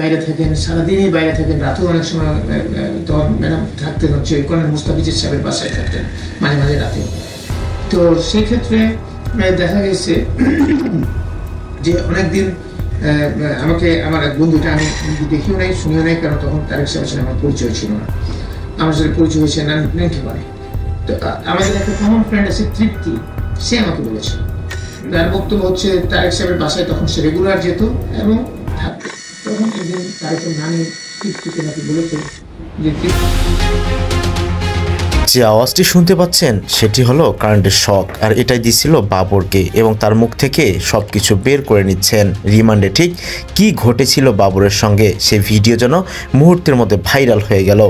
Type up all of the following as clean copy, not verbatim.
বাইরে থাকেন, সারাদিনই বাইরে থাকেন, রাতেও অনেক সময় তখন ম্যাডাম থাকতেন হচ্ছে কর্নেল মুস্তাফিজের সাহেবের বাসায় থাকতেন মাঝে মাঝে রাতে। তো সেই ক্ষেত্রে দেখা গেছে যে অনেকদিন আমাকে আমার এক বন্ধুটা, আমি দেখিও নাই শুনিও নাই, কারণ তখন তারেক সাহেবের সাথে আমার পরিচয় ছিল না। আমার সাথে পরিচয় হয়েছে নাইনটি। তো আমাদের একটা কমন ফ্রেন্ড আছে তৃপ্তি, সে আমাকে বলেছে, তার বক্তব্য হচ্ছে তারেক সাহেবের বাসায় তখন সে রেগুলার যেত এবং থাকতো। তখন একদিন তারেকের নানি তৃপ্তিকে নাকি বলেছে যে যে আওয়াজটি শুনতে পাচ্ছেন সেটি হলো কারেন্টের শক, আর এটাই দিছিল বাবরকে, এবং তার মুখ থেকে সবকিছু বের করে নিচ্ছেন রিমান্ডে। ঠিক কি ঘটেছিল বাবরের সঙ্গে সে ভিডিও যেন মুহূর্তের মধ্যে ভাইরাল হয়ে গেল।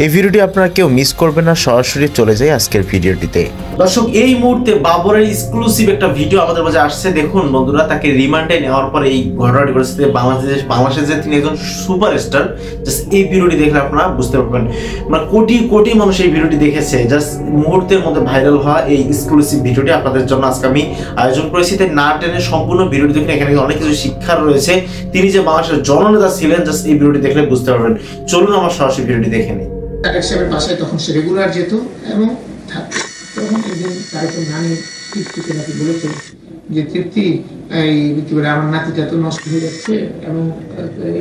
এই ভিডিওটি আপনারা কেউ মিস করবেন না, সরাসরি চলে যায় আজকের ভিডিওটিতে। দর্শক, এই মুহূর্তে বাবরের এক্সক্লুসিভ একটা ভিডিও আমাদের মাঝে আসছে। দেখুন বন্ধুরা, তাকে রিমান্ডে নেওয়ার পরে এই ঘটনাটি ঘটেছে। বাংলাদেশে তিনি একজন সুপারস্টার। জাস্ট এই ভিডিওটি দেখলে আপনারা বুঝতে পারবেন, মানে কোটি কোটি মানুষ এই ভিডিওটি দেখেছে। জাস্ট মুহূর্তের মধ্যে ভাইরাল হওয়া এই এক্সক্লুসিভ ভিডিওটি আপনাদের জন্য আজকে আমি আয়োজন করেছি। তাই না টেনে সম্পূর্ণ ভিডিওটি দেখুন, এখানে অনেক কিছু শিক্ষার রয়েছে। তিনি যে বাংলাদেশের জননেতা ছিলেন, জাস্ট এই ভিডিওটি দেখলে বুঝতে পারবেন। চলুন আমার সরাসরি ভিডিওটি দেখে নিই। তারেক সাহেবের বাসায় তখন সে রেগুলার যেত এবং থাকতো। তখন একদিন তারেকের নানি তৃপ্তিকে নাকি বলেছে যে তৃপ্তি, এই কি বলে, আমার নাতিটা তো নষ্ট হয়ে যাচ্ছে এবং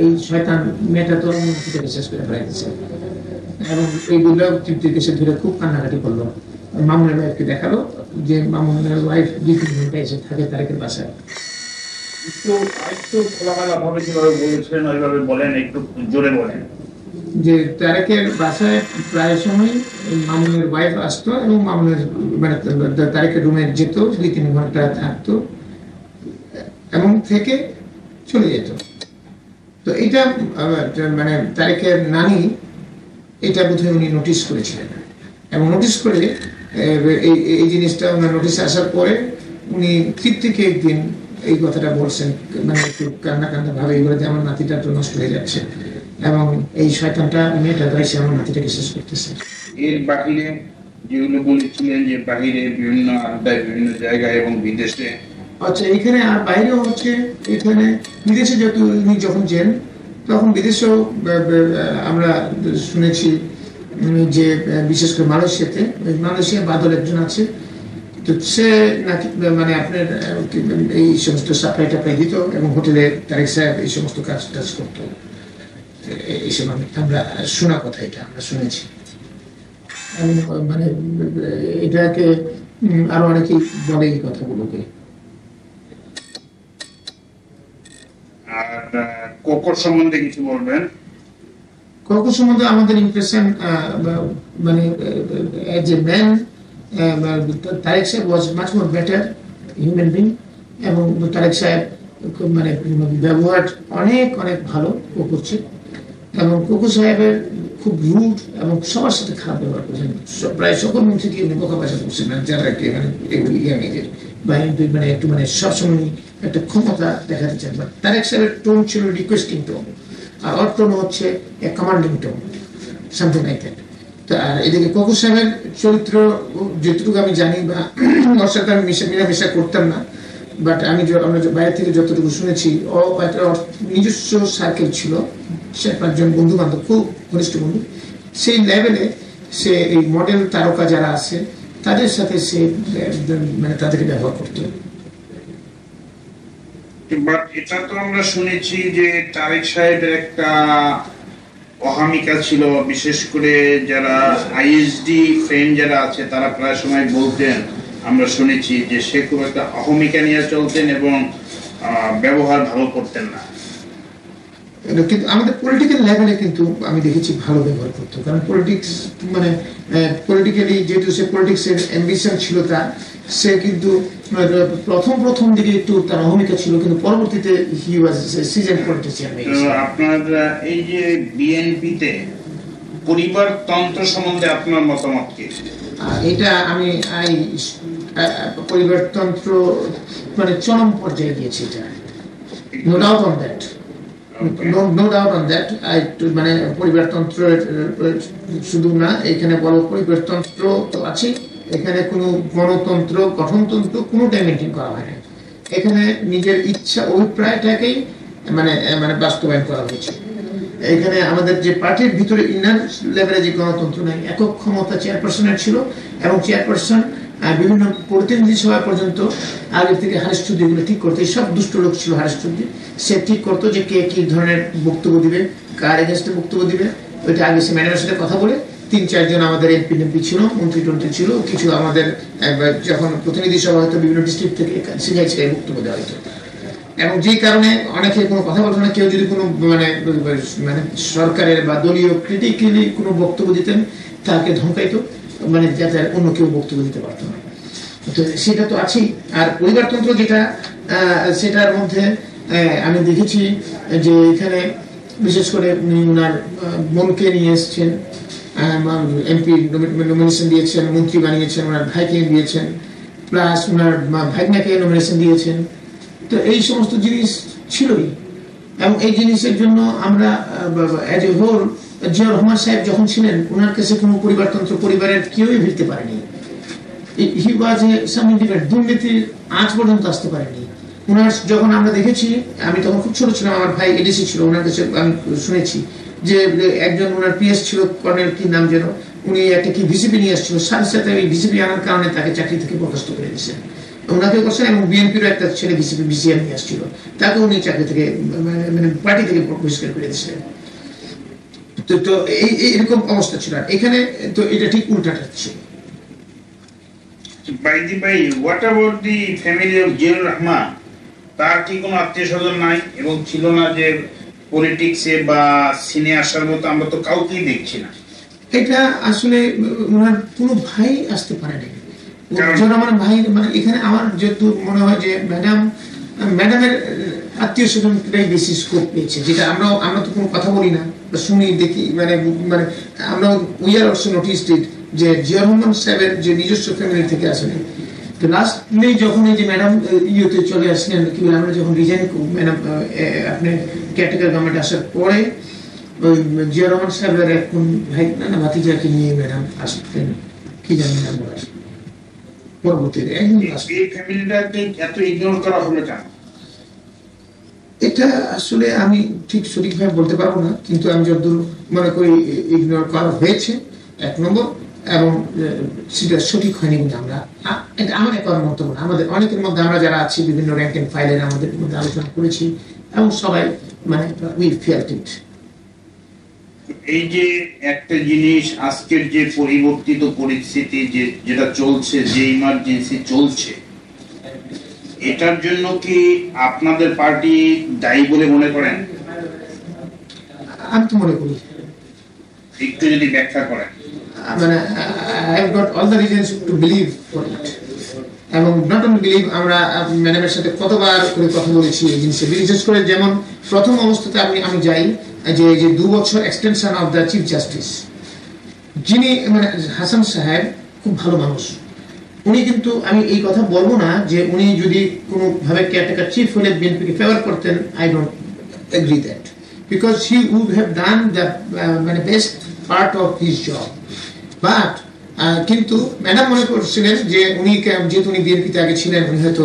এই শয়তান মেয়েটা তো আমার নাতিটাকে শেষ করে ফেলাইছে। এবং এইগুলো তৃপ্তির কাছে ধরে খুব কান্নাকাটি করলো। মামুনের ওয়াইফকে দেখালো যে মামুনের ওয়াইফ 2-3 ঘন্টা এসে থাকে তারেকের বাসায়। একটু খোলামেলা ভাবে যেভাবে বলেছেন ওইভাবে বলেন, একটু জোরে বলেন। যে তারেকের বাসায় প্রায় সময় মামুনের ওয়াইফ আসতো এবং মামুনের মানে তারেকের রুমে যেত, 2-3 ঘন্টা থাকতো এবং থেকে চলে যেত। তো এটা মানে তারেকের নানি এটা বোধহয় উনি নোটিস করেছিলেন, এবং নোটিস করে এই জিনিসটা ওনার নোটিস আসার পরে উনি তৃপ্তিকে একদিন এই কথাটা বলছেন, মানে একটু কান্না কান্না ভাবে, এগুলো যে আমার নাতিটা তো নষ্ট হয়ে যাচ্ছে এবং এই শয়তানটা মেয়েটা এসে আমার নাতিটাকে শেষ করতেছে। এর বাহিরে যেগুলো বলেছিলেন যে বাহিরে বিভিন্ন আড্ডায় বিভিন্ন জায়গায় এবং বিদেশে, আচ্ছা এখানে আর বাইরেও হচ্ছে, এখানে বিদেশে যেহেতু উনি যখন যান তখন বিদেশেও আমরা শুনেছি যে বিশেষ করে মালয়েশিয়া বাদল একজন আছে, তো সে নাকি মানে আপনার এই সমস্ত সাপ্লাই টাপ্লাই দিত এবং হোটেলে তারেক সাহেব এই সমস্ত কাজ টাজ করতো। এইসব আমরা শোনা কথা, এটা আমরা শুনেছি। মানে এটাকে আরো অনেকেই বলে এই কথাগুলোকে। আর কোকর সম্বন্ধে কিছু বলবেন? কোকর সম্বন্ধে আমাদের ইমপ্রেশন, মানে এজ এ ম্যান তারেক সাহেব ওয়াজ much more better human being, এবং তারেক সাহেব মানে ব্যবহার অনেক অনেক ভালো করছে, এবং কোকো সাহেবের খুব রুড এবং সবার সাথে খারাপ ব্যবহার করছেন। প্রায় সকল মন্ত্রীকে উনি বোকা বাসা করছেন, যারা মানে এগুলি ইয়াংদের বা মানে একটু মানে সবসময় একটা ক্ষমতা দেখাতে চান। বাট তারেক সাহেবের টোন ছিল রিকোয়েস্টিং টোন, আর ওর টোন হচ্ছে commanding tone, something like that. তো আর এদিকে কোকো সাহেবের চরিত্র যতটুকু আমি জানি, বা ওর সাথে আমি মিলামেশা করতাম না, বাট আমরা বাইরে থেকে যতটুকু শুনেছি, ও একটা নিজস্ব সার্কেল ছিল, 4-5 জন বন্ধু বান্ধব, খুব ঘনিষ্ঠ বন্ধু। সেই লেভেলে সে এই মডেল তারকা যারা আছে তাদের সাথে সে মানে তাদেরকে ব্যবহার করত। বাট এটা তো আমরা শুনেছি যে তারেক সাহেবের একটা অহমিকা ছিল, বিশেষ করে যারা আইএসডি ফ্রেন্ড যারা আছে তারা প্রায় সময় বলতেন, আমরা শুনেছি যে সে খুব একটা অহমিকা নিয়ে চলতেন এবং ব্যবহার ভালো করতেন না। কিন্তু আমাদের পলিটিক্যাল লেভেলে কিন্তু আমি দেখেছি ভালো ব্যবহার করতো, কারণ পলিটিক্স মানে পলিটিক্যালি যেহেতু সে পলিটিক্সের অ্যাম্বিশন ছিল তার, সে কিন্তু প্রথম দিকে একটু তার অহমিকা ছিল, কিন্তু পরবর্তীতে হি ওয়াজ সিজন পলিটিশিয়ান। আপনার এই যে বিএনপিতে পরিবারতন্ত্র সম্বন্ধে আপনার মতামত কি? এটা আমি পরিবারতন্ত্র মানে চরম পর্যায়ে গিয়েছে, এটা no doubt on that, no doubt on that. মানে পরিবারতন্ত্র শুধু না, এখানে বড় পরিবারতন্ত্র তো আছে, এখানে কোনো গণতন্ত্র গঠনতন্ত্র কোনোটাই মেনটেন করা হয় না। এখানে নিজের ইচ্ছা অভিপ্রায়টাকেই মানে বাস্তবায়ন করা হয়েছে। এখানে আমাদের যে পার্টির ভিতরে ইনার লেভেলে যে গণতন্ত্র নাই, একক ক্ষমতা চেয়ারপারসনের ছিল এবং চেয়ারপারসন বিভিন্ন প্রতিনিধি সভা পর্যন্ত আগে থেকে হারেস চৌধুরীগুলো ঠিক করতো। সব দুষ্ট লোক ছিল হারেস চৌধুরী, সে ঠিক করতো যে কে কি ধরনের বক্তব্য দিবে, কার এগেনস্টে বক্তব্য দিবে। ওইটা আগে সে ম্যাডামের সাথে কথা বলে 3-4 জন আমাদের এমপি ছিল, মন্ত্রী টন্ত্রী ছিল, কিছু আমাদের যখন প্রতিনিধি সভা হয়তো বিভিন্ন ডিস্ট্রিক্ট থেকে সেখানে বক্তব্য দেওয়া হতো। এবং যে কারণে অনেকে কোনো কথা বলতো না, কেউ যদি কোনো মানে সরকারের বা দলীয় ক্রিটিক্যালি কোনো বক্তব্য দিতেন তাকে ধমকাইতো, মানে যাতে অন্য কেউ বক্তব্য দিতে পারতো না। তো সেটা তো আছেই। আর পরিবারতন্ত্র যেটা, সেটার মধ্যে আমি দেখেছি যে এখানে বিশেষ করে উনি ওনার বোনকে নিয়ে এসছেন, এমপি নমিনেশন দিয়েছেন, মন্ত্রী বানিয়েছেন, ওনার ভাইকে দিয়েছেন, প্লাস ওনার ভাইনাকে নমিনেশন দিয়েছেন। তো এই সমস্ত জিনিস ছিলই, এবং এই জিনিসের জন্য আমরা as a whole Ziaur Rahman সাহেব যখন ছিলেন ওনার কাছে কোনো পরিবারতন্ত্র পরিবারের কেউই ভিড়তে পারেনি। হি ওয়াজ এ সামথিং ডিফারেন্ট। দুর্নীতির আজ পর্যন্ত আসতে পারেনি ওনার। যখন আমরা দেখেছি, আমি তখন খুব ছোট ছিলাম, আমার ভাই এডিসি ছিল, ওনার কাছে আমি শুনেছি যে একজন ওনার পিএস ছিল, কর্নেল কি নাম যেন, উনি একটা কি ভিসিপি নিয়ে আসছিল, সাথে সাথে ওই ভিসিপি আনার কারণে তাকে চাকরি থেকে বরখাস্ত করে দিয়েছেন, ওনাকে করছেন। এবং বিএনপির একটা ছেলে ভিসিপি বিসিআর নিয়ে আসছিল, তাকে উনি চাকরি থেকে মানে পার্টি থেকে বহিষ্কার করে দিয়েছিলেন। তো এইরকম অবস্থা ছিল। আর এখানে তো এটা ঠিক উল্টাটা ছিল। By the way, what about the family of Ziaur Rahman? তার কি কোনো আত্মীয় স্বজন নাই এবং ছিল না যে পলিটিক্সে বা সিনে আসার মতো? আমরা তো কাউকেই দেখছি না। এটা আসলে ওনার কোনো ভাই আসতে পারে না। আমার ভাই মানে এখানে আমার যেহেতু মনে হয় যে ম্যাডামের আত্মীয় স্বজনটাই বেশি স্কোপ পেয়েছে, যেটা আমরা তো কোনো কথা বলি না, শুনি দেখি, মানে আমরা উই আর অলসো নোটিসড ইট যে জিয়াউর রহমান সাহেবের যে নিজস্ব ফ্যামিলি থেকে আসেনি। তো লাস্টলি যখন এই যে ম্যাডাম ইউতে চলে আসলেন, কি বলে আমরা যখন রিজাইন ম্যাডাম আপনি কেয়ারটেকার গভর্নমেন্ট আসার পরে ওই জিয়াউর রহমান সাহেবের এখন ভাই না ভাতিজাকে নিয়ে ম্যাডাম আসতেন, কি জানি না বলার পরবর্তীতে এই ফ্যামিলিটাকে এত ইগনোর করা হলো কেন? এটা আসলে আমি ঠিক সঠিকভাবে বলতে পারবো না, কিন্তু আমি যতদূর মনে করি ইগনোর করা হয়েছে 1 নম্বর, এবং সেটা সঠিক হয়নি কিন্তু আমরা, এটা আমার একবার মন্তব্য না, আমাদের অনেকের মধ্যে আমরা যারা আছি বিভিন্ন র্যাঙ্ক এন্ড ফাইলের আমাদের মধ্যে আলোচনা করেছি এবং সবাই মানে উই ফেল্ট ইট। এই যে একটা জিনিস, আজকের যে পরিবর্তিত পরিস্থিতি যেটা চলছে, যে ইমার্জেন্সি চলছে, এটার জন্য কি আপনাদের পার্টি দায়ী বলে মনে করেন? আমি তো মনে করি, একটু যদি ব্যাখ্যা করেন। মানে I have got all the reasons to believe for it, এবং not only believe, আমরা ম্যাডামের সাথে কতবার করে কথা বলেছি এই জিনিসে, বিশেষ করে যেমন প্রথম অবস্থাতে আমি যাই যে 2 বছর extension of the chief justice, যিনি মানে হাসান সাহেব খুব ভালো মানুষ, উনি কিন্তু, আমি এই কথা বলবো না যে উনি যদি কোনোভাবে কেয়ারটেকার চিফ হলে বিএনপিকে ফেভার করতেন, I don't agree that, because he would have done the মানে best part of his job. But কিন্তু ম্যাডাম মনে করছিলেন যে উনি যেহেতু উনি বিএনপিতে আগে ছিলেন, উনি হয়তো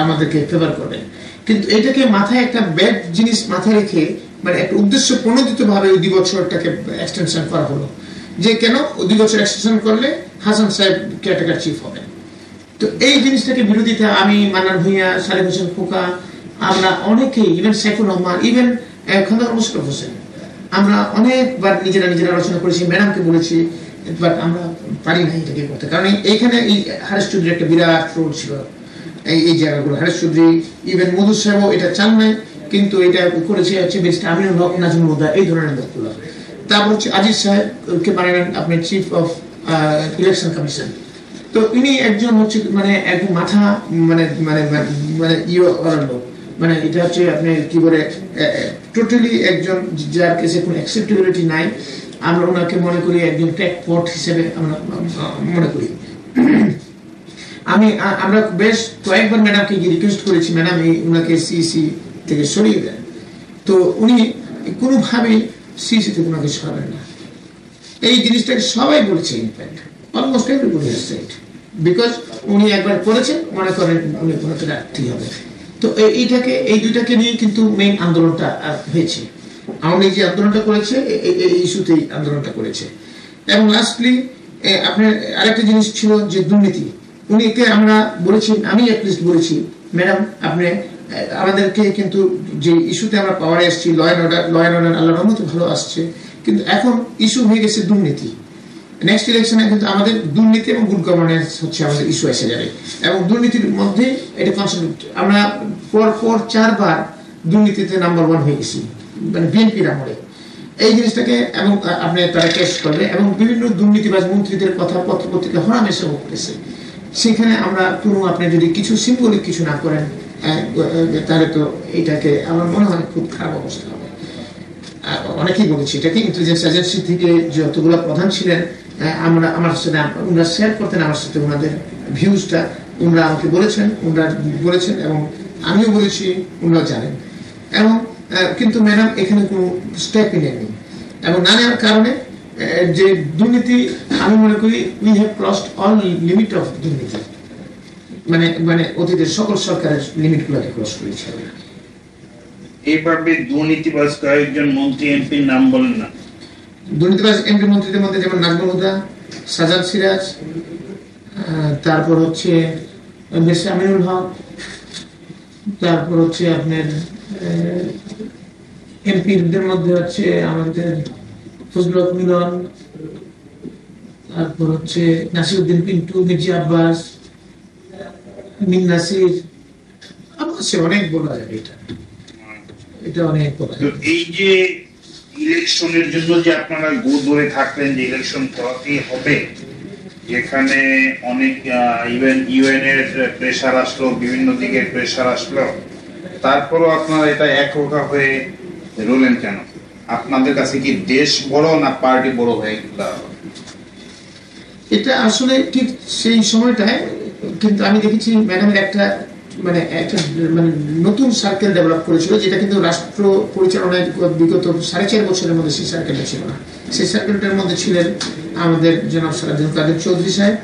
আমাদেরকে ফেভার করবেন, কিন্তু এটাকে মাথায় একটা ব্যাড জিনিস মাথায় রেখে মানে একটা উদ্দেশ্য প্রণোদিত ভাবে ওই 2 বছরটাকে এক্সটেনশন করা হলো, যে কেন 2 বছর এক্সটেনশন করলে হাসান সাহেব কেয়ারটেকার চিফ হবেন। তো এই জিনিসটাকে বিরোধিতা আমি, মান্নান ভূঁইয়া, সালেহ হোসেন খোকা, আমরা অনেকেই, ইভেন সাইফুর রহমান, ইভেন খন্দকার মোশাররফ হোসেন, আমরা অনেকবার নিজেরা আলোচনা করেছি, ম্যাডামকে বলেছি, বাট আমরা পারি না এটাকে করতে, কারণ এইখানে এই হারেস চৌধুরীর একটা বিরাট রোল ছিল এই জায়গাগুলো। হারেস চৌধুরী, ইভেন মধু সাহেবও এটা চান নাই, কিন্তু এটা করেছে হচ্ছে ব্যারিস্টার আমিনুল হক, নাজমুল হুদা, এই ধরনের লোকগুলো। তারপর হচ্ছে আজিজ সাহেবকে বানালেন আপনি চিফ অফ ইলেকশন কমিশন। তো ইনি একজন হচ্ছে মানে একদম মাথা মানে মানে মানে লোক, মানে এটা হচ্ছে আপনি কি বলে টোটালি একজন যার কাছে কোনো অ্যাকসেপ্টেবিলিটি নাই। আমরা ওনাকে মনে করি একজন ক্র্যাকপট হিসেবে আমরা মনে করি। আমরা বেশ কয়েকবার ম্যাডামকে রিকোয়েস্ট করেছি, ম্যাডাম ওনাকে সিইসি থেকে সরিয়ে দেন, তো উনি কোনোভাবেই সিইসি থেকে ওনাকে সরাবেন না। এই জিনিসটাকে সবাই বলেছে, in fact almost everybody has said, because উনি একবার করেছেন, মনে করেন উনি ওনাকে রাখতেই হবে। তো এই দুইটাকে নিয়ে কিন্তু মেইন আন্দোলনটা হয়েছে। আওয়ামী লীগ যে আন্দোলনটা করেছে এই ইস্যুতেই আন্দোলনটা করেছে। এবং লাস্টলি আপনার আরেকটা জিনিস ছিল যে দুর্নীতি, উনিকে আমরা বলেছি, আমি অ্যাটলিস্ট বলেছি ম্যাডাম আপনি আমাদেরকে কিন্তু যে ইস্যুতে আমরা পাওয়ারে এসেছি ল অ্যান্ড অর্ডার আল্লাহর রহমতে ভালো আসছে, কিন্তু এখন ইস্যু হয়ে গেছে দুর্নীতি। নেক্সট ইলেকশনে কিন্তু আমাদের দুর্নীতি এবং গুড গভর্নেন্স হচ্ছে আমাদের ইস্যু এসে যাবে, এবং দুর্নীতির মধ্যে এটা কনসেন্ট্রেট আমরা পর 4 বার দুর্নীতিতে নাম্বার 1 হয়ে গেছি, মানে বিএনপির আমলে এই জিনিসটাকে। এবং আপনি তারা কেস করবে এবং বিভিন্ন দুর্নীতিবাজ মন্ত্রীদের কথা পত্রপত্রিকা হরামেশা করতেছে, সেখানে আমরা কোনো আপনি যদি কিছু সিম্বলিক কিছু না করেন তাহলে তো এটাকে আমার মনে হয় খুব খারাপ অবস্থা হবে। অনেকেই বলেছি এটাকে ইন্টেলিজেন্স এজেন্সি থেকে যতগুলো প্রধান ছিলেন আমার সাথে ওনারা শেয়ার করতেন আমার সাথে ওনাদের ভিউজটা, ওনারা আমাকে বলেছেন এবং আমিও বলেছি, ওনারা জানেন। এবং কিন্তু ম্যাডাম এখানে কোনো স্টেপই নেয়নি, এবং না নেওয়ার কারণে যে দুর্নীতি আমি মনে করি we have crossed all limit of দুর্নীতি, মানে অতীতের সকল সরকারের লিমিটগুলোকে ক্রস করেছে। এইভাবে দুর্নীতিবাজ কয়েকজন মন্ত্রী এমপির নাম বলেন না। দুর্নীতিবাজ এমপি মন্ত্রীদের মধ্যে যেমন নাজমুল হুদা, সাজাদ সিরাজ, তারপর হচ্ছে বেশ আমিনুল হক, তারপর হচ্ছে আপনার এমপিদের মধ্যে হচ্ছে আমাদের ফজলুল হক মিলন, তারপর হচ্ছে নাসিরউদ্দিন পিন্টু, মির্জা আব্বাস, মিন নাসির, অনেক বলা যাবে এটা অনেক বলা যাবে। এই যে ইলেকশনের জন্য যে আপনারা গো ধরে থাকলেন যে ইলেকশন করাতেই হবে, যেখানে অনেক ইউএন এর প্রেসার আসলো, বিভিন্ন দিকের প্রেসার আসলো, তারপরও আপনারা এটা একরোখা হয়ে রইলেন কেন? আপনাদের কাছে কি দেশ বড় না পার্টি বড় হয়ে গেল? এটা আসলে ঠিক সেই সময়টায় কিন্তু আমি দেখেছি ম্যাডামের একটা মানে নতুন সার্কেল ডেভেলপ করেছিল, যেটা কিন্তু রাষ্ট্র পরিচালনায় বিগত 4.5 বছরের মধ্যে সেই সার্কেলটা ছিল না। সেই সার্কেলটার মধ্যে ছিলেন আমাদের জনাব সালাউদ্দিন কাদের চৌধুরী সাহেব,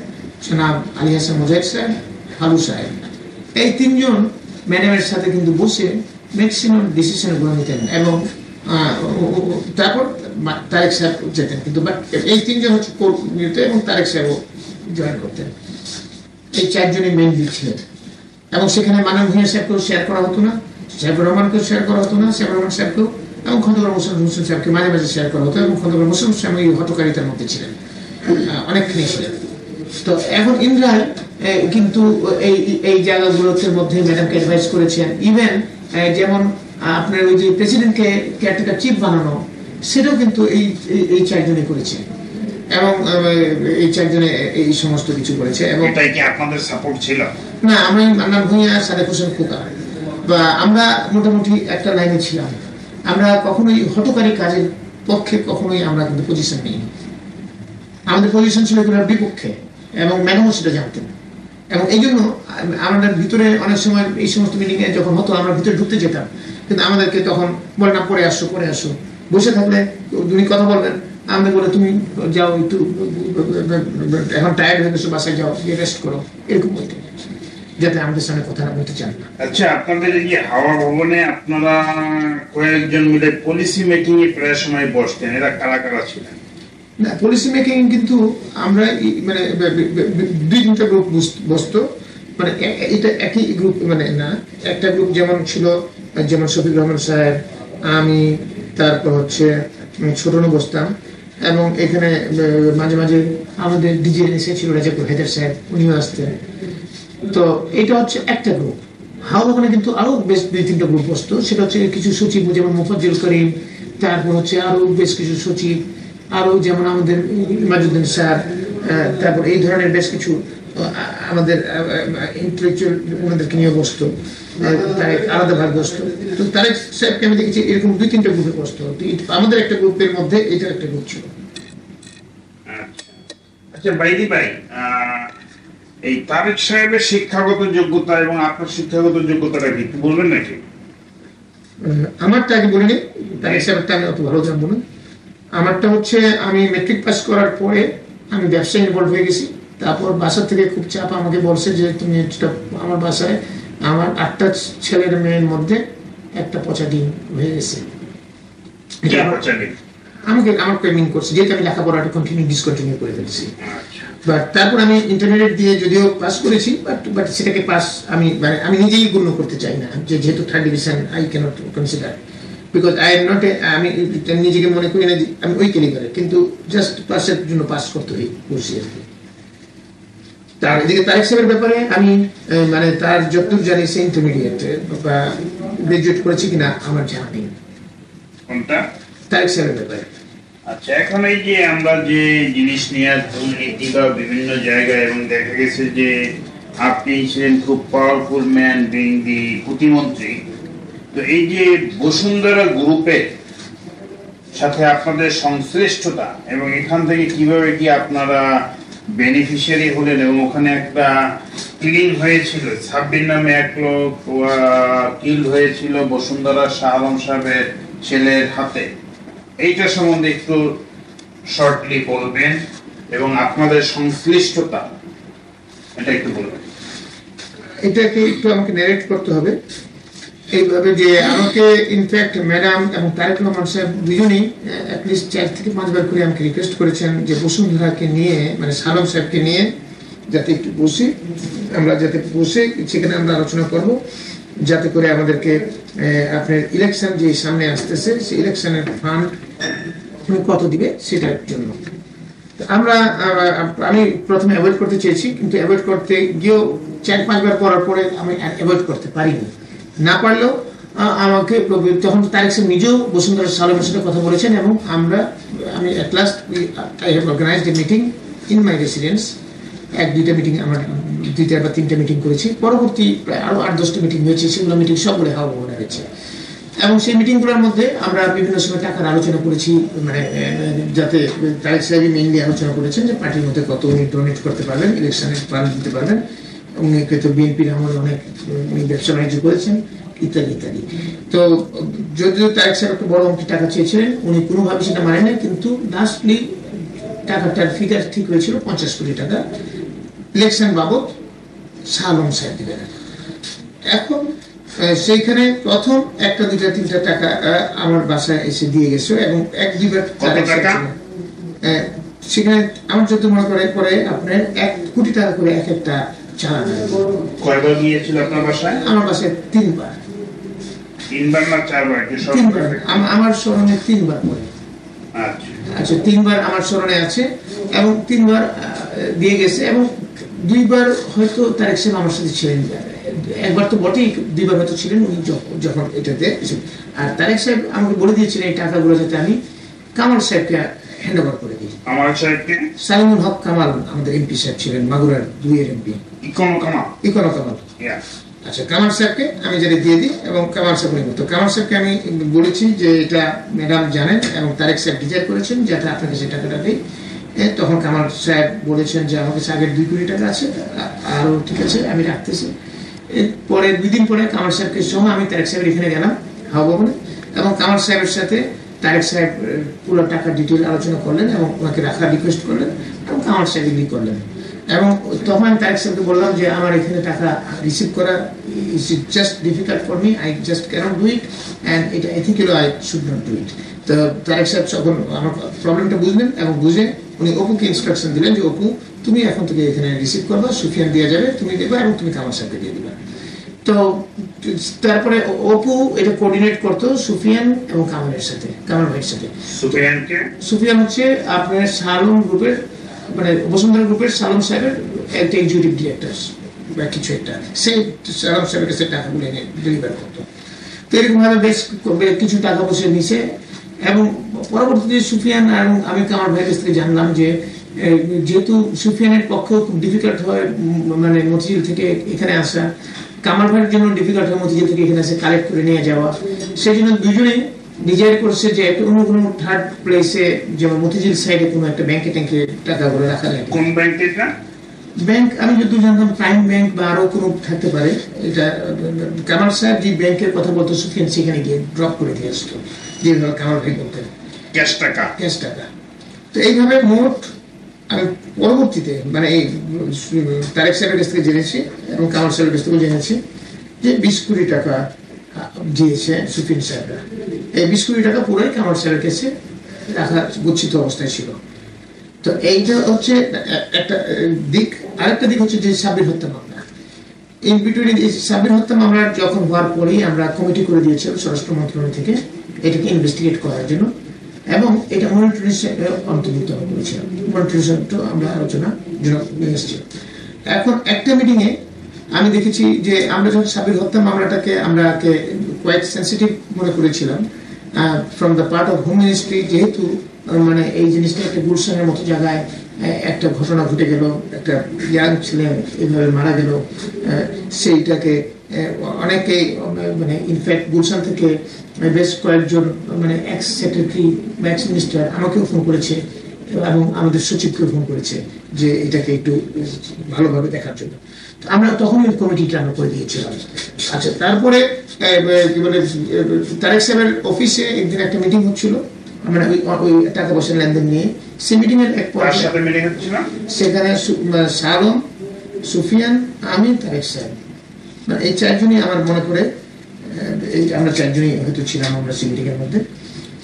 জনাব আলী হাসান মুজাহিদ সাহেব, ফালু সাহেব। এই 3 জন ম্যাডামের সাথে কিন্তু বসে ম্যাক্সিমাম ডিসিশন গুলো নিতেন, এবং তারপর তারেক সাহেব যেতেন, কিন্তু এই 3 জন হচ্ছে কোর নিতে, এবং তারেক সাহেবও জয়েন করতেন। এই 4 জনই মেইন লিড ছিলেন, এবং সেখানে মানব ভূঁইয়া সাহেবকেও শেয়ার করা হতো না, সাহেবুর রহমানকেও শেয়ার করা হতো না, সাহেবুর রহমান সাহেবকেও, এবং খন্দকার মোশাররফ হোসেন সাহেবকে মাঝে মাঝে শেয়ার করা হতো, এবং খন্দকার মোশাররফ সাহেব এই হটকারিতার মধ্যে ছিলেন, অনেকখানি ছিলেন। তো এখন ইন্দ্রায় কিন্তু এই জায়গাগুলোর মধ্যে ম্যাডামকে অ্যাডভাইস করেছেন। ইভেন যেমন আপনার ওই যে প্রেসিডেন্টকে কেয়ারটেকার চিফ বানানো, সেটাও কিন্তু এই 4 জনে করেছে, এবং এই 4 জনে এই সমস্ত কিছু করেছে। এবং এটাই কি আপনাদের সাপোর্ট ছিল? না, আমি মান্নান ভূঁইয়া, সাদেক হোসেন খোকা বা আমরা মোটামুটি একটা লাইনে ছিলাম। আমরা কখনোই হটকারী কাজের পক্ষে কখনোই আমরা কিন্তু পজিশন নিই, আমাদের পজিশন ছিল এগুলোর বিপক্ষে, এবং ম্যাডামও সেটা জানতেন। এবং এই জন্য আমাদের ভিতরে অনেক সময় এই সমস্ত মিটিং এ যখন হতো আমরা ভিতরে ঢুকতে যেতাম, কিন্তু আমাদেরকে তখন বলে না পরে আসো, বসে থাকলে উনি কথা বলবেন, আমি বলে তুমি যাও একটু, এখন টায়ার্ড হয়ে গেছো, বাসায় যাও, রেস্ট করো, এরকম বলতেন, যাতে আমাদের সামনে কথা বলতে চান না। আচ্ছা, আপনাদের এই যে হাওয়া ভবনে আপনারা কয়েকজন মিলে পলিসি মেকিং এ প্রায় সময় বসতেন, এরা কারা কারা ছিলেন? না, পলিসি মেকিং কিন্তু আমরা মানে 2-3টা গ্রুপ বসতো, মানে এটা একই গ্রুপ মানে না, একটা গ্রুপ যেমন ছিল, যেমন শফিক রহমান সাহেব, আমি, তারপর হচ্ছে ছোটনু বসতাম, এবং এখানে মাঝে মাঝে আমাদের ডিজে এসেছিল রাজাপুর হেদার সাহেব, উনিও আসতেন। তো এটা হচ্ছে একটা গ্রুপ। হাওয়া ভবনে কিন্তু আরো বেশ 2-3টা গ্রুপ বসতো, সেটা হচ্ছে কিছু সচিব যেমন মুফাজ্জল করিম, তারপর হচ্ছে আরো বেশ কিছু সচিব, আরো যেমন আমাদের মাজুদ্দিন স্যার, তারপর এই ধরনের বেশ কিছু আমাদের ইন্টেলেকচুয়াল ওনাদেরকে নিয়ে বসতো, তারেক আলাদাভাবে বসতো। তো তারেক সাহেবকে আমি দেখেছি এরকম 2-3টা গ্রুপে বসতো, আমাদের একটা গ্রুপের মধ্যে এটা একটা গ্রুপ ছিল। আচ্ছা বাইদি ভাই, এই তারেক সাহেবের শিক্ষাগত যোগ্যতা এবং আপনার শিক্ষাগত যোগ্যতাটা কি একটু বলবেন নাকি? আমারটা আগে বলিনি, তারেক সাহেবটা আমি অত ভালো জানবো না। আমারটা হচ্ছে আমি মেট্রিক পাস করার পরে আমি ব্যবসায় ইনভলভ হয়ে গেছি। তারপর বাসা থেকে খুব চাপ আমাকে বলছে যে তুমি আমার বাসায় আমার 8টা ছেলের মেয়ের মধ্যে একটা পচা ডিম হয়ে গেছে, এটা আমার পেমেন্ট করছে, যেহেতু আমি লেখাপড়াটা ডিসকন্টিনিউ করে ফেলছি। বাট তারপর আমি ইন্টারমিডিয়েট দিয়ে যদিও পাস করেছি, বাট সেটাকে পাস আমি নিজেই গণ্য করতে চাই না, যে যেহেতু 3rd division I can't consider, because I am not আমি নিজেকে মনে করি না যে আমি ওই ক্যালিবারে, কিন্তু জাস্ট পাসের জন্য পাস করতে বসি আর কি। তার এদিকে তারেক সাহেবের ব্যাপারে আমি মানে তার যতদূর জানি সে ইন্টারমিডিয়েট বা গ্রাজুয়েট করেছি কিনা আমার জানা নেই। কোনটা? তারেক সাহেবের ব্যাপারে। আচ্ছা, এখন এই যে আমরা যে জিনিস নিয়ে দুর্নীতি বা বিভিন্ন জায়গায়, এবং দেখা গেছে যে আপনি ছিলেন খুব পাওয়ারফুল ম্যান বিং দি প্রতিমন্ত্রী, তো এই যে বসুন্ধরা গ্রুপের সাথে আপনাদের সংশ্লিষ্টতা এবং এখান থেকে কিভাবে কি আপনারা বেনিফিশিয়ারি হলেন, এবং ওখানে একটা কিলিং হয়েছিল, সাব্বির নামে এক লোক কিল হয়েছিল বসুন্ধরা শাহ আলম সাহেবের ছেলের হাতে, এইটা সম্বন্ধে একটু শর্টলি বলবেন এবং আপনাদের সংশ্লিষ্টতা এটা একটু বলবেন। এটাকে একটু আমাকে ন্যারেট করতে হবে এইভাবে যে আমাকে ইনফ্যাক্ট ম্যাডাম এবং তারেক রহমান সাহেব দুজনেই অ্যাটলিস্ট 4 থেকে 5 বার করে আমাকে রিকোয়েস্ট করেছেন যে বসুন্ধরাকে নিয়ে, মানে সালম সাহেবকে নিয়ে যাতে একটু বসে সেখানে আমরা আলোচনা করব, যাতে করে আমাদেরকে আপনার ইলেকশন যে সামনে আসতেছে সেই ইলেকশনের ফান্ড কত দিবে সেটার জন্য। আমি প্রথমে অ্যাভয়েড করতে চেয়েছি, কিন্তু অ্যাভয়েড করতে গিয়েও 4-5 বার করার পরে আমি অ্যাভয়েড করতে পারিনি। না পারলেও আমাকে তখন তারেক সাহেব নিজেও বসুন্ধরা সালমের সাথে কথা বলেছেন, এবং আমি at last I have organised a meeting in my residence. 1-2টা মিটিং, আমার 2টা বা 3টা মিটিং করেছি, পরবর্তী প্রায় আরো 8-10টা মিটিং হয়েছে, সেগুলো মিটিং সবগুলো হওয়া হয়েছে। এবং সেই মিটিংগুলোর মধ্যে আমরা বিভিন্ন সময় টাকার আলোচনা করেছি, মানে যাতে তারেক সাহেব মেইনলি আলোচনা করেছেন যে পার্টির মধ্যে কত উনি ডোনেট করতে পারবেন, ইলেকশনে ফান্ড দিতে পারবেন, উনি হয়তো বিএনপির আমলে অনেক ব্যবসা বাণিজ্য করেছেন ইত্যাদি ইত্যাদি। তো যদিও তারেক সাহেব একটা বড় অঙ্কের টাকা চেয়েছিলেন, উনি কোনোভাবে সেটা মানেন না, কিন্তু লাস্টলি টাকাটার ফিগার ঠিক হয়েছিল 50 কোটি টাকা ইলেকশন বাবদ শাহ আলম সাহেব দিবেন। এখন সেইখানে প্রথম 1-2-3টা টাকা আমার বাসায় এসে দিয়ে গেছে, এবং 1-2 বার সেখানে আমার যত মনে করে পরে আপনার 1 কোটি টাকা করে একটা চালানো। কয়বার গিয়েছিল আপনার বাসায়? আমার বাসায় 3 বার। 3 বার না 4 বার? 3 বার আমার স্মরণে 3 বার পরে। আচ্ছা 3 বার আমার স্মরণে আছে, এবং 3 বার দিয়ে গেছে, এবং 2 বার হয়তো তারেক সাহেব আমার সাথে ছিলেন, একবার তো বটেই, 2 বার হয়তো ছিলেন উনি যখন এটাতে। আর তারেক সাহেব আমাকে বলে দিয়েছিলেন এই টাকাগুলো যাতে আমি কামাল সাহেবকে হ্যান্ড ওভার করে দিই। কামাল সাহেবকে? সালিমুল হক কামাল আমাদের এমপি সাহেব ছিলেন, মাগুরার 2 এর এমপি। ইকোনো কামাল। আচ্ছা, কামাল সাহেবকে আমি যেটা দিয়ে দিই, এবং কামাল সাহেব তো কামাল সাহেবকে আমি বলেছি যে এটা ম্যাডাম জানেন, এবং তারেক সাহেব ডিজাইন করেছেন যাতে আপনাকে সে টাকাটা দিই। তখন কামাল সাহেব বলেছেন যে আমার কাছে আগের 2 কোটি টাকা আছে, আরও ঠিক আছে আমি রাখতেছি। পরে 2 দিন পরে কামাল সাহেবকে সঙ্গে আমি তারেক সাহেবের এখানে গেলাম হাওয়া ভবনে, এবং কামাল সাহেবের সাথে তারেক সাহেব পুরো টাকার ডিটেল আলোচনা করলেন, এবং ওনাকে রাখার রিকোয়েস্ট করলেন, এবং কামাল সাহেব এগ্রি করলেন। এবং তখন আমি তারেক সাহেবকে বললাম যে আমার এখানে টাকা রিসিভ করা is just difficult for me, I just can't do it, and এটা ethical, I should not do it. তো তারেক সাহেব যখন আমার প্রবলেমটা বুঝলেন, এবং বুঝে উনি অপুকে ইনস্ট্রাকশন দিলেন যে অপু তুমি এখন থেকে এখানে রিসিভ করবা, সুফিয়ান দিয়ে যাবে, তুমি দেবা, এবং তুমি কামাল সাহেবকে দিয়ে দিবা। তো তারপরে অপু এটা কোঅর্ডিনেট করতো সুফিয়ান এবং কামালের সাথে, কামাল ভাইয়ের সাথে। সুফিয়ান হচ্ছে আপনার সালম গ্রুপের, মানে বসুন্ধরা গ্রুপের সালম সাহেবের একটা এক্সিকিউটিভ ডিরেক্টর বা কিছু একটা, সেই সালম সাহেবের কাছে টাকাগুলো এনে ডেলিভার করতো। তো এরকম ভাবে বেশ কিছু টাকা পয়সা নিছে, এবং পরবর্তীতে সুফিয়ান আর আমি কামাল ভাইয়ের কাছ থেকে জানলাম যে যেহেতু সুফিয়ানের পক্ষেও খুব ডিফিকাল্ট হয় মানে মতিঝিল থেকে এখানে আসা, কামাল ভাইয়ের জন্য ডিফিকাল্ট হয় মতিঝিল থেকে এখানে এসে কালেক্ট করে নিয়ে যাওয়া, সেই জন্য দুজনেই ডিজাইন করছে যে একটা অন্য কোনো 3rd প্লেসে, যেমন মতিঝিল সাইডে কোনো একটা ব্যাংকে ট্যাঙ্কে টাকাগুলো রাখা যায়। কোন ব্যাংকে? ব্যাংক আমি যদি জানতাম প্রাইম ব্যাংক বা আরো কোনো থাকতে পারে। এটা কামাল সাহেব যে ব্যাংকের কথা বলতো সুফিয়ান সেখানে গিয়ে ড্রপ করে দিয়ে আসতো, যেভাবে কামাল ভাই বলতেন ক্যাশ টাকা। তো এইভাবে মোট আমি পরবর্তীতে মানে এই তারেক সাহেবের কাছ থেকে জেনেছি, এবং কামাল সাহেবের কাছ থেকে জেনেছি যে 20 কোটি টাকা দিয়েছে সুফিয়ান সাহেবরা, এই 20 কোটি টাকা পুরোই কামাল স্যারের কাছে রাখা গচ্ছিত অবস্থায় ছিল। তো এইটা হচ্ছে একটা দিক। আরেকটা দিক হচ্ছে যে সাব্বির হত্যা মামলা। ইন বিটুইন এই সাব্বির হত্যা মামলা যখন হওয়ার পরেই আমরা কমিটি করে দিয়েছিলাম স্বরাষ্ট্র মন্ত্রণালয় থেকে এটাকে ইনভেস্টিগেট করার জন্য, এবং এটা মনিটরিং অন্তর্ভুক্ত করেছিলাম। মনিটরিং আমরা আলোচনা জন্য নিয়ে এসেছি। এখন একটা মিটিংয়ে আমি দেখেছি যে আমরা যখন সাব্বির হত্যা মামলাটাকে আমরা কোয়াইট সেন্সিটিভ মনে করেছিলাম from the part of home ministry, যেহেতু মানে এই জিনিসটা একটা গুলশানের মতো জায়গায় একটা ঘটনা ঘটে গেল, একটা ইয়াং ছেলে এইভাবে মারা গেল, সেইটাকে অনেকেই মানে ইনফ্যাক্ট গুলশান থেকে বেশ কয়েকজন মানে এক্স সেক্রেটারি বা এক্স মিনিস্টার আমাকেও ফোন করেছে এবং আমাদের সচিবকেও ফোন করেছে যে এটাকে একটু ভালোভাবে দেখার জন্য। আমরা তখন ওই কমিটিটা আমরা করে দিয়েছিলাম। আচ্ছা, তারপরে কি বলে তারেক সাহেবের অফিসে একদিন একটা মিটিং হচ্ছিল, মানে ওই টাকা পয়সা লেনদেন নিয়ে। সেই মিটিং এর এক সেখানে শালম, সুফিয়ান, আমি, তারেক সাহেব, মানে এই চারজনই আমার মনে করে আমরা চারজনই হয়তো ছিলাম আমরা সেই মিটিং এর মধ্যে।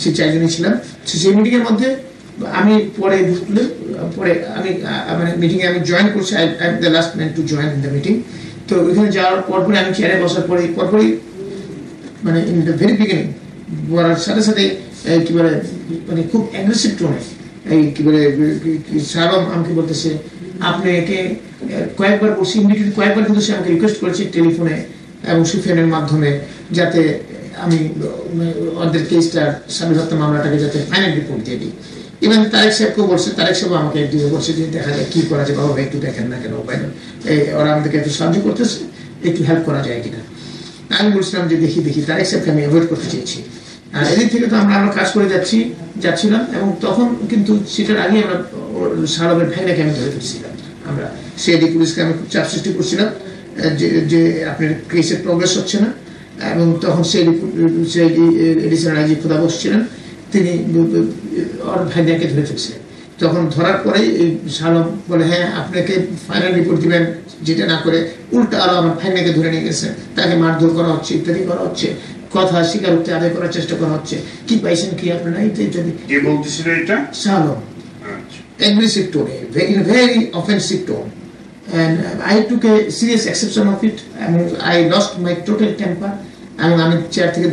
সেই চারজনই ছিলাম সেই মিটিং এর মধ্যে। আমি পরে ঢুকলে পরে আমি মানে মিটিং এ আমি জয়েন করছি, I am the last man to join in the meeting. তো ওইখানে যাওয়ার পরপরই আমি চেয়ারে বসার পরপরই মানে ইন দ্য ভেরি বিগিনিং বলার সাথে সাথে কি বলে মানে খুব অ্যাগ্রেসিভ টোনে এই কি বলে শালম আমাকে বলতেছে, আপনি একে কয়েকবার বলছি ইমিডিয়েটলি কয়েকবার কিন্তু সে আমাকে রিকোয়েস্ট করেছে টেলিফোনে এবং সুফিয়ানের মাধ্যমে যাতে আমি ওদের কেসটার সাব্বির হত্যা মামলাটাকে যাতে ফাইনাল রিপোর্ট দিয়ে দিই। ইভেন তারেক সাহেবকেও বলছে, তারেক সাহেব আমাকে একদিকে বলছে যে দেখা যায় কি করা যায়, বাবা একটু দেখেন না কেন উপায় নেই, ওরা আমাদেরকে একটু সাহায্য করতেছে, একটু হেল্প করা যায় কিনা। আমি বলছিলাম যে দেখি তারেক সাহেবকে আমি অ্যাভয়েড করতে চেয়েছি। আর এদিক থেকে তো আমরা কাজ করে যাচ্ছিলাম, এবং তখন কিন্তু সেটার আগে আমরা শালমের ভাইনাকে আমি ধরে ফেলছিলাম। আমরা সিআইডি পুলিশকে আমি খুব চাপ সৃষ্টি করছিলাম যে আপনার কেসের প্রগ্রেস হচ্ছে না, এবং তখন সিআইডি এডিশনাল আইজি খোদা বসছিলেন, তিনি ওর ভাইনাকে ধরে ফেলছিলেন। তখন ধরার পরেই শালম বলে হ্যাঁ আপনাকে ফাইনাল রিপোর্ট দিবেন, যেটা না করে উল্টা আরো আমার ভাইনাকে ধরে নিয়ে গেছে, তাকে মারধর করা হচ্ছে, ইত্যাদি করা হচ্ছে, কথা স্বীকারোক্তি আদায় করার চেষ্টা করা হচ্ছে, কি পাইছেন কি আপনারা ইত্যাদি। কে বলতেছিল এটা? শালম। Aggressive tone, very offensive tone, and I took a serious exception of it, and I lost my total temper. And আমি চেয়ার থেকে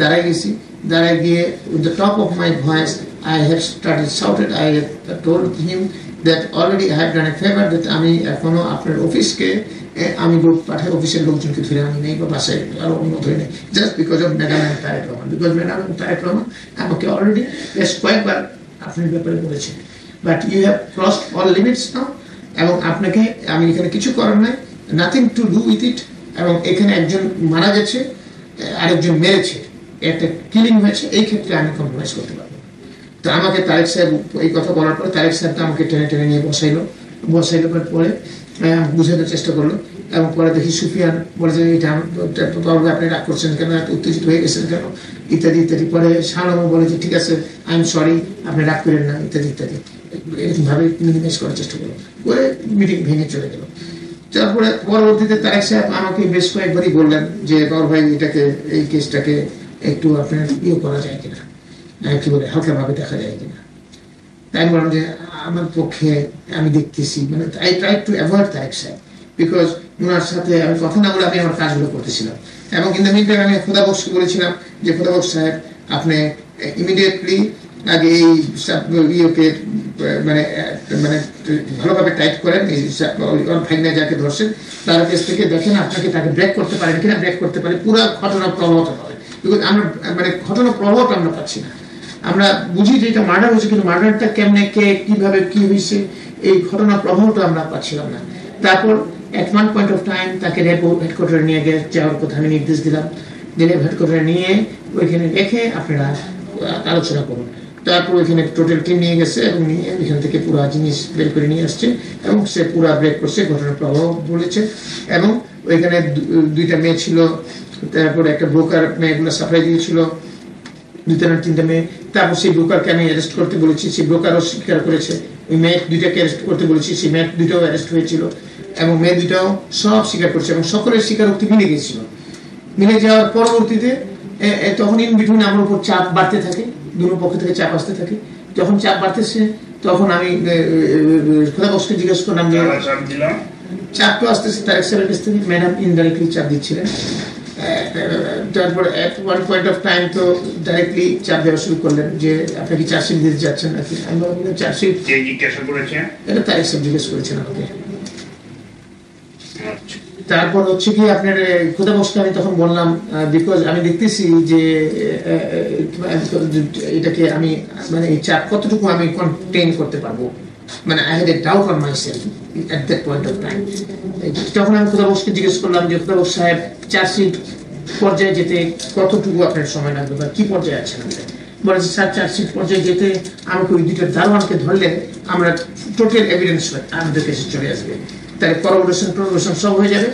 দাঁড়ায় গিয়ে with the top of my voice I have started shouted. I told him that already I have done a favor, that আমি এখনো আপনার অফিসকে আমি লোক পাঠাই, অফিসের লোকজনকে ধরে আনি নেই বা বাসায় আরো অন্য ধরে নেই, just because of madam and Tarek Rahman. Because madam and Tarek Rahman আমাকে অলরেডি বেশ কয়েকবার আপনার ব্যাপারে বলেছেন, but you have crossed all limits now, এবং আপনাকে আমি এখানে কিছু করার নাই, nothing to do with it. এবং এখানে একজন মারা গেছে, আরেকজন মেরেছে, একটা কিলিং হয়েছে, এই ক্ষেত্রে আমি কম্প্রোমাইজ করতে পারবো। তো আমাকে তারেক সাহেব এই কথা বলার পরে তারেক সাহেব তো আমাকে টেনে নিয়ে বসাইলো পরে বুঝাতে চেষ্টা করলো, এবং পরে দেখি সুফিয়ান বলে যে এটা আপনি রাগ করছেন কেন, এত উত্তেজিত হয়ে গেছেন কেন, ইত্যাদি। পরে শালমও বলে যে ঠিক আছে, আই এম সরি, আপনি রাগ করেন না, ইত্যাদি। এরকম ভাবে মিনিমাইজ করার চেষ্টা করলো, করে মিটিং ভেঙে চলে গেল। তারপরে পরবর্তীতে তারেক সাহেব আমাকে বেশ কয়েকবারই বললেন যে গৌর ভাই এই কেসটাকে একটু আপনার করা যায় কিনা, কি বলে হালকা ভাবে দেখা যায় কিনা। তাই বললাম যে আমার পক্ষে আমি দেখতেছি, মানে I try to avoid Tarique সাহেব, বিকজ ওনার সাথে আমি কথা না বলে আমি আমার কাজগুলো করতেছিলাম। এবং ইন দ্য মিন টাইম আমি খোদা বক্সকে বলেছিলাম যে খোদা বক্স সাহেব আপনি ইমিডিয়েটলি আগে এই ইয়েকে মানে ভালোভাবে টাইট করেন, ভাইনা যাকে ধরছেন তার কাছ থেকে দেখেন আপনাকে তাকে ব্রেক করতে পারেন কিনা, ব্রেক করতে পারে পুরো ঘটনা প্রবাহটা পাবে। বিকজ আমরা মানে ঘটনা প্রবাহটা আমরা পাচ্ছি না, আমরা বুঝি যে এটা মার্ডার হয়েছে, কিন্তু মার্ডারটা কেমনে, কে কিভাবে কি হয়েছে, এই ঘটনা প্রবাহটা আমরা পাচ্ছিলাম না। তারপর এট ওয়ান পয়েন্ট অফ টাইম তাকে র্যাব হেডকোয়ার্টারে নিয়ে যাওয়ার কথা আমি নির্দেশ দিলাম, র্যাব হেডকোয়ার্টারে নিয়ে ওইখানে রেখে আপনারা আলোচনা করুন। তারপর ওইখানে টোটাল টিম নিয়ে গেছে এবং নিয়ে ওইখান থেকে পুরো জিনিস বের করে নিয়ে আসছে, এবং সে পুরো ব্রেক করছে, ঘটনার প্রভাব বলেছে। এবং ওইখানে দুইটা মেয়ে ছিল, তারপর একটা ব্রোকার মেয়েগুলো সাপ্লাই দিয়েছিল, দুইটা না তিনটা মেয়ে। তারপর সেই ব্রোকারকে আমি অ্যারেস্ট করতে বলেছি, সেই ব্রোকারও স্বীকার করেছে। ওই মেয়ে দুইটাকে অ্যারেস্ট করতে বলেছি, সেই মেয়ে দুইটাও অ্যারেস্ট হয়েছিল, এবং মেয়ে দুইটাও সব স্বীকার করছে, এবং সকলের স্বীকারোক্তি মিলে গেছিল। মিলে যাওয়ার পরবর্তীতে তখন ইন বিটুইন আমার উপর চাপ বাড়তে থাকে, দুটো পক্ষ থেকে চাপ আসতে থাকে। যখন চাপ বাড়তেছে তখন আমি খোদাবক্সকে জিজ্ঞেস করলাম যে চাপ তো আসতেছে তারেক সাহেবের কাছ থেকে, ম্যাডাম ইনডাইরেক্টলি চাপ দিচ্ছিলেন। তারপর এট ওয়ান পয়েন্ট অফ টাইম তো ডাইরেক্টলি চাপ দেওয়া শুরু করলেন যে আপনি কি চার্জশিট দিতে যাচ্ছেন নাকি। আমি বললাম চার্জশিট জিজ্ঞাসা করেছেন, এটা তারেক সাহেব জিজ্ঞেস করেছেন আমাকে। তারপর হচ্ছে কি আপনার খোদাবক্সকে আমি তখন বললাম, বিকজ আমি দেখতেছি যে এটাকে আমি মানে এই চাপ কতটুকু আমি কন্টেইন করতে পারবো, মানে I had a doubt on myself at that point of time. তখন আমি খোদাবক্সকে জিজ্ঞেস করলাম যে খোদাবক্স সাহেব চার্জশিট পর্যায়ে যেতে কতটুকু আপনার সময় লাগবে বা কি পর্যায়ে আছেন আপনি। বলে যে স্যার চার্জশিট পর্যায়ে যেতে আমাকে ওই দুটো দারোয়ানকে ধরলে আমরা টোটাল এভিডেন্স আমাদের কাছে চলে আসবে, তাহলে করোবোরেশন সব হয়ে যাবে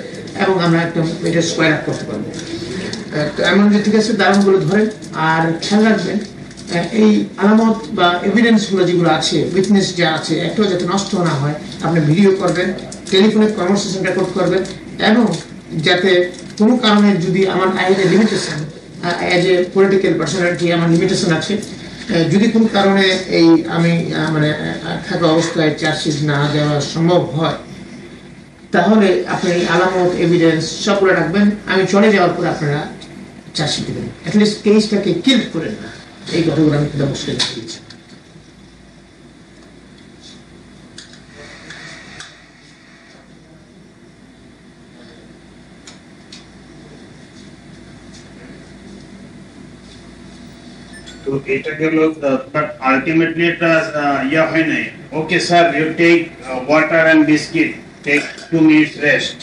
এবং আমরা একদম এটা স্কোয়ার আপ করতে পারবো। এমন যে ঠিক আছে দারোয়ানগুলো ধরেন, আর খেয়াল রাখবেন এই আলামত বা এভিডেন্স গুলো যেগুলো আছে, উইটনেস যা আছে একটাও যাতে নষ্ট না হয়। আপনি ভিডিও করবেন, টেলিফোনে কনভারসেশন রেকর্ড করবেন, এবং যাতে কোনো কারণে যদি আমার আইনের limitation as a political personality আমার লিমিটেশন আছে, যদি কোনো কারণে এই আমি মানে থাকা অবস্থায় চার্জশিট না দেওয়া সম্ভব হয়, তাহলে আপনি আলামত এভিডেন্স সবগুলো রাখবেন। আমি চলে যাওয়ার পর আপনারা চার্জশিট দেবেন, অ্যাটলিস্ট কেসটাকে কিল করেন না। এই কথাগুলো আমি অবশ্যই দিয়েছি। তো এটা গেল, বাট আলটিমেটলি এটা ইয়া হয় নাই। Okay sir, you take water and biscuit, take 2 minutes rest.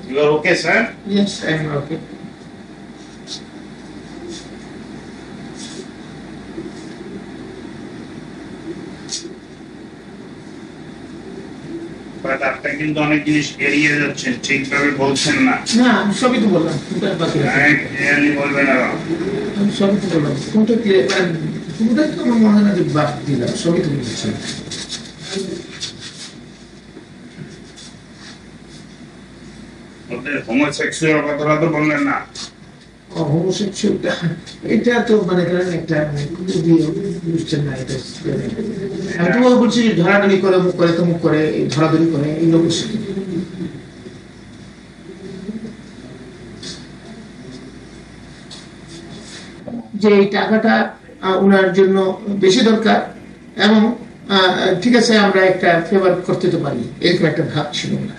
You are okay, sir? Yes, I am okay. But আপনি কিন্তু অনেক জিনিস এড়িয়ে যাচ্ছেন, ঠিকভাবে বলছেন না। না, আমি সবই তো বললাম, বাকি ক্লিয়ারলি বলবেন। আর আমি সবই তো বললাম, কোনটা ক্লিয়ার কোনটাই তো আমার মনে হয় না যে বাদ দিলাম, সবই তো বলছি। ওদের হোমোসেক্সুয়াল কথাটা তো বললেন না। হোমোসেক্সুয়াল এটা তো মানে করেন একটা খুবই বুঝছেন না, এটা আমি তো বলছি ধরাধরি করে মুখ করে তো মুখ করে ধরাধরি করে এই লোক যে এই টাকাটা ওনার জন্য বেশি দরকার, এবং ঠিক আছে আমরা একটা ফেভার করতে তো পারি, এরকম একটা ভাব ছিল না।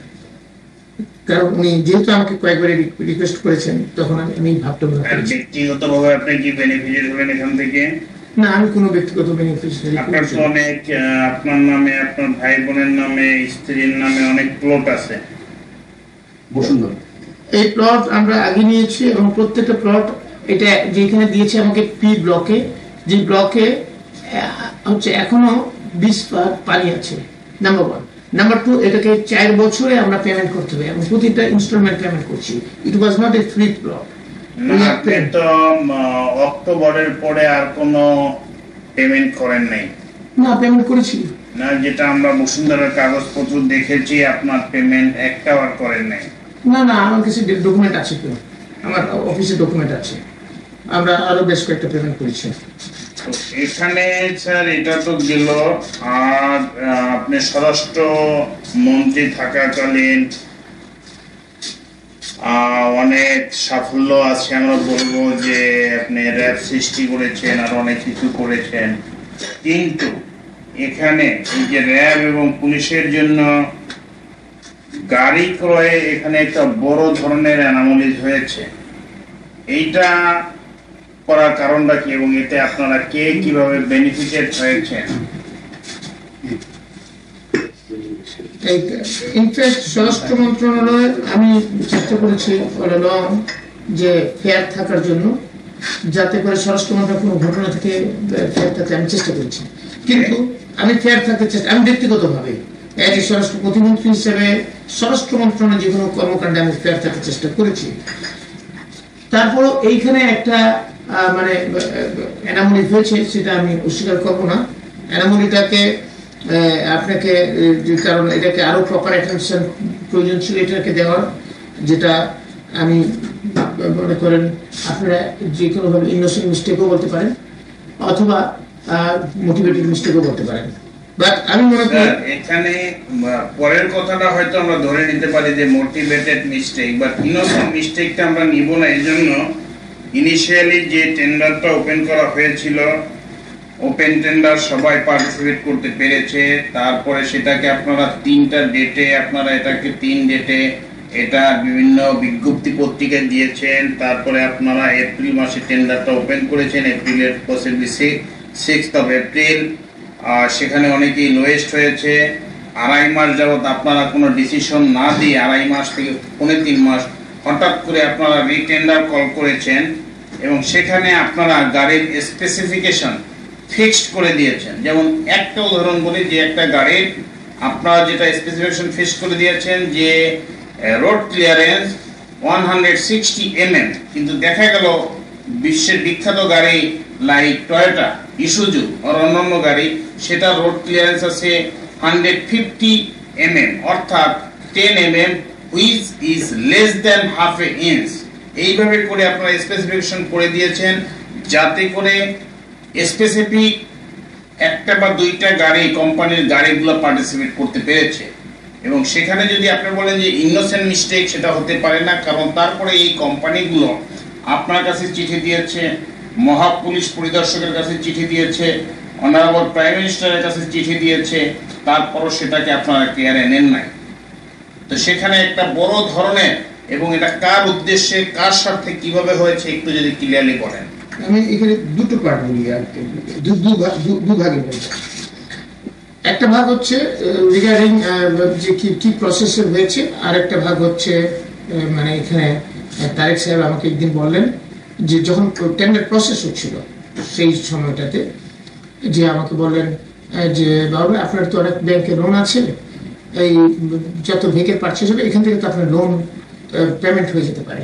কারণ উনি যেহেতু আমাকে কয়েকবার রিকোয়েস্ট করেছেন, তখন আমি ভাবটা ব্যক্তিগতভাবে আপনি কি বেনিফিশিয়ারি হবেন এখান থেকে? না, আমি কোনো ব্যক্তিগত বেনিফিশিয়ারি। আপনার তো অনেক, আপনার নামে, আপনার ভাই বোনের নামে, স্ত্রীর নামে অনেক প্লট আছে বসুন্ধরা। এই প্লট আমরা আগে নিয়েছি, এবং প্রত্যেকটা প্লট এটা যেখানে দিয়েছে আমাকে পি ব্লকে, যে ব্লকে হচ্ছে এখনো 20 পানি আছে, নাম্বার 1। নাম্বার 2, এটাকে 4 বছরে আমরা পেমেন্ট করতে হবে, এবং প্রতিটা ইনস্টলমেন্ট পেমেন্ট করছি। It was not a free plot. আপনি তো অক্টোবরের পরে আর কোনো পেমেন্ট করেন নাই? না, পেমেন্ট করেছি না, যেটা আমরা বসুন্ধরার কাগজপত্র দেখেছি আপনার পেমেন্ট একটাও আর করেন নাই। না না, আমার কাছে ডকুমেন্ট আছে, তো আমার অফিসে ডকুমেন্ট আছে, আমরা আরো বেশ কয়েকটা পেমেন্ট করেছি। এখানে স্যার এটা তো গেল, আর আপনি স্বরাষ্ট্র মন্ত্রী থাকাকালীন অনেক সাফল্য আছে, আমরা বলবো যে আপনি র্যাব সৃষ্টি করেছেন আর অনেক কিছু করেছেন, কিন্তু এখানে এই যে র্যাব এবং পুলিশের জন্য গাড়ি ক্রয়ে এখানে একটা বড় ধরনের অ্যানোমালিজ হয়েছে। এইটা করার কারণটা কি, এবং এতে আপনারা কে কিভাবে বেনিফিটেড হয়েছেন? ইনফ্যাক্ট স্বরাষ্ট্র মন্ত্রণালয়ের আমি চেষ্টা করেছি অল অলং যে ফেয়ার থাকার জন্য, যাতে করে স্বরাষ্ট্র মন্ত্রণালয় কোনো ঘটনা থেকে ফেয়ার থাকতে আমি চেষ্টা করেছি। কিন্তু আমি ফেয়ার থাকতে চেষ্টা, আমি ব্যক্তিগতভাবে এজ স্বরাষ্ট্র প্রতিমন্ত্রী হিসেবে স্বরাষ্ট্র মন্ত্রণালয়ের যে কোনো কর্মকাণ্ডে আমি ফেয়ার থাকতে চেষ্টা করেছি। তারপরও এইখানে একটা মানে অ্যানামলি হয়েছে, সেটা আমি অস্বীকার করবো না। অ্যানামলিটাকে আপনাকে, কারণ এটাকে আরো প্রপার অ্যাটেনশন প্রয়োজন ছিল এটাকে দেওয়ার, যেটা আমি মনে করেন আপনারা যে কোনোভাবে ইনোসেন্ট মিস্টেকও বলতে পারেন অথবা মোটিভেটেড মিস্টেকও বলতে পারেন। বাট আমি মনে করি এখানে পরের কথাটা হয়তো আমরা ধরে নিতে পারি যে মোটিভেটেড মিস্টেক, বাট ইনোসেন্ট মিস্টেকটা আমরা নিব না। এই জন্য ইনিশিয়ালি যে টেন্ডারটা ওপেন করা হয়েছিল, ওপেন টেন্ডার সবাই পার্টিসিপেট করতে পেরেছে। তারপরে সেটাকে আপনারা 3টা ডেটে, আপনারা এটাকে 3 ডেটে এটা বিভিন্ন বিজ্ঞপ্তি পত্রিকায় দিয়েছেন। তারপরে আপনারা এপ্রিল মাসে টেন্ডারটা ওপেন করেছেন, এপ্রিলের পসিবলি 6th of এপ্রিল। সেখানে অনেকেই লোয়েস্ট হয়েছে। 2.5 মাস যাবৎ আপনারা কোনো ডিসিশন না দিয়ে, 2.5 মাস থেকে 3.25 মাস হঠাৎ করে আপনারা রিটেন্ডার কল করেছেন এবং সেখানে আপনারা গাড়ির স্পেসিফিকেশন ফিক্সড করে দিয়েছেন। যেমন একটা উদাহরণ বলি, যে একটা গাড়ির আপনারা যেটা স্পেসিফিকেশন ফিক্সড করে দিয়েছেন যে রোড ক্লিয়ারেন্স 160 mm, কিন্তু দেখা গেল বিশ্বের বিখ্যাত গাড়ি লাইক টয়োটা, ইসুজু আর অন্যান্য গাড়ি, সেটা রোড ক্লিয়ারেন্স আছে 150 mm, অর্থাৎ 10 mm, which is less than half an inch। এইভাবে করে আপনারা স্পেসিফিকেশন করে দিয়েছেন যাতে করে স্পেসিফিক একটা বা 2টা গাড়ি, কোম্পানির গাড়িগুলো পার্টিসিপেট করতে পেরেছে। এবং সেখানে যদি আপনি বলেন যে ইনোসেন্ট মিস্টেক, সেটা হতে পারে না, কারণ তারপরে এই কোম্পানিগুলো আপনার কাছে চিঠি দিয়েছে, মহা পুলিশ পরিদর্শকের কাছে চিঠি দিয়েছে, অনারেবল প্রাইম মিনিস্টারের কাছে চিঠি দিয়েছে, তারপরও সেটাকে আপনারা কেয়ারে নেন নাই। তো সেখানে একটা বড় ধরনের, এবং এটা কার উদ্দেশ্যে, কার স্বার্থে, কিভাবে হয়েছে একটু যদি ক্লিয়ারলি বলেন। আমি এখানে দুটো পার্ট বলি, দুভাগে বলবো। একটা ভাগ হচ্ছে রিগার্ডিং যে কি প্রসেসে হয়েছে, আর একটা ভাগ হচ্ছে মানে এখানে তারেক সাহেব আমাকে একদিন বললেন যে যখন টেন্ডার প্রসেস হচ্ছিল সেই সময়টাতে, যে আমাকে বললেন যে বাবু আপনার তো অনেক ব্যাংকে লোন আছে, এই যত ভেহিকেল পারচেজ হবে এখান থেকে তো আপনার লোন পেমেন্ট হয়ে যেতে পারে।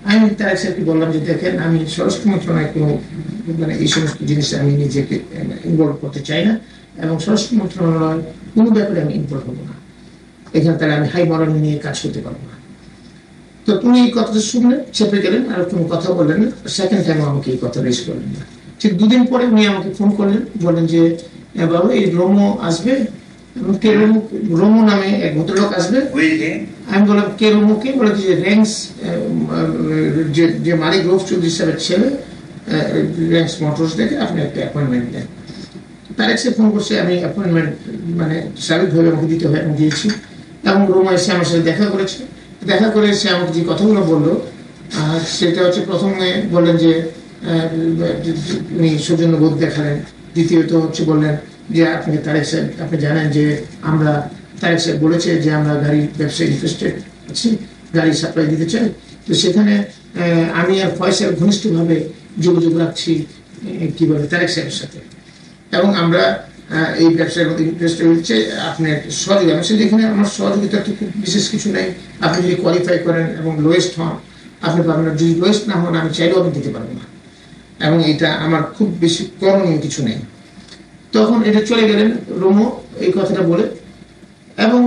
আমি তারেক সাহেবকে বললাম যে দেখেন, আমি স্বরাষ্ট্র মন্ত্রণালয় কোনো মানে এই সমস্ত জিনিসে আমি নিজেকে ইনভলভ করতে চাই না, এবং স্বরাষ্ট্র মন্ত্রণালয় কোনো ব্যাপারে আমি ইনভলভ হবো না। এখানে তাহলে আমি হাই মরাল নিয়ে কাজ করতে পারবো না। তো উনি এই কথাটা শুনলেন, চেপে গেলেন, আর কোনো কথা বললেন না। সেকেন্ড টাইম আমাকে এই কথা রেজ করলেন না। ঠিক 2 দিন পরে উনি আমাকে ফোন করলেন, বললেন যে বাবু এই রোমো আসবে, কে রোমো নামে এক ভদ্রলোক আসবে। আমি বললাম কে রোমো? কে? বলে যে র্যাঙ্কস, যে মালিক রৌফ চৌধুরী সাহেবের ছেলে, র্যাঙ্কস মোটরস দেখে আপনি একটা অ্যাপয়েন্টমেন্ট দেন। তার এসে ফোন করছে, আমি অ্যাপয়েন্টমেন্ট মানে স্বাভাবিকভাবে আমাকে দিতে হয়, আমি দিয়েছি। এবং রোমা এসে আমার সাথে দেখা করেছে। দেখা করে সে আমাকে যে কথাগুলো বললো, সেটা হচ্ছে প্রথমে বললেন যে উনি সৌজন্যবোধ দেখালেন। দ্বিতীয়ত হচ্ছে বললেন যে আপনাকে তারেক সাহেব, আপনি জানেন যে আমরা, তারেক সাহেব বলেছে যে আমরা গাড়ির ব্যবসায় ইন্টারেস্টেড আছি, গাড়ি সাপ্লাই দিতে চাই। তো সেখানে আমি আর ফয়সাল ঘনিষ্ঠভাবে যোগাযোগ রাখছি কি বলে তারেক সাহেবের সাথে, এবং আমরা এই ব্যবসার মধ্যে ইন্টারেস্টেড হচ্ছে আপনার সহযোগিতা। আমি যেখানে আমার সহযোগিতা তো খুব বিশেষ কিছু নেই, আপনি যদি কোয়ালিফাই করেন এবং লোয়েস্ট হন আপনি পারবেন না, যদি লোয়েস্ট না হন আমি চাইলেও আমি দিতে পারবো না, এবং এটা আমার খুব বেশি করণীয় কিছু নেই। তখন এটা চলে গেলেন রোমো এই কথাটা বলে। এবং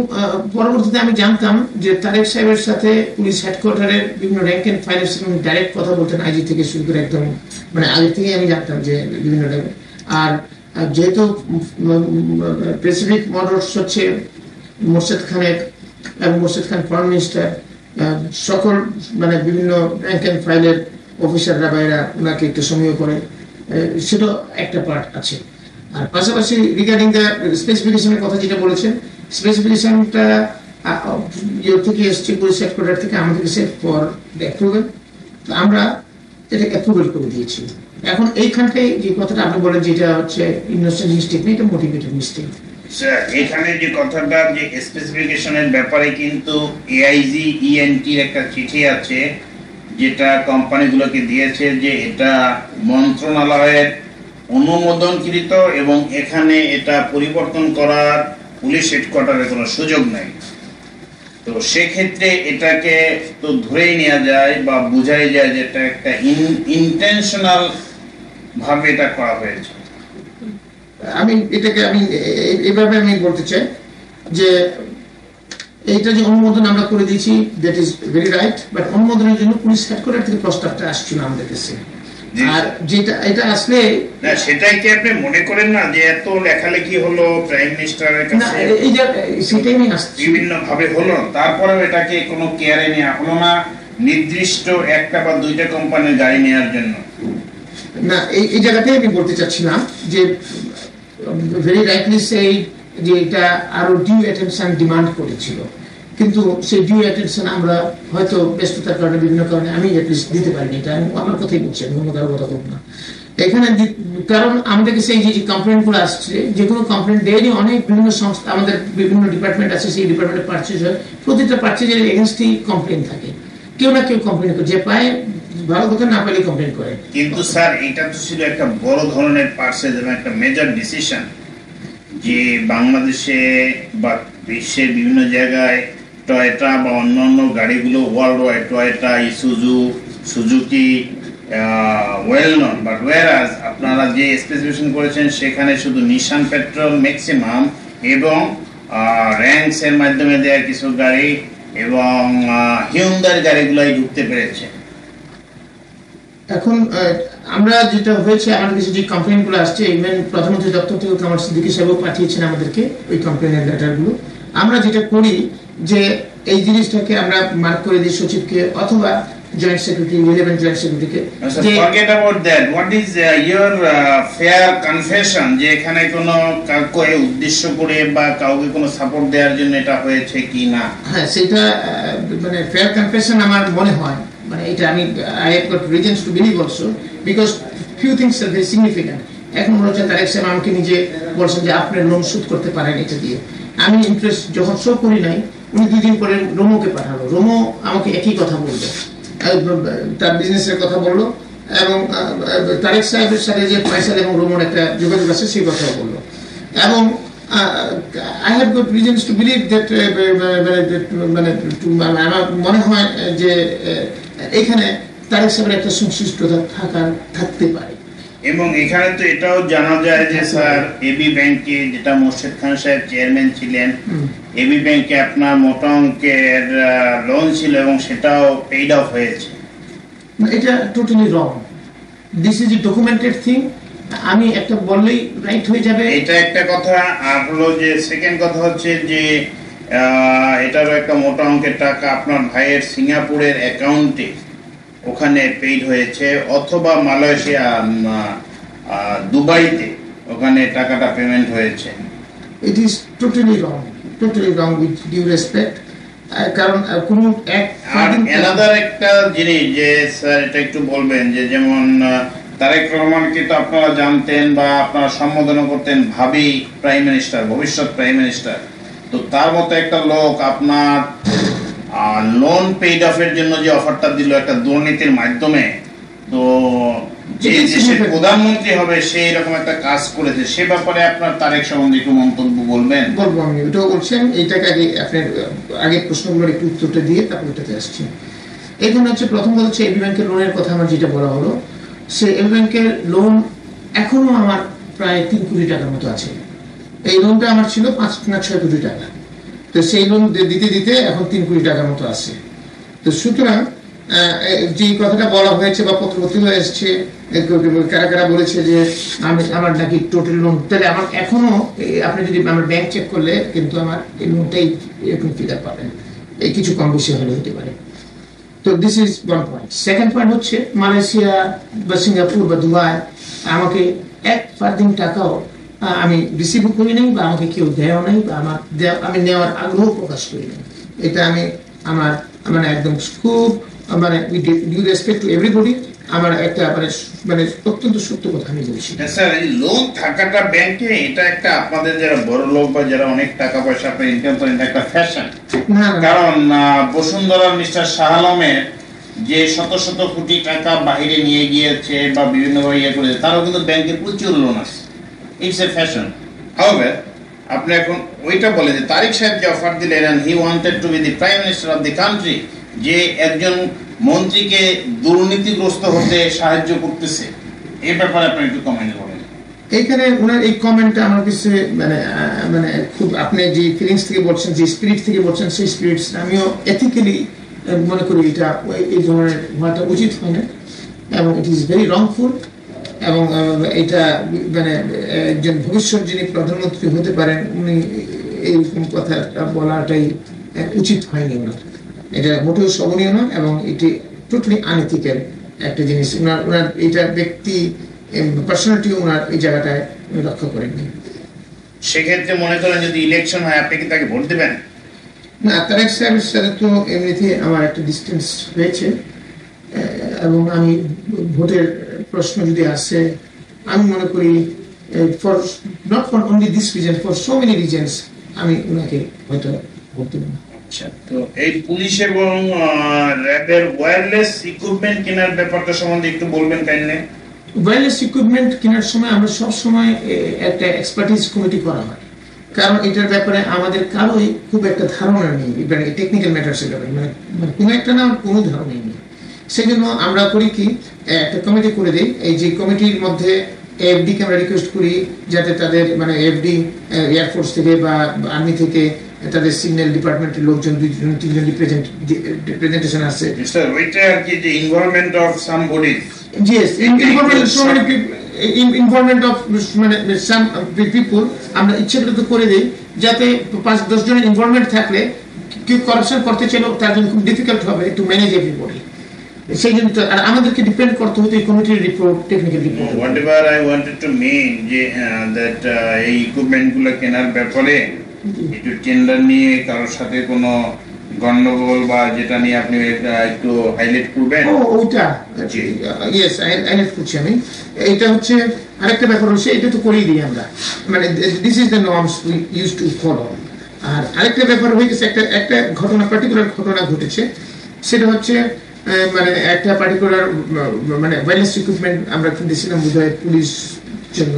পরবর্তীতে আমি জানতাম যে তারেক সাহেবের সাথে পুলিশ হেডকোয়ার্টারের বিভিন্ন র্যাঙ্ক এন্ড ফাইলের সঙ্গে ডাইরেক্ট কথা বলতেন, আইজি থেকে শুরু করে একদম মানে আগে থেকেই আমি জানতাম যে বিভিন্ন লেভেল। আর যেহেতু প্রেসিফিক মোটরস হচ্ছে মোর্শেদ খানের, এবং মোর্শেদ খান ফরেন মিনিস্টার, সকল মানে বিভিন্ন র্যাঙ্ক এন্ড ফাইলের অফিসাররা বাইরা ওনাকে একটু সময় করে, সেটা একটা পার্ট আছে। আর পাশাপাশি রিগার্ডিং দ্য স্পেসিফিকেশনের কথা যেটা বলেছেন, স্পেসিফিকেশনটা ইয়ে থেকে এসছে পুলিশ হেডকোয়ার্টার থেকে আমাদের কাছে ফর অ্যাপ্রুভেল, তো আমরা এটা অ্যাপ্রুভেল করে দিয়েছি। এখন এইখানটাই যে কথাটা আপনি বলেন যেটা হচ্ছে ইনোসেন্ট মিস্টেক না, এটা মোটিভেটেড মিস্টেক। স্যার এখানে যে কথাটা যে স্পেসিফিকেশনের ব্যাপারে কিন্তু এআইজি ইএনটির একটা চিঠি আছে যেটা কোম্পানিগুলোকে দিয়েছে যে এটা মন্ত্রণালয়ের অনুমোদনকৃত এবং এখানে এটা পরিবর্তন করার পুলিশ হেডকোয়ার্টারের কোনো সুযোগ নাই। তো সেক্ষেত্রে এটাকে তো ধরেই নেওয়া যায় বা বোঝাই যায় যে এটা একটা ইন্টেনশনাল ভাবে এটা করা হয়েছে। আমি এভাবে আমি বলতে চাই যে এইটা যে অনুমোদন আমরা করে দিয়েছি that is very right, but অনুমোদনের জন্য পুলিশ হেডকোয়ার্টার থেকে প্রস্তাবটা আসছিল আমাদের কাছে। আর যেটা এটা আসলে না সেটাই কি আপনি মনে করেন না যে এত লেখালেখি হলো প্রাইম মিনিস্টারের কাছে, সেটাই আমি আসছি বিভিন্ন ভাবে হলো, তারপরেও এটাকে কোনো কেয়ারে নেওয়া হলো না নির্দিষ্ট একটা বা দুইটা কোম্পানির গাড়ি নেওয়ার জন্য? না এই জায়গাতেই আমি বলতে চাচ্ছিলাম যে ভেরি রাইটলি সেই যে এটা আরো ডিউ অ্যাটেনশন ডিমান্ড করেছিল, কিন্তু সেই ডিউ অ্যাটেনশন আমরা হয়তো ব্যস্ততার কারণে বিভিন্ন কারণে আমি অ্যাটলিস্ট দিতে পারিনি। এটা আমার কথাই বলছি, আমি অন্য কারো কথা বলবো না এখানে। কারণ আমাদের কাছে এই যে কমপ্লেন গুলো আসছে, যে কোনো কমপ্লেন ডেইলি অনেক বিভিন্ন সংস্থা আমাদের বিভিন্ন ডিপার্টমেন্ট আছে, সেই ডিপার্টমেন্টে পারচেজ হয়, প্রতিটা পারচেজের এগেনস্টই কমপ্লেন থাকে, কেউ না কেউ কমপ্লেন করে, যে পায় ভালো কথা, না পাইলে কমপ্লেন করে। কিন্তু স্যার এটা তো ছিল একটা বড় ধরনের পারচেজ এবং একটা মেজর ডিসিশন যে বাংলাদেশে বা বিশ্বের বিভিন্ন জায়গায় টয়োটা বা অন্যান্য গাড়িগুলো world wide Toyota, Isuzu, Suzuki well known, but whereas আপনারা যে স্পেসিফিকেশন করেছেন সেখানে শুধু নিশান পেট্রোল ম্যাক্সিমাম এবং র্যাঙ্কস এর মাধ্যমে দেওয়া কিছু গাড়ি এবং হিউন্ডাই গাড়িগুলাই ঢুকতে পেরেছে। এখন আমরা যেটা হয়েছে, আমাদের কাছে যে কমপ্লেন গুলো আসছে, ইভেন প্রধানমন্ত্রী দপ্তর থেকে কামাল সিদ্দিকী সাহেবও পাঠিয়েছেন আমাদেরকে ওই কমপ্লেনের লেটার গুলো। আমরা যেটা করি যে এই জিনিসটাকে আমরা মার্ক করে দিই সচিবকে অথবা জয়েন্ট সেক্রেটারি, রিলেভেন্ট জয়েন্ট সেক্রেটারিকে। Forget about that, what is your fair confession যে এখানে কোনো কাউকে উদ্দেশ্য করে বা কাউকে কোনো সাপোর্ট দেওয়ার জন্য এটা হয়েছে কি না? হ্যাঁ, সেটা মানে ফেয়ার কনফেশন আমার মনে হয়, মানে এটা আমি I have goat reasons to believe also, because few things are very significant. এখন মনে হচ্ছে তারেক সাহেব আমাকে নিজে বলছেন যে আপনি লোন শোধ করতে পারেন এটা দিয়ে। আমি ইন্টারেস্ট যখন শো করি নাই, উনি 2 দিন পরে রোমোকে পাঠালো, রোমো আমাকে একই কথা বললো, তার বিজনেসের কথা বললো এবং তারেক সাহেবের সাথে যে ফয়সাল এবং রোমোর একটা যোগাযোগ আছে সেই কথা বললো। এবং I have got reasons to believe that আমার মনে হয় যে এখানে তারেক সাহেবের একটা সংশ্লিষ্টতা থাকতে পারে। এবং এখানে তো এটাও জানা যায় যে স্যার এবি ব্যাংকে, যেটা মোর্শেদ খান সাহেব চেয়ারম্যান ছিলেন, এবি ব্যাংকে আপনার মোটা অঙ্কের লোন ছিল এবং সেটাও পেইড অফ হয়েছে। এটা totally wrong, this is a documented thing. আমি একটা বললেই রাইট হয়ে যাবে, এটা একটা কথা। আর হলো যে সেকেন্ড কথা হচ্ছে যে এটারও একটা মোটা অঙ্কের টাকা আপনার ভাইয়ের সিঙ্গাপুরের অ্যাকাউন্টে ওখানে পেইড হয়েছে, অথবা মালয়েশিয়া দুবাইতে ওখানে টাকাটা পেমেন্ট হয়েছে। It is totally wrong with due respect. কারণ কোনো অ্যানাদার একটা জিনিস যে স্যার এটা একটু বলবেন যে যেমন তারেক রহমানকে তো আপনারা জানতেন বা আপনারা সম্বোধন করতেন ভাবি প্রাইম মিনিস্টার, ভবিষ্যৎ প্রাইম মিনিস্টার। তো তার মতো একটা লোক আপনার লোন পেইড অফের জন্য যে অফারটা দিল একটা দুর্নীতির মাধ্যমে, তো যে দেশের প্রধানমন্ত্রী হবে সেই রকম একটা কাজ করেছে, সে ব্যাপারে আপনার তারেক সম্বন্ধে একটু মন্তব্য বলবেন? বলবো, আমি ওটাও বলছি। এইটাকে আপনার আগে প্রশ্নগুলোর একটু উত্তরটা দিয়ে তারপর এটাতে আসছি। এখানে হচ্ছে প্রথম কথা হচ্ছে এবি ব্যাংকের লোনের কথা আমার যেটা বলা হলো, সে এবি ব্যাংকের লোন এখনো আমার প্রায় 3 কোটি টাকার মতো আছে। এই লোনটা আমার ছিল 5 না 6 কোটি টাকা, তো সেই লোন দিতে দিতে এখন 3 কোটি টাকার মতো আছে। তো সুতরাং যে কথাটা বলা হয়েছে বা পত্রপত্র হয়ে এসছে, কারা কারা বলেছে যে আমার নাকি টোটাল লোন, তাহলে আমার এখনো আপনি যদি আমার ব্যাংক চেক করলে কিন্তু আমার এই লোনটাই এরকম ফিগার পাবেন, এই কিছু কম বেশি হলে হতে পারে। তো this is one point. Second point হচ্ছে মালয়েশিয়া বা সিঙ্গাপুর বা দুবাই আমাকে 1 ফার্দিং টাকাও আমি রিসিভ করি নাই, বা আমাকে কেউ দেওয়া নাই, বা আমি নেওয়ার আগ্রহ প্রকাশ করি নাই। এটা আমি আমার মানে একদম খুব মানে with due respect to everybody, আমার একটা মানে অত্যন্ত সত্য কথা আমি বলছি। স্যার এই লোন থাকাটা ব্যাংকে এটা একটা আপনাদের যারা বড় লোক বা যারা অনেক টাকা পয়সা আপনি ইনকাম করেন একটা ফ্যাশন, কারণ বসুন্ধরা মিস্টার শাহ আলমের যে শত শত কোটি টাকা বাইরে নিয়ে গিয়েছে বা বিভিন্নভাবে ইয়ে করেছে, তারও কিন্তু ব্যাংকে প্রচুর লোন আছে। It's a fashion. হাউএভার আপনি এখন ওইটা বলে যে তারিক সাহেব যে অফার দিলেন and he wanted to be the prime minister of the country, যে একজন মন্ত্রীকে দুর্নীতিগ্রস্ত হতে সাহায্য করতেছে, এই ব্যাপারে আপনি একটু কমেন্ট করেন। এইখানে ওনার এই কমেন্টটা আমার কাছে মানে খুব, আপনি যে ফিলিংস থেকে বলছেন, যে স্পিরিট থেকে বলছেন, সেই স্পিরিট আমিও এথিক্যালি মনে করি এটা এই ধরনের হওয়াটা উচিত হয় না, এবং ইট ইজ ভেরি রংফুল। এবং এটা মানে একজন ভবিষ্যৎ যিনি প্রধানমন্ত্রী হতে পারেন উনি এইরকম কথাটা বলাটাই উচিত হয়নি ওনার। এটা মোটেও শোভনীয় নয় এবং এটি টোটালি আনএথিক্যাল একটা জিনিস। ওনার এটা ব্যক্তি পার্সোনালিটি ওনার এই জায়গাটায় রক্ষা করেননি। সেক্ষেত্রে মনে করেন যদি ইলেকশন হয় আপনি কি তাকে ভোট দেবেন? না, তারেক সাহেবের সাথে তো এমনিতে আমার একটা ডিস্টেন্স হয়েছে, এবং আমি ভোটের প্রশ্ন যদি আসে আমি মনে করি for not for only this reason, for so many reasons আমি ওনাকে হয়তো ভোট দেব না। আচ্ছা, তো এই পুলিশ এবং র্যাবের ওয়্যারলেস ইকুইপমেন্ট কেনার ব্যাপারটা সম্বন্ধে একটু বলবেন কাইন্ডলি। ওয়্যারলেস ইকুইপমেন্ট কেনার সময় আমরা সব সময় একটা এক্সপার্টিস কমিটি করা হয়, কারণ এটার ব্যাপারে আমাদের কারোই খুব একটা ধারণা নেই, মানে টেকনিক্যাল ম্যাটার্সের ব্যাপারে মানে কোনো একটা না কোনো ধারণাই নেই। সেই জন্য আমরা করি কি, একটা কমিটি করে দিই। এই যে কমিটির মধ্যে এফডি কে আমরা রিকোয়েস্ট করি যাতে তাদের মানে এফডি এয়ারফোর্স থেকে বা আর্মি থেকে তাদের সিগন্যাল ডিপার্টমেন্টের লোকজন 2-3জন রিপ্রেজেন্টেশন আছে। স্যার ওইটা আর কি যে involvement of some bodies, yes, involvement of মানে some people আমরা ইচ্ছাকৃত করে দেই যাতে 5-10 জনের ইনভলভমেন্ট থাকলে কেউ করাপশন করতে চাইলে তার জন্য খুব ডিফিকাল্ট হবে টু ম্যানেজ এভরিবডি। সেই জন্য আর আমাদেরকে ডিপেন্ড করতে হতো এই কমিটির report, technical report. whatever I wanted to mean যে that এই ইকুইপমেন্ট গুলো কেনার ব্যাপারে একটু টেন্ডার নিয়ে কারোর সাথে কোনো গন্ডগোল বা যেটা নিয়ে আপনি একটু হাইলাইট করবেন। ওটা ইয়েস হাইলাইট করছি আমি। এটা হচ্ছে আরেকটা ব্যাপার হচ্ছে, এটা তো করেই দিই আমরা, মানে this is the norms we use to follow. আর আরেকটা ব্যাপার হয়ে গেছে, একটা ঘটনা, পার্টিকুলার ঘটনা ঘটেছে, সেটা হচ্ছে মানে একটা পার্টিকুলার মানে ওয়্যারলেস ইকুইপমেন্ট আমরা কিনতেছিলাম বোধহয় পুলিশ জন্য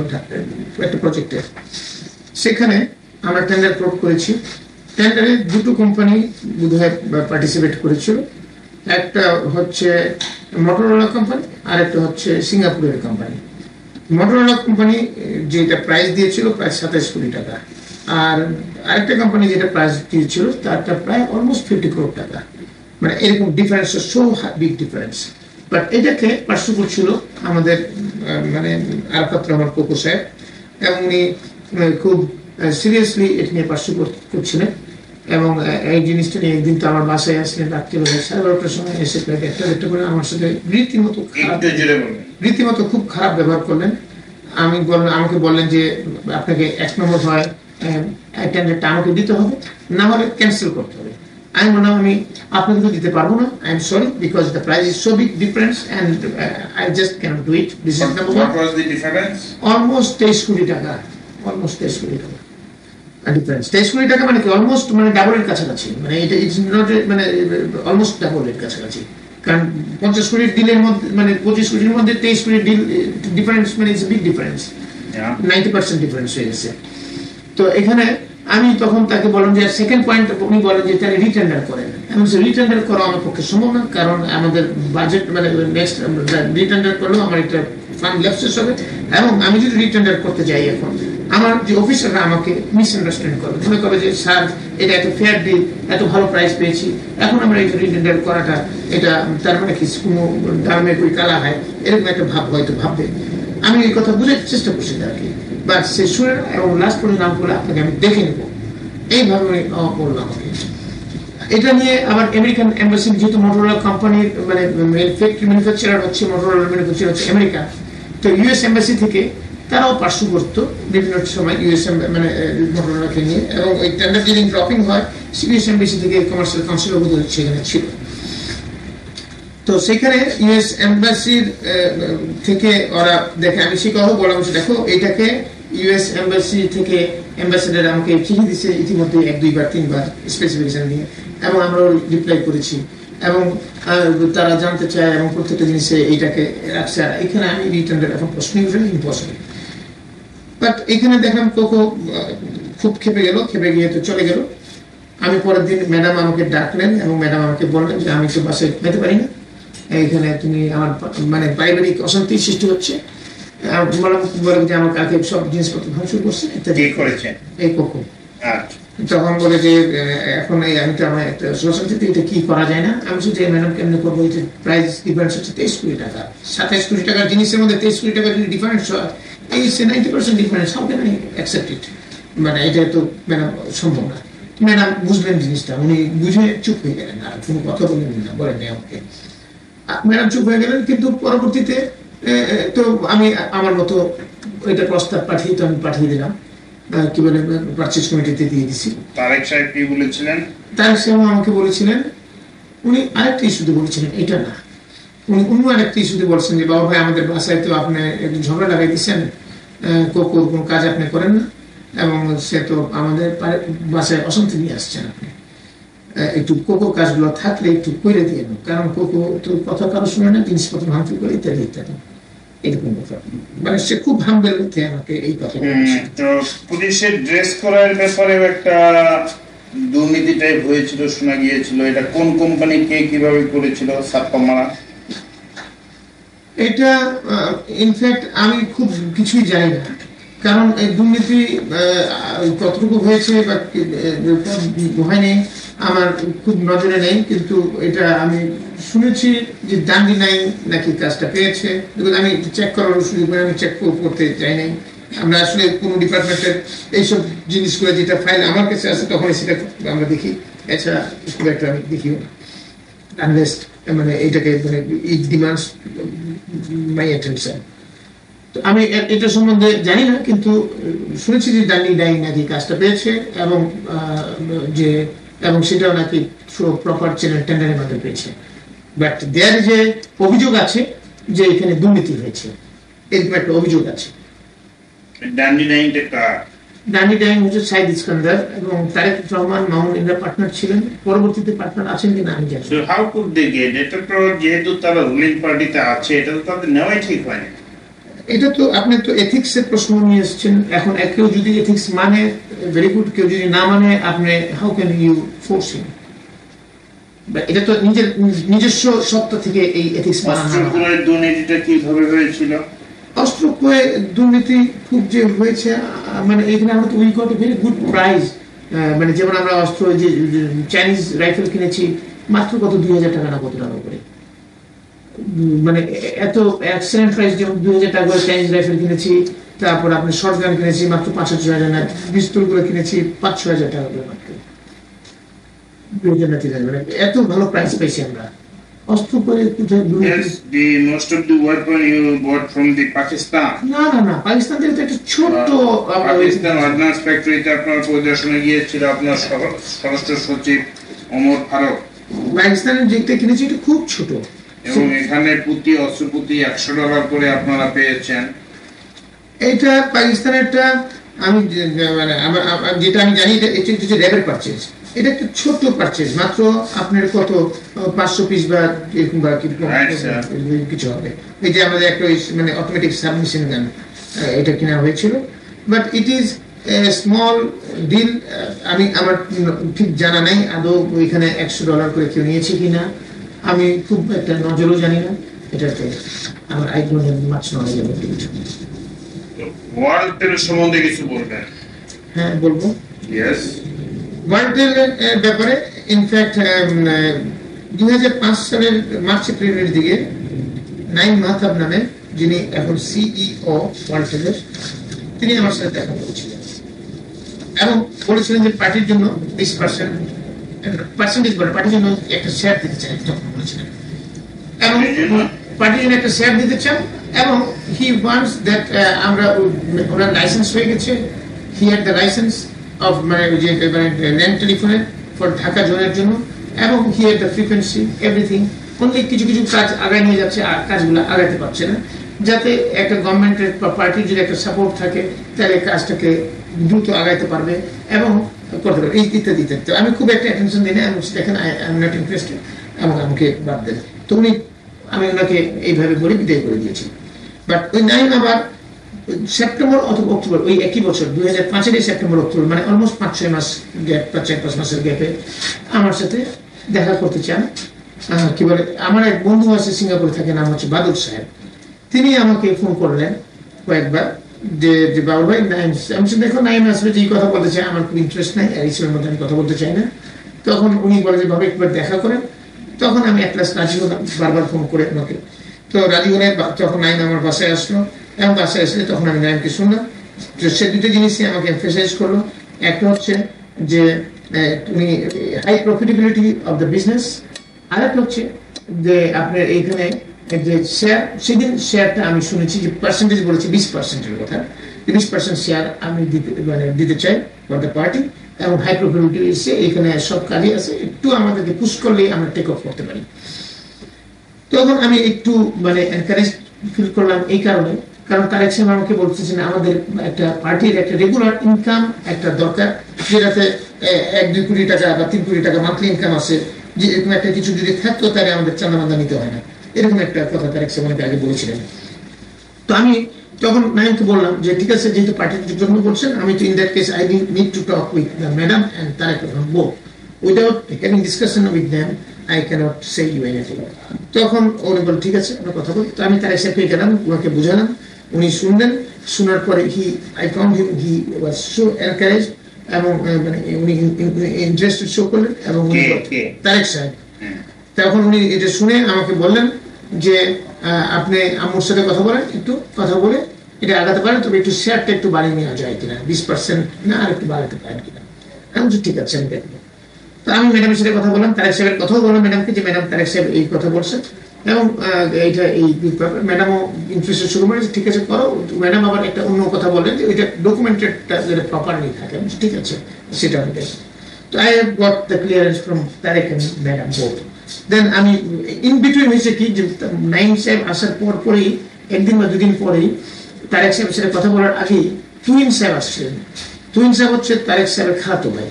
একটা প্রজেক্টে। সেখানে আমরা টেন্ডার কোড করেছি। টেন্ডারে দুটো কোম্পানি বোধহয় পার্টিসিপেট করেছিল, একটা হচ্ছে মোটরোলা কোম্পানি আর একটা হচ্ছে সিঙ্গাপুরের কোম্পানি। মোটরোলা কোম্পানি যেটা প্রাইস দিয়েছিল প্রায় 27 কোটি টাকা, আর আরেকটা কোম্পানি যেটা প্রাইস দিয়েছিল তারটা প্রায় অলমোস্ট 50 কোটি টাকা। মানে এরকম difference, so big difference. But এটাকে পার্শ্ব করছিল আমাদের মানে আরাফাত রহমান কোকো সাহেব, এবং উনি খুব সিরিয়াসলি এটা নিয়ে পার্শ্ব করছিলেন। এবং এই জিনিসটা নিয়ে একদিন তো আমার বাসায় আসলেন রাত্রিবেলা 12:30টার সময় এসে প্রায় 1:30 করে আমার সাথে রীতিমতো খুব খারাপ ব্যবহার করলেন। আমাকে বললেন যে আপনাকে 1 নম্বর হয় টেন্ডারটা আমাকে দিতে হবে, না হলে ক্যান্সেল করতে হবে। আমি বললাম আমি আপনাকে তো দিতে পারবো না, I am sorry, because the price is so big difference and I just can't do it. This is number 1। What was the difference? Almost 23 crore টাকা, অলমোস্ট 23 কোটি টাকা ডিফারেন্স। 23 কোটি টাকা মানে কি অলমোস্ট মানে ডাবলের কাছাকাছি, মানে এটা ইটস নট মানে অলমোস্ট ডাবলের কাছাকাছি। কারণ 50 কোটির ডিলের মধ্যে মানে 25 কোটির মধ্যে 23 কোটির ডিল ডিফারেন্স মানে ইটস বিগ ডিফারেন্স, 90% ডিফারেন্স হয়ে গেছে। তো এখানে আমি তখন তাকে বললাম যে সেকেন্ড পয়েন্ট, উনি বলেন যে তাহলে রিটেন্ডার করেন। আমি রিটেন্ডার করা আমার পক্ষে সম্ভব না, কারণ আমাদের বাজেট মানে নেক্সট রিটেন্ডার করলেও আমার একটা ফান্ড ল্যাপসেস হবে, এবং আমি যদি রিটেন্ডার করতে যাই এখন আমার যে অফিসাররা আমাকে মিসআন্ডারস্ট্যান্ড করবে, মনে করবে যে স্যার এটা এত ফেয়ার ডিল, এত ভালো প্রাইস পেয়েছি, এখন আমরা এটা রিটেন্ডার করাটা এটা তার মানে কি কোনো দামে কই কালা হয়, এরকম একটা ভাব হয়তো ভাববে। আমি এই কথা বুঝার চেষ্টা করছি তাকে, বাট সে শুনে না, এবং লাস্ট পর্যন্ত নাম করে আপনাকে আমি দেখে নেব এইভাবে বললো আমাকে। এটা নিয়ে আবার আমেরিকান এম্বাসি, যেহেতু মোটরোলা কোম্পানির মানে ফ্যাক্টরি ম্যানুফ্যাকচারার হচ্ছে, মোটরোলা ম্যানুফ্যাকচার হচ্ছে আমেরিকা, তো ইউএস এম্বাসি থেকে তারাও পার্শ্ব করতো বিভিন্ন সময় ইউএস মানে মোটরোলাকে নিয়ে, এবং ওই টেন্ডার যেদিন ড্রপিং হয় ইউএস এম্বাসি থেকে কমার্শিয়াল কাউন্সিলও বোধ সেখানে ছিল। তো সেখানে ইউএস এম্বাসির থেকে ওরা দেখে, আমি সে কথা বললাম দেখো এটাকে ইউএস এম্বাসি থেকে অ্যাম্বাসেডার আমাকে চিঠি দিচ্ছে ইতিমধ্যে 1-2 বার 3 বার স্পেসিফিকেশন দিয়ে, এবং আমরা রিপ্লাই করেছি, এবং তারা জানতে চায় এবং প্রত্যেকটা জিনিসে এইটাকে রাখছে। আর এখানে আমি রিটার্নের এখন প্রশ্ন ইম্পসিবল। বাট এখানে দেখলাম কোকো খুব খেপে গিয়ে তো চলে গেল। আমি পরের দিন ম্যাডাম আমাকে ডাকলেন এবং ম্যাডাম আমাকে বললেন যে আমি তো বাসে যেতে পারি না, এখানে তুমি আমার মানে পারিবারিক অশান্তি সৃষ্টি হচ্ছে। বললাম যে আমার কালকে সব জিনিসপত্র ভাঙচুর করছে এই কোকো। তখন বলে যে এখন আমি তো আমার একটা সোসাইটিতে এটা কি করা যায় না। আমি শুধু ম্যাডাম কেমনি করবো, এটা প্রাইস ডিফারেন্স হচ্ছে 23 কোটি টাকা, 27 কোটি টাকার জিনিসের মধ্যে 23 কোটি টাকা যদি ডিফারেন্স হয়, এই 90% difference, how can I accept it? মানে এটা তো ম্যাডাম সম্ভব না। ম্যাডাম বুঝলেন জিনিসটা, উনি বুঝে চুপ হয়ে গেলেন, আর কোনো কথা বললেন না, বলেন আমাকে। ম্যাডাম চুপ হয়ে গেলেন, কিন্তু পরবর্তীতে তো আমি আমার মতো এটা প্রস্তাব পাঠিয়ে দিলাম, কি বলে পারচেজ কমিটিতে দিয়ে দিছি। তারেক সাহেব কি বলেছিলেন? তারেক সাহেব আমাকে বলেছিলেন, উনি আরেকটা ইস্যুতে বলেছিলেন, এটা না, উনি অন্য আরেকটা ইস্যুতে বলছেন যে বাবা ভাই আমাদের বাসায় তো আপনি একটু ঝগড়া লাগাই দিচ্ছেন, কোকোর কোনো কাজ আপনি করেন না, এবং সে তো আমাদের বাসায় অশান্তি নিয়ে আসছেন, আপনি একটু কোকো কাজগুলো থাকলে একটু করে দিয়ে দেন, কারণ কোকো তো কথা কারো শুনে না, জিনিসপত্র ভাঙচুর করে ইত্যাদি ইত্যাদি। এরকম কথা, মানে সে খুব হাম্বেল হতে আমাকে এই কথা। তো পুলিশের ড্রেস করার ব্যাপারেও একটা দুর্নীতি টাইপ হয়েছিল, শোনা গিয়েছিল। এটা কোন কোম্পানি কে কিভাবে করেছিল ছাপ্পা মারা? এটা ইনফ্যাক্ট আমি খুব কিছুই জানি না, কারণ এই দুর্নীতি কতটুকু হয়েছে বা হয়নি আমার খুব নজরে নেই, কিন্তু এটা আমি শুনেছি যে ডান্ডি নাই নাকি কাজটা পেয়েছে। আমি চেক করার সুযোগ করে আমি চেক করতে চাই নাই। আমরা আসলে কোনো ডিপার্টমেন্টের এইসব জিনিসগুলো যেটা ফাইল আমার কাছে আছে তখনই সেটা আমরা দেখি, এছাড়া খুব একটা আমি দেখিও না, আনলেস মানে এটাকে মানে ইট ডিমান্ডস মাই অ্যাটেনশন। তো আমি এটা সম্বন্ধে জানি না, কিন্তু শুনেছি যে ডান্ডি নাই নাকি কাজটা পেয়েছে, এবং সেটাও নাকি প্রপার টেন্ডারের মধ্যে পেয়েছে। বাট দেয়ার যে অভিযোগ আছে যে এখানে দুর্নীতি হয়েছে, এরকম একটা অভিযোগ আছে। ডান্ডি ডাইং হচ্ছে সাইদ ইস্কান্দার এবং তারেক রহমান মামুন এরা পার্টনার ছিলেন, পরবর্তীতে পার্টনার আছেন কিনা আমি জানি না। How could they get? এটা তো যেহেতু তারা রুলিং পার্টিতে আছে, এটা তো তাদের নেওয়াই ঠিক হয় না। এটা তো আপনি তো এথিক্স এর প্রশ্ন নিয়ে এসেছেন। এখন কেউ যদি এথিক্স মানে ভেরি গুড, কেউ যদি না মানে আপনি হাউ ক্যান ইউ ফোর্স হিম? এটা তো নিজস্ব সত্তা থেকে এই এথিক্স বানানো। দুর্নীতিটা কিভাবে হয়েছিল? অস্ত্র ক্রয়ে দুর্নীতি খুব যে হয়েছে, মানে এখানে আমরা তো we got a very good price. মানে যেমন আমরা অস্ত্র যে চাইনিজ রাইফেল কিনেছি মাত্র কত 2000 টাকা না কত টাকা করে, মানে এত এক্সেলেন্ট প্রাইস। যেমন 2000 টাকা করে চাইনিজ রাইফেল কিনেছি, তারপর আপনি শর্ট গান কিনেছি মাত্র 5,000 না, পিস্তল গুলো কিনেছি 5,000 টাকা করে মাত্র, 2000 না 3000, মানে এত ভালো প্রাইস পেয়েছি আমরা অস্ত্র করে। Most of the weapon you bought from the Pakistan? না, পাকিস্তান থেকে একটা ছোট পাকিস্তান অর্ডিন্যান্স ফ্যাক্টরিতে আপনার পরিদর্শনে গিয়েছিল আপনার স্বরাষ্ট্র সচিব ওমর ফারুক। পাকিস্তানের যেটা কিনেছি এটা খুব ছোট, এবং এখানে অস্ত্র প্রতি $100 করে আপনারা পেয়েছেন। এটা পাকিস্তানেরটা আমি মানে যেটা আমি জানি এটা হচ্ছে র্যাবের পারচেজ। এটা একটা ছোট পারচেজ, মাত্র আপনার কত 500 পিস বা এরকম বা কিছু হবে। এই যে আমাদের একটা মানে অটোমেটিক সাবমিশন গান, এটা কেনা হয়েছিল। But it is small deal. আমার ঠিক জানা নাই আদৌ ওইখানে $100 করে কেউ নিয়েছে কিনা, আমি খুব একটা নজরও জানি না এটাতে। আমার I don't have much knowledge about it. Worldtel সম্বন্ধে কিছু বলবেন? হ্যাঁ বলবো। ইয়েস, ওয়ার্ল্ডটেল ব্যাপারে ইনফ্যাক্ট 2005 সালের মার্চ এপ্রিলের দিকে নাইম মাহতাব নামে, যিনি এখন সিইও ওয়ার্ল্ডটেলের, তিনি আমার সাথে দেখা করেছিলেন এবং বলেছিলেন যে পার্টির জন্য 20% পার্টির জন্য একটা শেয়ার দিতে চান, বলেছিলেন, এবং পার্টির জন্য একটা শেয়ার দিতে চান, এবং হি ওয়ান্টস দ্যাট আমরা ওনার লাইসেন্স হয়ে গেছে, he had the licence of মানে ল্যান্ড টেলিফোনের ফর ঢাকা জোনের জন্য, এবং he had the frequency everything অনেক কিছু কিছু কাজ আগায় নিয়ে যাচ্ছে, আর কাজগুলো আগাতে পারছে না, যাতে একটা গভর্নমেন্টের বা পার্টির যদি একটা সাপোর্ট থাকে তাহলে কাজটাকে দ্রুত আগাইতে পারবে এবং করতে পারবে ইত্যাদি ইত্যাদি। আমি খুব একটা অ্যাটেনশন দিই না, আমি দেখেন আই এম নট ইন্টারেস্টেড এবং আমাকে বাদ দেন। তো আমি ওনাকে এইভাবে বলে বিদায় করে দিয়েছি। বাট ওই নাইম আবার সেপ্টেম্বর অথবা অক্টোবর ওই একই বছর 2005-এর সেপ্টেম্বর অক্টোবর, মানে অলমোস্ট 5-6 মাস গ্যাপ বা 4-5 মাসের গ্যাপে আমার সাথে দেখা করতে চান। কি বলে, আমার এক বন্ধু আছে সিঙ্গাপুরে থাকে, নাম হচ্ছে বাদল সাহেব। তিনি আমাকে ফোন করলেন কয়েকবার যে বাবুল ভাই নাইম, আমি দেখো নাইম আসবে, যে কথা বলতে চাই, আমার খুব ইন্টারেস্ট নাই, এইসবের মধ্যে আমি কথা বলতে চাই না। তখন উনি বলে যে বাবা একবার দেখা করেন। তখন আমি এক ক্লাস রাজি হলাম, বারবার ফোন করে আমাকে। তো রাজি হলে তখন নাইম আমার বাসায় আসলো, এবং বাসায় আসলে তখন আমি নাইমকে শুনলাম। তো সে দুটো জিনিসই আমাকে এমফাসাইজ করলো। একটা হচ্ছে যে তুমি high profitability of the business, আরেকটা হচ্ছে যে আপনার এইখানে যে শেয়ার, সেদিন শেয়ারটা আমি শুনেছি যে পার্সেন্টেজ বলেছি 20%-এর কথা, 20% শেয়ার আমি দিতে চাই ফর দ্য পার্টি, এবং হাই প্রফিটেবিলিটি এসে এখানে সব কাজই আছে, একটু আমাদেরকে পুশ করলেই আমরা টেক অফ করতে পারি। তখন আমি একটু এনকারেজ ফিল করলাম এই কারণে, কারণ তারেক সাহেব আমাকে বলতেছেন আমাদের একটা পার্টির একটা রেগুলার ইনকাম একটা দরকার, যেটাতে 1-2 কোটি টাকা বা 3 কোটি টাকা মান্থলি ইনকাম আছে, যে এরকম একটা কিছু যদি থাকতো তাহলে আমাদের চাঁদামান্দা নিতে হয় না, এরকম একটা কথা তারেক সাহেব অনেক আগে বলেছিলেন। তো আমি তখন নাইমকে বললাম যে ঠিক আছে, যেহেতু পার্টির জন্য বলছেন, আমি তো in that case I need to talk with the madam and Tarique both, without having discussion with them I can't say you anything. তখন উনি বলেন ঠিক আছে, আমরা কথা বলি। তো আমি তারেক সাহেবকে গেলাম, ওনাকে বুঝালাম, উনি শুনলেন। শোনার পরে I found him he was so encourage, এবং উনি ইন্টারেস্টেড শো করলেন, এবং উনি তারেক সাহেব। তখন উনি এটা শুনে আমাকে বললেন যে আপনি আম্মুর সাথে কথা বলেন, একটু কথা বলে এটা আগাতে পারেন, তবে একটু শেয়ারটা একটু বাড়িয়ে নেওয়া যায় কিনা, 20% না আর একটু বাড়াতে পারেন কিনা। আমি বলছি ঠিক আছে, আমি দেখবো। তো আমি ম্যাডামের সাথে কথা বললাম, তারেক সাহেবের কথাও বললাম ম্যাডামকে যে ম্যাডাম তারেক সাহেব এই কথা বলছেন, এবং এইটা এই ম্যাডামও ইন্টারেস্ট শুরু করেছে, ঠিক আছে করো। ম্যাডাম আবার একটা অন্য কথা বললেন যে ওইটা ডকুমেন্টেডটা যেটা প্রপারলি থাকে, ঠিক আছে সেটা আমি দেখি। তো I have got the clearance from Tarique and madam both. Then আমি ইন বিটুইন হয়েছে কি, যে নাইম সাহেব আসার পরেই 1 বা 2 দিন পরেই তারেক সাহেবের সাথে কথা বলার আগেই তুহিন সাহেব আসছিলেন। তুহিন সাহেব হচ্ছে তারেক সাহেবের খালাতো ভাই।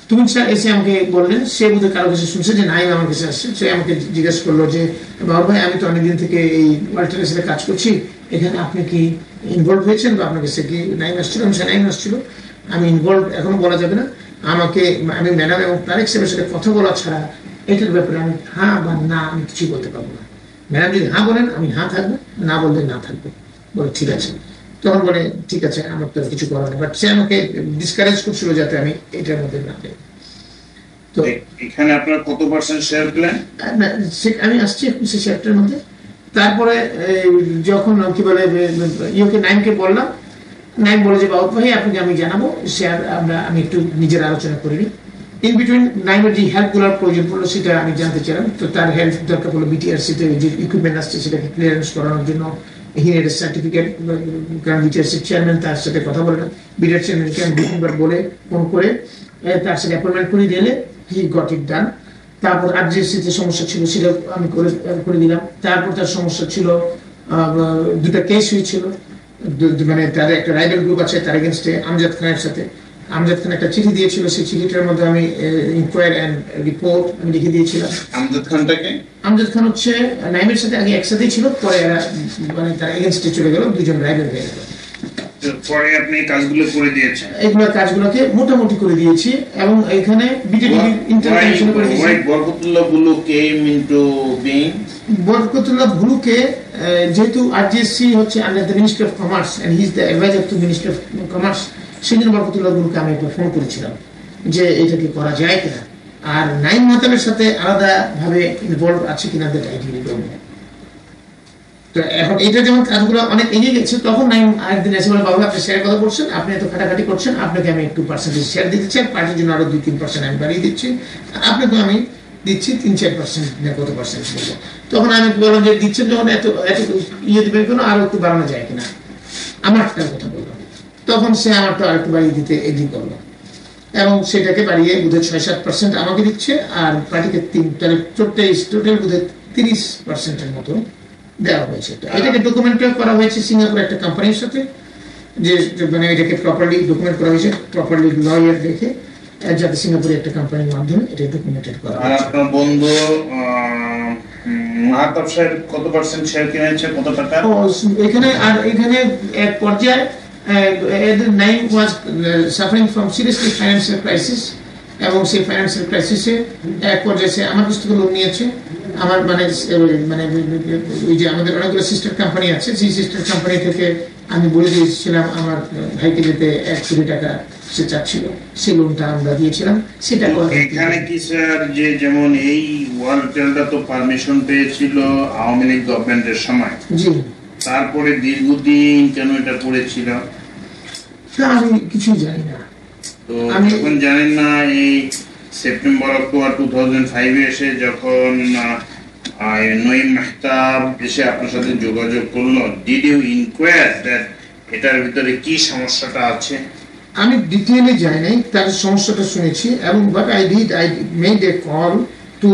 তুহিন সাহেব এসে আমাকে বললেন, সে বোধহয় কারো কাছে শুনছে যে নাইম আমার কাছে আসছে। সে আমাকে জিজ্ঞেস করলো যে বাবা ভাই, আমি তো অনেকদিন থেকে এই ওয়াল্টারের সাথে কাজ করছি, এখানে আপনি কি ইনভলভ হয়েছেন বা আপনার কাছে কি নাইম আসছিল? আমি নাইম আসছিল, আমি ইনভলভ এখনো বলা যাবে না, আমি ম্যাডাম এবং তারেক সাহেবের সাথে কথা বলা ছাড়া এটার ব্যাপারে আমি হ্যাঁ বা না আমি কিছুই বলতে পারবো না। ম্যাডাম যদি হ্যাঁ বলেন আমি হ্যাঁ থাকবো, না বললে না থাকবো। বলে ঠিক আছে। তখন বলে ঠিক আছে, আমার তো কিছু করার নেই, বাট সে আমাকে ডিসকারেজ করছিল যাতে আমি এটার মধ্যে না যাই। তো এখানে আপনার কত পার্সেন্ট শেয়ার পেলেন? আমি আসছি সে শেয়ারটার মধ্যে। তারপরে যখন কি বলে নাইমকে বললাম, নাইম বলে যে বাবু ভাই আপনাকে আমি জানাবো শেয়ার, আমি একটু নিজের আলোচনা করিনি। ইন বিটুইন নাইমের যে হেল্পগুলোর প্রয়োজন পড়লো সেটা আমি জানতে চাইলাম। তো তার হেল্প দরকার পড়লো বিটিআরসিতে যে ইকুইপমেন্ট আসছে সেটাকে ক্লিয়ারেন্স করানোর জন্য, হিনের সার্টিফিকেট, কারণ বিটিআরসির চেয়ারম্যান তার সাথে কথা বলে না, বিটিআর চেয়ারম্যানকে আমি 2-3 বার বলে ফোন করে তার সাথে অ্যাপয়েন্টমেন্ট করে দিলে হি গট ইট ডান। তারপর আরজিএসিতে সমস্যা ছিল সেটা আমি করে দিলাম। তারপর তার সমস্যা ছিল, 2টা কেস হয়েছিল, তার একটা রাইভেল গ্রুপ আছে তার এগেনস্টে আমজাদ খানের সাথে। আমজাদ খান একটা চিঠি দিয়েছিল, সেই চিঠিটার মধ্যে আমি ইনকোয়ারি এন্ড রিপোর্ট আমি লিখে দিয়েছিলাম। আমজাদ খান হচ্ছে নাইমের সাথে আগে একসাথেই ছিল, পরে এরা তার এগেনস্টে চলে গেল, 2জন রাইভেল হয়ে গেল। পরে আপনি কাজগুলো করে দিয়েছেন? কাজগুলোকে মোটামুটি করে দিয়েছি, এবং এখানে বিজেপি ইন্টারভেনশন করে দিয়েছি। Barkatullah Bulu came into being? Barkatullah বুলুকে যেহেতু আরজিএসসি হচ্ছে under the ministry of commerce and he is the adviser to ministry of commerce, সেজন্য বরকতুল্লাহ বুলুকে আমি একটা ফোন করেছিলাম যে এটাকে করা যায় কিনা, আর নাইম মাহতাবের সাথে আলাদা ভাবে ইনভলভ আছে কিনা দ্যাট আই ডিডন্ট নো। তো এখন এটা যেমন কাজগুলো অনেক এগিয়ে গেছে, তখন নাইম আরেকদিন এসে বলে বাবা আপনি শেয়ার কথা বলছেন, আপনি এত খাটাখাটি করছেন, আপনাকে আমি একটু পার্সেন্টেজ শেয়ার দিতে চাই, পার্টির জন্য আরো 2-3% আমি বাড়িয়ে দিচ্ছি, আপনাকে আমি দিচ্ছি 3-4% না কত পার্সেন্ট বলবো। তখন আমি বললাম যে দিচ্ছেন যখন এত ইয়ে দেবেন কেন, আরো একটু বাড়ানো যায় কিনা, আমারটার কথা বললাম। তখন সে আমারটা আরেকটু বাড়িয়ে দিতে এগ্রি করলো, এবং সেটাকে বাড়িয়ে বোধহয় 6-7% আমাকে দিচ্ছে, আর পার্টিকে টোটাল বোধহয় 30% মতো দেওয়া হয়েছে। এটাকে ডকুমেন্ট করা হয়েছে সিঙ্গাপুর একটা কোম্পানির সাথে, যে মানে এটাকে প্রপারলি ডকুমেন্ট করা হয়েছে, প্রপারলি লয়ার দেখে, যাতে সিঙ্গাপুরের একটা কোম্পানির মাধ্যমে এটা ডকুমেন্টেড করা আর হয়েছে। আপনার বন্ধু মাহাতাব সাহেব কত পার্সেন্ট শেয়ার কিনেছে, কত টাকা? এখানে এক পর্যায়ে নাইম ওয়াজ suffering from seriously financial crisis, এবং সেই ফাইন্যান্সিয়াল ক্রাইসিসে এক পর্যায়ে আমার কাছ থেকে লোন নিয়েছে। আমার মানে ওই যে আমাদের অনেকগুলো সিস্টার কোম্পানি আছে, সেই সিস্টার কোম্পানি থেকে আমি বলে দিয়েছিলাম আমার ভাইকে যেতে 1 কোটি টাকা সে চাচ্ছিল, সেই লোনটা আমরা দিয়েছিলাম। সেটা এখানে কি স্যার, যে যেমন এই ওয়ালটেলটা তো পারমিশন পেয়েছিল আওয়ামী লীগ গভর্নমেন্টের সময়, জি, তারপরে দীর্ঘদিন কেন এটা পড়েছিল? তা আমি কিছুই জানি না। তো যখন জানেন না, এই সেপ্টেম্বর অক্টোবর 2005 এসে যখন নঈম মেহতাব এসে আপনার সাথে যোগাযোগ করলো, ডিড ইউ ইনকোয়ার দ্যাট এটার ভিতরে কি সমস্যাটা আছে? আমি ডিটেইলে যাই নাই, তার সমস্যাটা শুনেছি, এবং but I made a call to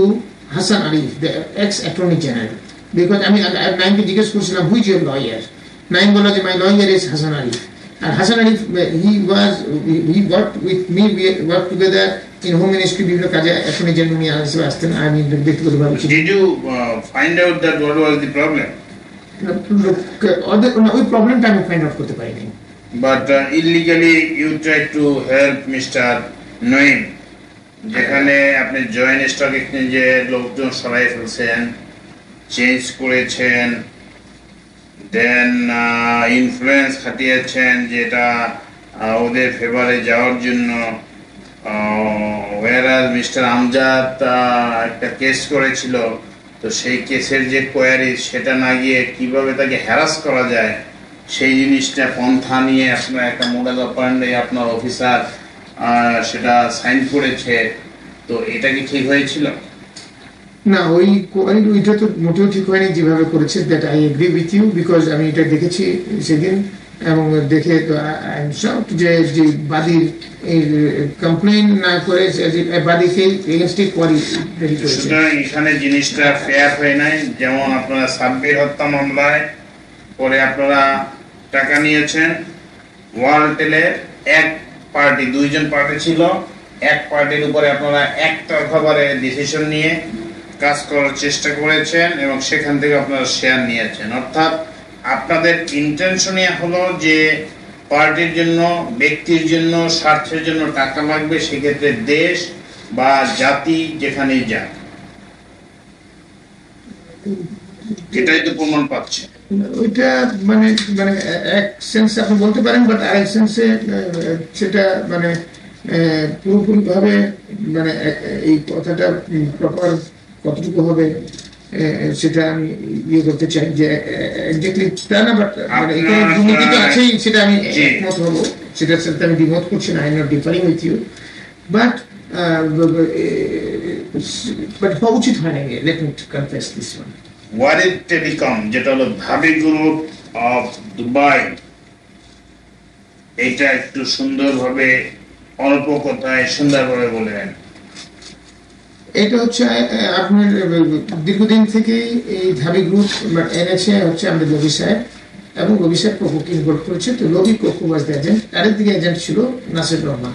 Hasan Arif, the ex attorney general, because আমি নাইমকে জিজ্ঞেস করছিলাম হুইজ ইউর লয়ার। নাইম বলল যে my lawyer is Hasan Arif. আর Hasan Arif he work with me, we work together in home ministry, বিভিন্ন কাজে অ্যাটর্নি জেনারেল নিয়ে হিসেবে আসতেন। আমি ব্যক্তিগতভাবে did you find out that what was the problem? ওই প্রবলেমটা আমি ফাইন্ড আউট করতে পারিনি। But illegally you tried to help Mr. Noim, যেখানে আপনি জয়েন্ট স্টক এক্সচেঞ্জে লোকজন সরাই ফেলছেন, চেঞ্জ করেছেন, দেন ইনফ্লুয়েন্স খাটিয়েছেন যেটা ওদের ফেভারে যাওয়ার জন্য। ওয়ারাজ মিস্টার আমজাদ একটা কেস করেছিল, তো সেই কেসের যে কোয়ারি সেটা না গিয়ে কিভাবে তাকে হ্যারাস করা যায় সেই জিনিসটা পন্থা নিয়ে আপনার একটা মোডাল অপারেন্ডে আপনার অফিসার সেটা সাইন করেছে। তো এটা কি ঠিক হয়েছিল? না, ওইটা তো মোটেও ঠিক হয়নি যেভাবে করেছে। That I agree with you, because আমি এটা দেখেছি সেদিন, এবং দেখে তো আই এম শকড যে বাদীর কমপ্লেন না করে বাদীকে এগেইনস্টে কোয়ারি রেডি করেছে। সুতরাং এখানে জিনিসটা ফেয়ার হয় নাই। যেমন আপনারা সাব্বির হত্যা মামলায় পরে আপনারা টাকা নিয়েছেন, ওয়ালটেলের এক পার্টি, 2জন পার্টি ছিল, এক পার্টির উপরে আপনারা একতরফাভাবে ডিসিশন নিয়ে কাজ করার চেষ্টা করেছেন, এবং সেখান থেকে আপনারা শেয়ার নিয়েছেন। অর্থাৎ আপনাদের ইন্টেনশনই হলো যে পার্টির জন্য, ব্যক্তির জন্য, স্বার্থের জন্য টাকা লাগবে, সেক্ষেত্রে দেশ বা জাতি যেখানেই যাক, এটাই তো প্রমাণ পাচ্ছে। ওইটা মানে মানে এক সেন্সে আপনি বলতে পারেন, বাট আরেক সেন্সে সেটা মানে পুরোপুরি ভাবে মানে এই কথাটা প্রপার কতটুকু হবে সেটা আমি ইয়ে করতে চাই যে এক্স্যাক্টলি তা না, বাট মানে এখানে দুর্নীতি তো আছেই, সেটা আমি একমত হবো, সেটার সাথে আমি দ্বিমত করছি না, I am not differing with you, but হওয়া উচিত হয় না। Let me confess this one. Warid telecom, যেটা হলো ধাবি গ্রুপ অফ দুবাই, এটা একটু সুন্দরভাবে অল্প কথায় সুন্দরভাবে বলবেন। এটা হচ্ছে আপনার দীর্ঘদিন থেকেই এই ধাবি গ্রুপ এনেছে হচ্ছে আমাদের লবি সাহেব, এবং লবি সাহেব কোকোকে ইনভলভ করেছে। তো lobby cocoa was the agent, আরেকদিকে এজেন্ট ছিল নাসির রহমান।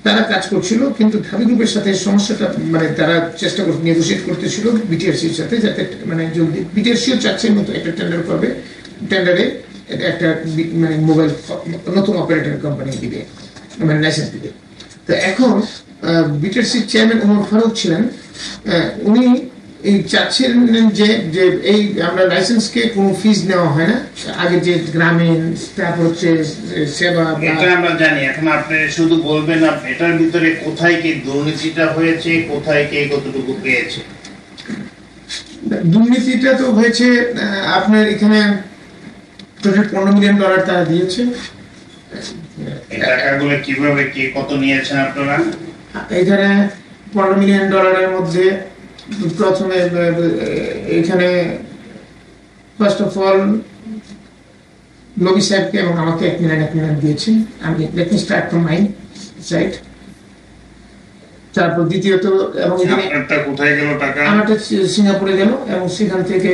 তারা কাজ করছিল, কিন্তু ধাবি গ্রুপের সাথে সমস্যাটা মানে তারা চেষ্টা করতে নেগোসিয়েট করতেছিল বিটিআরসির সাথে, যাতে মানে জলদি বিটিআরসিও চাচ্ছে মতো একটা টেন্ডার করবে, টেন্ডারে একটা মানে মোবাইল নতুন অপারেটর কোম্পানি দিবে, মানে লাইসেন্স দিবে। তো এখন বিটিআরসির চেয়ারম্যান ওমর ফারুক ছিলেন, উনি এই চাচ্ছিলেন যে এই আমরা লাইসেন্সকে কোনো ফিজ নেওয়া হয় না, আগে যে গ্রামীণ তারপর হচ্ছে সেবা, এটা আমরা জানি। এখন আপনি শুধু বলবেন এটার ভিতরে কোথায় কি দুর্নীতিটা হয়েছে, কোথায় কে কতটুকু পেয়েছে। দুর্নীতিটা তো হয়েছে আপনার এখানে টোটাল $15 মিলিয়ন তারা দিয়েছে। এই টাকাগুলো কিভাবে কে কত নিয়েছেন আপনারা? এখানে $15 মিলিয়ন মধ্যে প্রথমে এখানে ফার্স্ট অফ অল লবি সাহেবকে এবং আমাকে $1 মিলিয়ন দিয়েছে। আমি let me start from my side. তারপর দ্বিতীয়ত, এবং এখানে আপনারটা কোথায় গেল টাকা? আমারটা সিঙ্গাপুরে গেল, এবং সেখান থেকে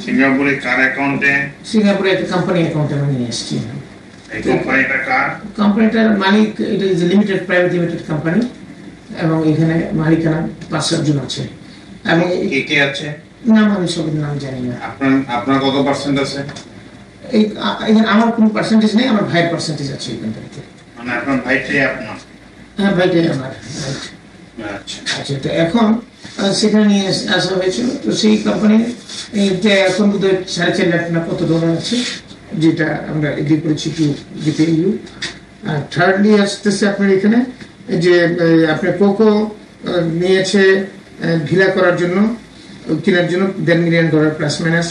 সিঙ্গাপুরে কার অ্যাকাউন্টে? সিঙ্গাপুরে একটা কোম্পানি অ্যাকাউন্টে আমি নিয়ে এসেছি। এই কোম্পানিটা কার? কোম্পানিটার মালিক, এটা is limited, private limited company, এবং এখানে মালিকানা 5-7 জন আছে। এবং কে কে আছে? নাম আমি সব নাম জানি না। আপনার কত পার্সেন্ট আছে? এখানে আমার কোনো পার্সেন্টেজ নেই, আমার ভাইয়ের পার্সেন্টেজ আছে এই কোম্পানিতে। মানে আপনার ভাইটাই আপনার? হ্যাঁ, ভাইটাই আমার। আচ্ছা আচ্ছা, তো এখন সেখানে নিয়ে আসা হয়েছিল। তো সেই কোম্পানি এখন বোধহয় 4.5 লাখ না কত ডলার আছে, যেটা আমরা এগ্রি করেছি টু ডিপেইউ। আর থার্ডলি আসতেছে আপনার এখানে যে আপনার কোকো নিয়েছে ভিলা করার জন্য, কেনার জন্য $1.5 মিলিয়ন প্লাস মাইনাস।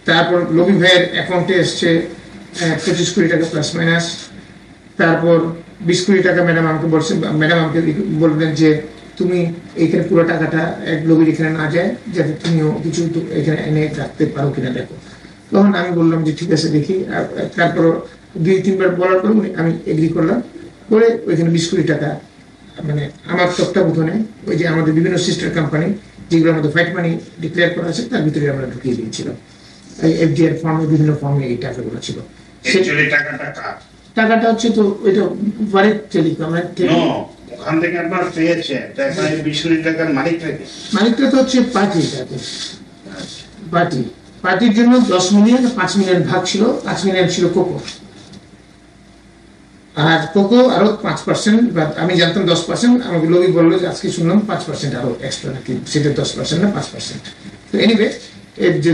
তারপর লবি ভাইয়ের অ্যাকাউন্টে এসছে 25 কোটি টাকা প্লাস মাইনাস। তারপর 20 কোটি টাকা ম্যাডাম আমাকে বলছেন, ম্যাডাম আমাকে বললেন যে তুমি এইখানে পুরো টাকাটা এক লবির এখানে না যায়, যাতে তুমিও কিছু এখানে এনে রাখতে পারো কিনা দেখো। তখন আমি বললাম যে ঠিক আছে দেখি। তারপর 2-3 বার বলার পর আমি এগ্রি করলাম, করে ওইখানে 20 কোটি টাকা মানে আমার তত্ত্বাবধানে ওই যে আমাদের বিভিন্ন সিস্টার কোম্পানি যেগুলো আমাদের ফাইট মানি ডিক্লেয়ার করা আছে তার ভিতরে আমরা ঢুকিয়ে দিয়েছিলাম। এফডিআর ফর্মে, বিভিন্ন ফর্মে এই টাকাগুলো ছিল। টাকাটা হচ্ছে তো ওইটা ভারত টেলিকম ওখান থেকে আপনার পেয়েছে 20 কোটি টাকার মালিকটা তো হচ্ছে পার্টির জন্য 10 মিলিয়ন, 5 মিলিয়ন ভাগ ছিল, 5 মিলিয়ন ছিল কোকো, আর কোকো আরো 5%, বা আমি জানতাম 10%, আমাকে লোকই বললো যে আজকে শুনলাম 5% আরো এক্সট্রা নাকি, সেটা 10% না 5%। তো এনিওয়ে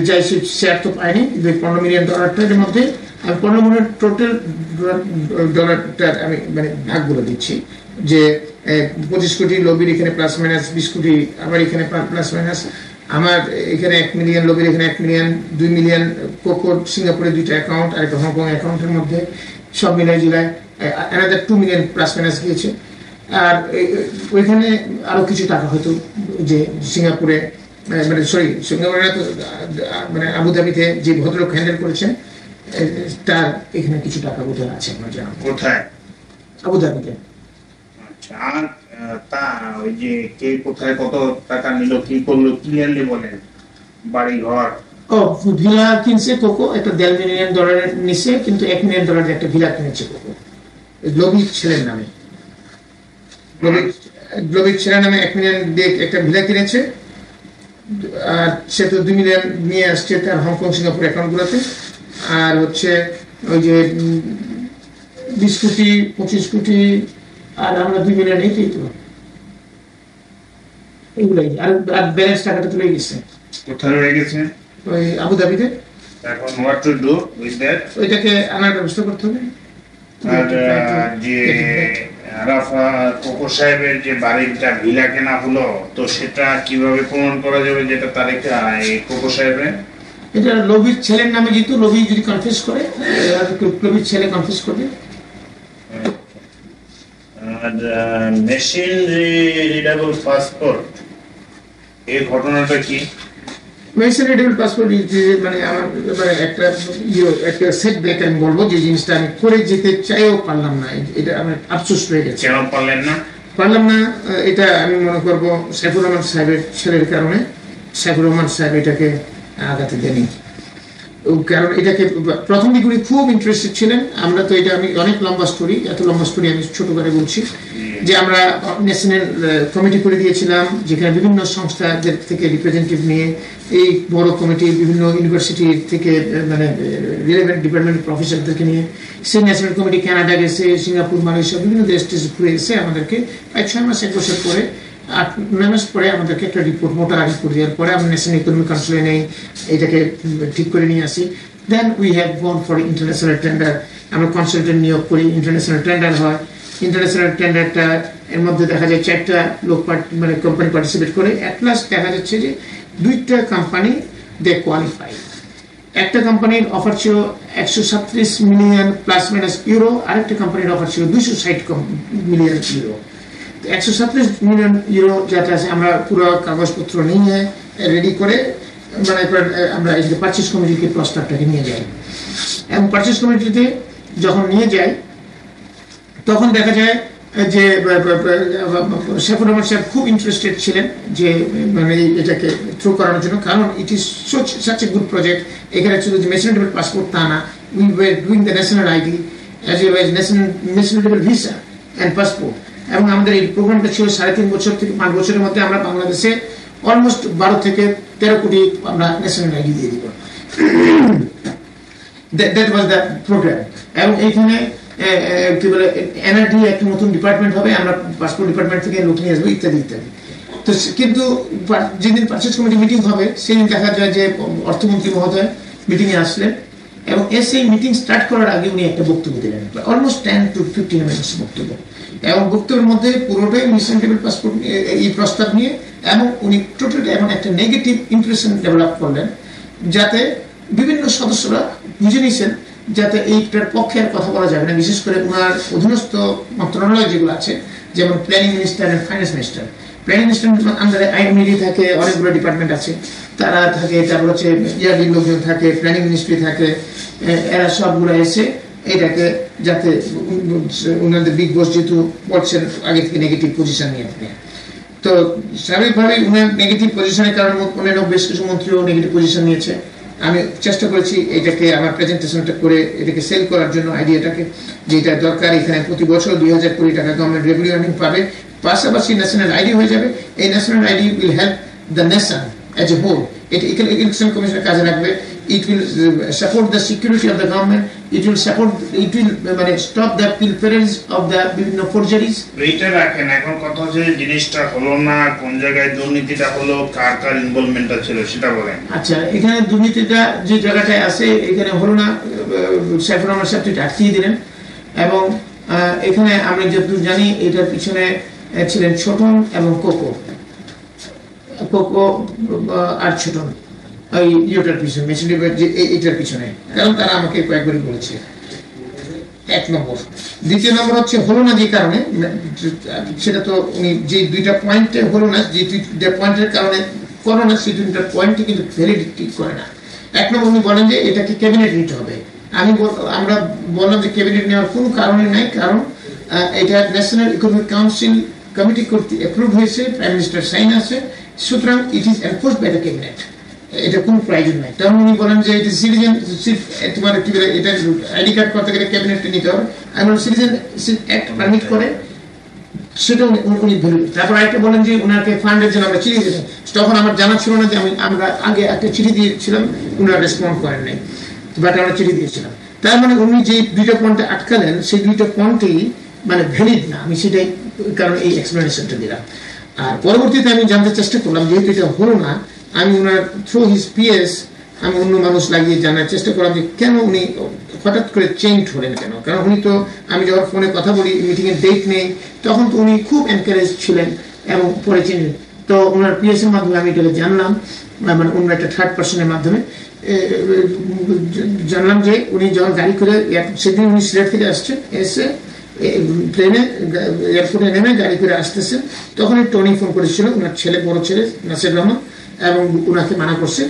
যাই শেয়ার তো পাইনি, $15 মিলিয়ন এর মধ্যে আমি 15 মিলিয়ন টোটাল ডলারটার আমি মানে ভাগগুলো দিচ্ছি, যে 25 কোটি লবির এখানে প্লাস মাইনাস, 20 কোটি আমার এখানে প্লাস মাইনাস, আমার এখানে 1 মিলিয়ন লবির এখানে 1 মিলিয়ন, 2 মিলিয়ন কোকোর সিঙ্গাপুরে 2টা অ্যাকাউন্ট আর একটা হংকং অ্যাকাউন্টের মধ্যে, সব মিলাই July another 2 million plus minus গিয়েছে। আর ওইখানে আরো কিছু টাকা হয়তো যে সিঙ্গাপুরে মানে সরি সিঙ্গাপুরে মানে আবুধাবিতে যে ভদ্রলোক হ্যান্ডেল করেছেন তার এখানে কিছু টাকা বোধহয় আছে আমার জানা। কোথায়? আবুধাবিতে। আচ্ছা, আর তা ওই যে কে কোথায় কত টাকা নিল, কি করলো, ক্লিয়ারলি বলেন। বাড়ি ঘর? ও ভিলা কিনছে কোকো, একটা $1.5 মিলিয়ন নিচ্ছে, কিন্তু $1 মিলিয়ন একটা ভিলা কিনেছে কোকো গ্লোবিক ছেলের নামে। গ্লোবিক ছেলের নামে 1 মিলিয়ন দিয়ে একটা ভিলা কিনেছে, আর সে তো 2 মিলিয়ন নিয়ে আসছে তার হংকং সিঙ্গাপুর অ্যাকাউন্টগুলোতে। আর হচ্ছে ওই যে 20 কোটি 25 কোটি আর আমরা 2 মিলিয়ন, এইটাই তো এগুলাই। আর ব্যালেন্স টাকাটা তুলে গেছে। কোথায় রয়ে গেছে? ওই আবুধাবিতে। এখন what to do with that? ওইটাকে আনার ব্যবস্থা করতে হবে। আর যে আরাফা কোকো সাহেবের যে বাড়িটা ভিলা কেনা হলো, তো সেটা কিভাবে প্রমাণ করা যাবে যেটা তারিখ কোকো সাহেবের? এটা লবির ছেলের নামে, যেহেতু লবি যদি কনফেস করে, লবির ছেলে কনফেস করবে। আর মেশিন রিডেবল পাসপোর্ট, এই ঘটনাটা কি? মেশিন রিডেবল পাসপোর্ট মানে আমার মানে একটা সেটব্যাক আমি বলবো, যে জিনিসটা আমি করে যেতে চাইও পারলাম না, এটা আমার আফসোস হয়ে গেছে। কেন পারলাম না? এটা আমি মনে করবো সাইফুর রহমান সাহেবের ছেলের কারণে। সাইফুর রহমান সাহেব এটাকে আগাতে দেয়নি, কারণ এটাকে প্রথম দিকে উনি খুব ইন্টারেস্টেড ছিলেন। আমরা তো এটা আমি অনেক লম্বা স্টোরি, এত লম্বা স্টোরি আমি ছোট করে বলছি, যে আমরা ন্যাশনাল কমিটি করে দিয়েছিলাম, যেখানে বিভিন্ন সংস্থাদের থেকে রিপ্রেজেন্টেটিভ নিয়ে এই বড় কমিটি বিভিন্ন ইউনিভার্সিটি থেকে মানে রিলেভেন্ট ডিপার্টমেন্ট প্রফেসরদেরকে নিয়ে সেই ন্যাশনাল কমিটি কানাডা গেছে, সিঙ্গাপুর, মালয়েশিয়া, বিভিন্ন দেশ ঘুরে এসে আমাদেরকে 5-6 মাস 1 বছর পরে 8-9 মাস পরে আমাদেরকে একটা রিপোর্ট, মোটা রিপোর্ট দেওয়ার পরে আমরা ন্যাশনাল ইকোনমিক কাউন্সিলে নেই, এটাকে ঠিক করে নিয়ে আসি। Then we have gone for international tender, আমরা কনসালটেন্ট নিয়োগ করি, ইন্টারন্যাশনাল টেন্ডার হয়। ইন্টারন্যাশনাল টেন্ডারটা এর মধ্যে দেখা যায় 4টা লোক মানে কোম্পানি পার্টিসিপেট করে। অ্যাট লাস্ট দেখা যাচ্ছে যে 2টা কোম্পানি দে কোয়ালিফাই। একটা কোম্পানির অফার ছিল 137 মিলিয়ন প্লাস মাইনাস ইউরো, আরেকটা কোম্পানির অফার ছিল 260 মিলিয়ন ইউরো। 137 মিলিয়ন ইউরো যেটা আছে, আমরা পুরো কাগজপত্র নিয়ে রেডি করে মানে আমরা এই যে পারচেজ কমিটিকে প্রস্তাবটাকে নিয়ে যাই, এবং পারচেজ কমিটিতে যখন নিয়ে যাই তখন দেখা যায় যে সাইফুর রহমান সাহেব খুব ইন্টারেস্টেড ছিলেন যে মানে এটাকে থ্রু করানোর জন্য, কারণ it is such a good project. এখানে শুধু যে ন্যাশনাল পাসপোর্ট তা না, we were doing the national ID as well as national visa and passport. এবং আমাদের এই প্রোগ্রামটা ছিল 3.5 বছর থেকে 5 বছরের মধ্যে আমরা বাংলাদেশে অলমোস্ট 12 থেকে 13 কোটি আমরা ন্যাশনাল আইডি দিয়ে দিব। That was the program. এবং এইখানে কি বলে এনআরডি একটা নতুন ডিপার্টমেন্ট হবে, আমরা পাসপোর্ট ডিপার্টমেন্ট থেকে লোক নিয়ে আসবো ইত্যাদি ইত্যাদি। তো কিন্তু যেদিন পারচেজ কমিটি মিটিং হবে সেদিন দেখা যায় যে অর্থমন্ত্রী মহোদয় মিটিংয়ে আসলেন এবং সেই মিটিং স্টার্ট করার আগে উনি একটা বক্তব্য দিলেন, অলমোস্ট 10 to 15 মিনিটস বক্তব্য। এবং বক্তব্যের মধ্যে পুরোটাই মিসেন্টেবল পাসপোর্ট এই প্রস্তাব নিয়ে, এবং উনি টোটাল এমন একটা নেগেটিভ ইমপ্রেশন ডেভেলপ করলেন যাতে বিভিন্ন সদস্যরা বুঝে নিয়েছেন যাতে এইটার পক্ষে আর কথা বলা যাবে না। বিশেষ করে ওনার অধীনস্থ মন্ত্রণালয় যেগুলো আছে, যেমন planning minister and finance minister. Planning minister আন্ডারে আইএমডি থাকে, অনেকগুলো ডিপার্টমেন্ট আছে, তারা থাকে, তারপর হচ্ছে ইয়ারডি লোকজন থাকে, প্ল্যানিং মিনিস্ট্রি থাকে, এরা সবগুলো এসে এটাকে যাতে ওনাদের বিগ বস যেহেতু বলছেন আগে থেকে নেগেটিভ পজিশন নিয়ে থাকে, তো স্বাভাবিকভাবে ওনার নেগেটিভ পজিশনের কারণে অন্যান্য বেশ কিছু মন্ত্রীও নেগেটিভ পজিশন নিয়েছে। আমি চেষ্টা করেছি এটাকে আমার প্রেজেন্টেশনটা করে এটাকে সেল করার জন্য আইডিয়াটাকে, যে এটা দরকার, এখানে প্রতি বছর 2000 কোটি টাকা গভর্নমেন্ট রেভিনিউ আর্নিং পাবে, পাশাপাশি ন্যাশনাল আইডি হয়ে যাবে। এই national ID will help the nation as a whole. এটা ইলেকশন কমিশনের কাজে লাগবে। It will support the security of the government. It will মানে stop the pilferage of the বিভিন্ন forgeries. এইটা রাখেন, এখন কথা হচ্ছে জিনিসটা হলো না, কোন জায়গায় দুর্নীতিটা হলো, কার কার ইনভলভমেন্টটা ছিল সেটা বলেন। আচ্ছা, এখানে দুর্নীতিটা যে জায়গাটায় আছে এখানে হলো না, সাইফুর রহমান সাহেব এটা আটকিয়ে দিলেন। এবং এখানে আমরা যতদূর জানি এটার পিছনে ছিলেন ছোটন এবং কোকো আর ছোটন, ওই ইয়েটার পিছনে মেশিনের যে এটার পিছনে, কারণ তারা আমাকে কয়েকবারই বলেছে। 1 নম্বর। দ্বিতীয় নম্বর হচ্ছে হলো না যে কারণে, সেটা তো উনি যে 2টা পয়েন্টে হলো না, যে 2টা পয়েন্টের কারণে করো না, সেই 2টা পয়েন্টে কিন্তু ভ্যালিডিটি করে না। 1 নম্বর উনি বলেন যে এটাকে ক্যাবিনেট নিতে হবে। আমরা বললাম যে ক্যাবিনেট নেওয়ার কোনো কারণে নাই, কারণ এটা ন্যাশনাল ইকোনমিক কাউন্সিল কমিটি কর্তৃক অ্যাপ্রুভ হয়েছে, প্রাইম মিনিস্টার সাইন আছে, সুতরাং it is enforced by the cabinet. এটা কোনো প্রয়োজন নাই। তখন উনি বলেন যে এটা সিটিজেন তোমার কি বলে, এটা আইডি কার্ড করতে গেলে ক্যাবিনেটে নিতে হবে। এমন সিটিজেন অ্যাক্ট পারমিট করে, সেটা উনি ধরলেন। তারপর একটা বলেন যে ওনাকে ফান্ডের জন্য আমরা চিঠি দিয়েছিলাম, তখন আমার জানা ছিল না যে আমরা আগে একটা চিঠি দিয়েছিলাম, ওনারা রেসপন্ড করেন নাই, বাট আমরা চিঠি দিয়েছিলাম। তার মানে উনি যে 2টা পয়েন্টে আটকালেন সেই 2টা পয়েন্টই মানে ভ্যালিড না। আমি সেটাই কারণ এই এক্সপ্লেনেশনটা দিলাম। আর পরবর্তীতে আমি জানতে চেষ্টা করলাম, যেহেতু এটা হলো না, আমি ওনার থ্রু হিজ পিএস আমি অন্য মানুষ লাগিয়ে জানার চেষ্টা করলাম যে কেন উনি হঠাৎ করে চেঞ্জ হলেন কেন। কারণ উনি তো, আমি যখন ফোনে কথা বলি, মিটিংয়ের ডেট নেই, তখন তো উনি খুব এনকারেজ ছিলেন এবং পরে চেঞ্জ। তো ওনার পিএস এর মাধ্যমে আমি এটাকে জানলাম, মানে অন্য একটা থার্ড পার্সনের মাধ্যমে জানলাম যে উনি যখন গাড়ি করে, সেদিন উনি সিলেট থেকে আসছেন, এসে প্লেনে এয়ারপোর্টে নেমে গাড়ি করে আসতেছেন, তখন টনি ফোন করেছিল, ওনার ছেলে, বড় ছেলে নাসির রহমান, এবং ওনাকে মানা করছে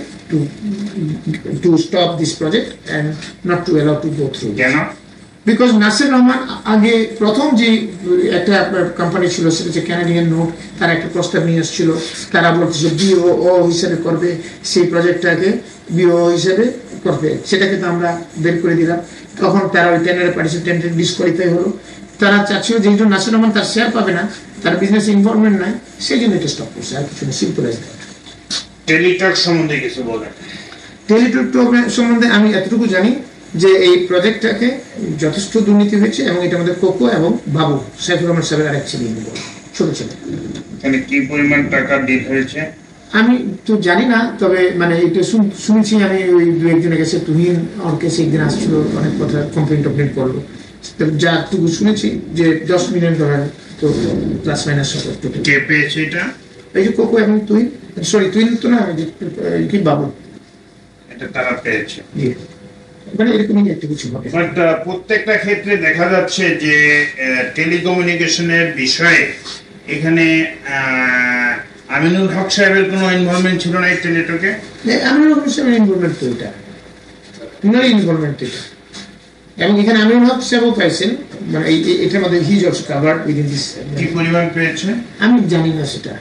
to stop this project and not to allow to go through. কেন? বিকজ নাসির রহমান আগে প্রথম যে একটা কোম্পানি ছিল সেটা হচ্ছে ক্যানাডিয়ান নোট, তারা একটা প্রস্তাব নিয়ে এসেছিল, তারা বলতেছে বিও হিসেবে করবে সেই প্রজেক্টটাকে, বিও হিসেবে করবে, সেটাকে তো আমরা বের করে দিলাম। তখন তারা ওই টেন্ডারে পার্টিসিপেট, টেন্ডারে ডিসকোয়ালিফাই হলো। তারা চাচ্ছিল যেহেতু নাসির রহমান তার শেয়ার পাবে না, তার বিজনেস ইনভলভমেন্ট নাই, সেই জন্য এটা স্টপ করছে, আর কিছু না, সিম্পল অ্যাজ দ্যাট। টেলিটক সম্বন্ধে কিছু বলেন। টেলিটক সম্বন্ধে আমি এতটুকু জানি যে এই প্রজেক্টটাকে যথেষ্ট দুর্নীতি হয়েছে, এবং এটা আমাদের কোকো এবং বাবু, সাইফুর রহমান সাহেবের আরেক ছেলে, ছোট ছেলে। এখানে কি পরিমাণ টাকা ডিল হয়েছে আমি তো জানি না, তবে মানে এটা শুনছি আমি, ওই 2-1জনের কাছে, তুহিন ওর কাছে একদিন আসছিল, অনেক কথা কমপ্লেন করলো, যাটুকু শুনেছি যে $10 মিলিয়ন, তো প্লাস মাইনাস সব। কে পেয়েছে এটা? এই যে কোকো এবং তুহিন, সরি তুহিন তো না, কি বাবু, এটা তারা পেয়েছে। মানে এরকমই একটা কিছু হবে। বাট প্রত্যেকটা ক্ষেত্রে দেখা যাচ্ছে যে টেলিকমিউনিকেশনের বিষয়ে এখানে আমিনুল হক সাহেবের কোনো ইনভলভমেন্ট ছিল না এই টেলিটকে। আমিনুল হক সাহেবের ইনভলভমেন্ট তো এটা, ওনারই ইনভলভমেন্ট এটা, এবং এখানে আমিনুল হক সাহেবও পাইছেন, মানে এটার মধ্যে he is also covered within this. কি পরিমাণ পেয়েছে আমি জানি না সেটা।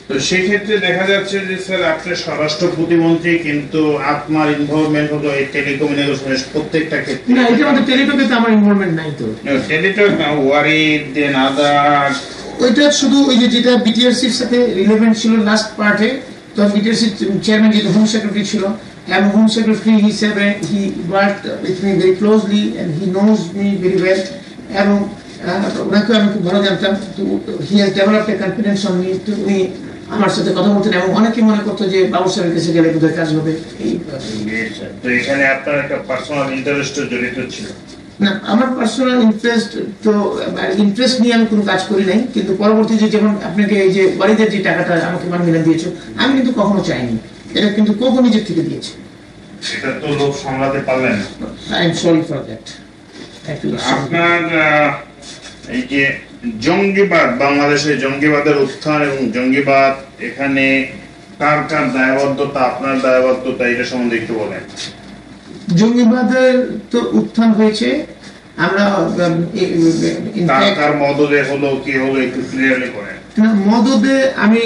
তো সেই ক্ষেত্রে দেখা যাচ্ছে যে স্যার আপনি স্বরাষ্ট্র প্রতিমন্ত্রী, কিন্তু আপনার ইনভলভমেন্ট হলো এই টেলিকমিউনিকেশনের প্রত্যেকটা ক্ষেত্রে। না, এটার মধ্যে টেলিটকে তো আমার ইনভলভমেন্ট নাই। তো টেলিটক না, ওয়ারিড দেন আদার, ওইটা শুধু ওই যেটা বিটিআরসির সাথে রিলেভেন্ট ছিল লাস্ট পার্টে। তো বিটিআরসি চেয়ারম্যান যেহেতু হোম সেক্রেটারি ছিল, এবং হোম সেক্রেটারি হিসেবে he worked with me very closely and he knows me very well, এবং ওনাকে আমি খুব ভালো জানতাম। তো he has developed a confidence on me. তো উনি আমার সাথে কথা বলতেন, এবং অনেকে মনে করতো যে বাবু সাহেবের কাছে গেলে বোধহয় কাজ হবে। তো এখানে আপনার একটা পার্সোনাল ইন্টারেস্ট জড়িত ছিল? না, আমার পার্সোনাল ইন্টারেস্ট নিয়ে আমি কোনো কাজ করি নাই। কিন্তু পরবর্তীতে যেমন আপনাকে এই যে বাড়িতে যে টাকাটা আমাকে 1 মিলিয়ন দিয়েছো, আমি কিন্তু কখনো চাইনি, এটা কিন্তু কোকো নিজের থেকে দিয়েছে। সেটা তো লোক সামলাতে পারলেন। I am sorry for that. আপনার এই যে জঙ্গিবাদ, বাংলাদেশে জঙ্গিবাদের উত্থান এবং জঙ্গিবাদ, এখানে কার কার দায়বদ্ধতা, আপনার দায়বদ্ধতা, এটা সম্বন্ধে একটু বলেন। জঙ্গিবাদের তো উত্থান হয়েছে, আমরা কার মদদে হলো, কি হলো, একটু ক্লিয়ারলি বলেন। মদদে আমি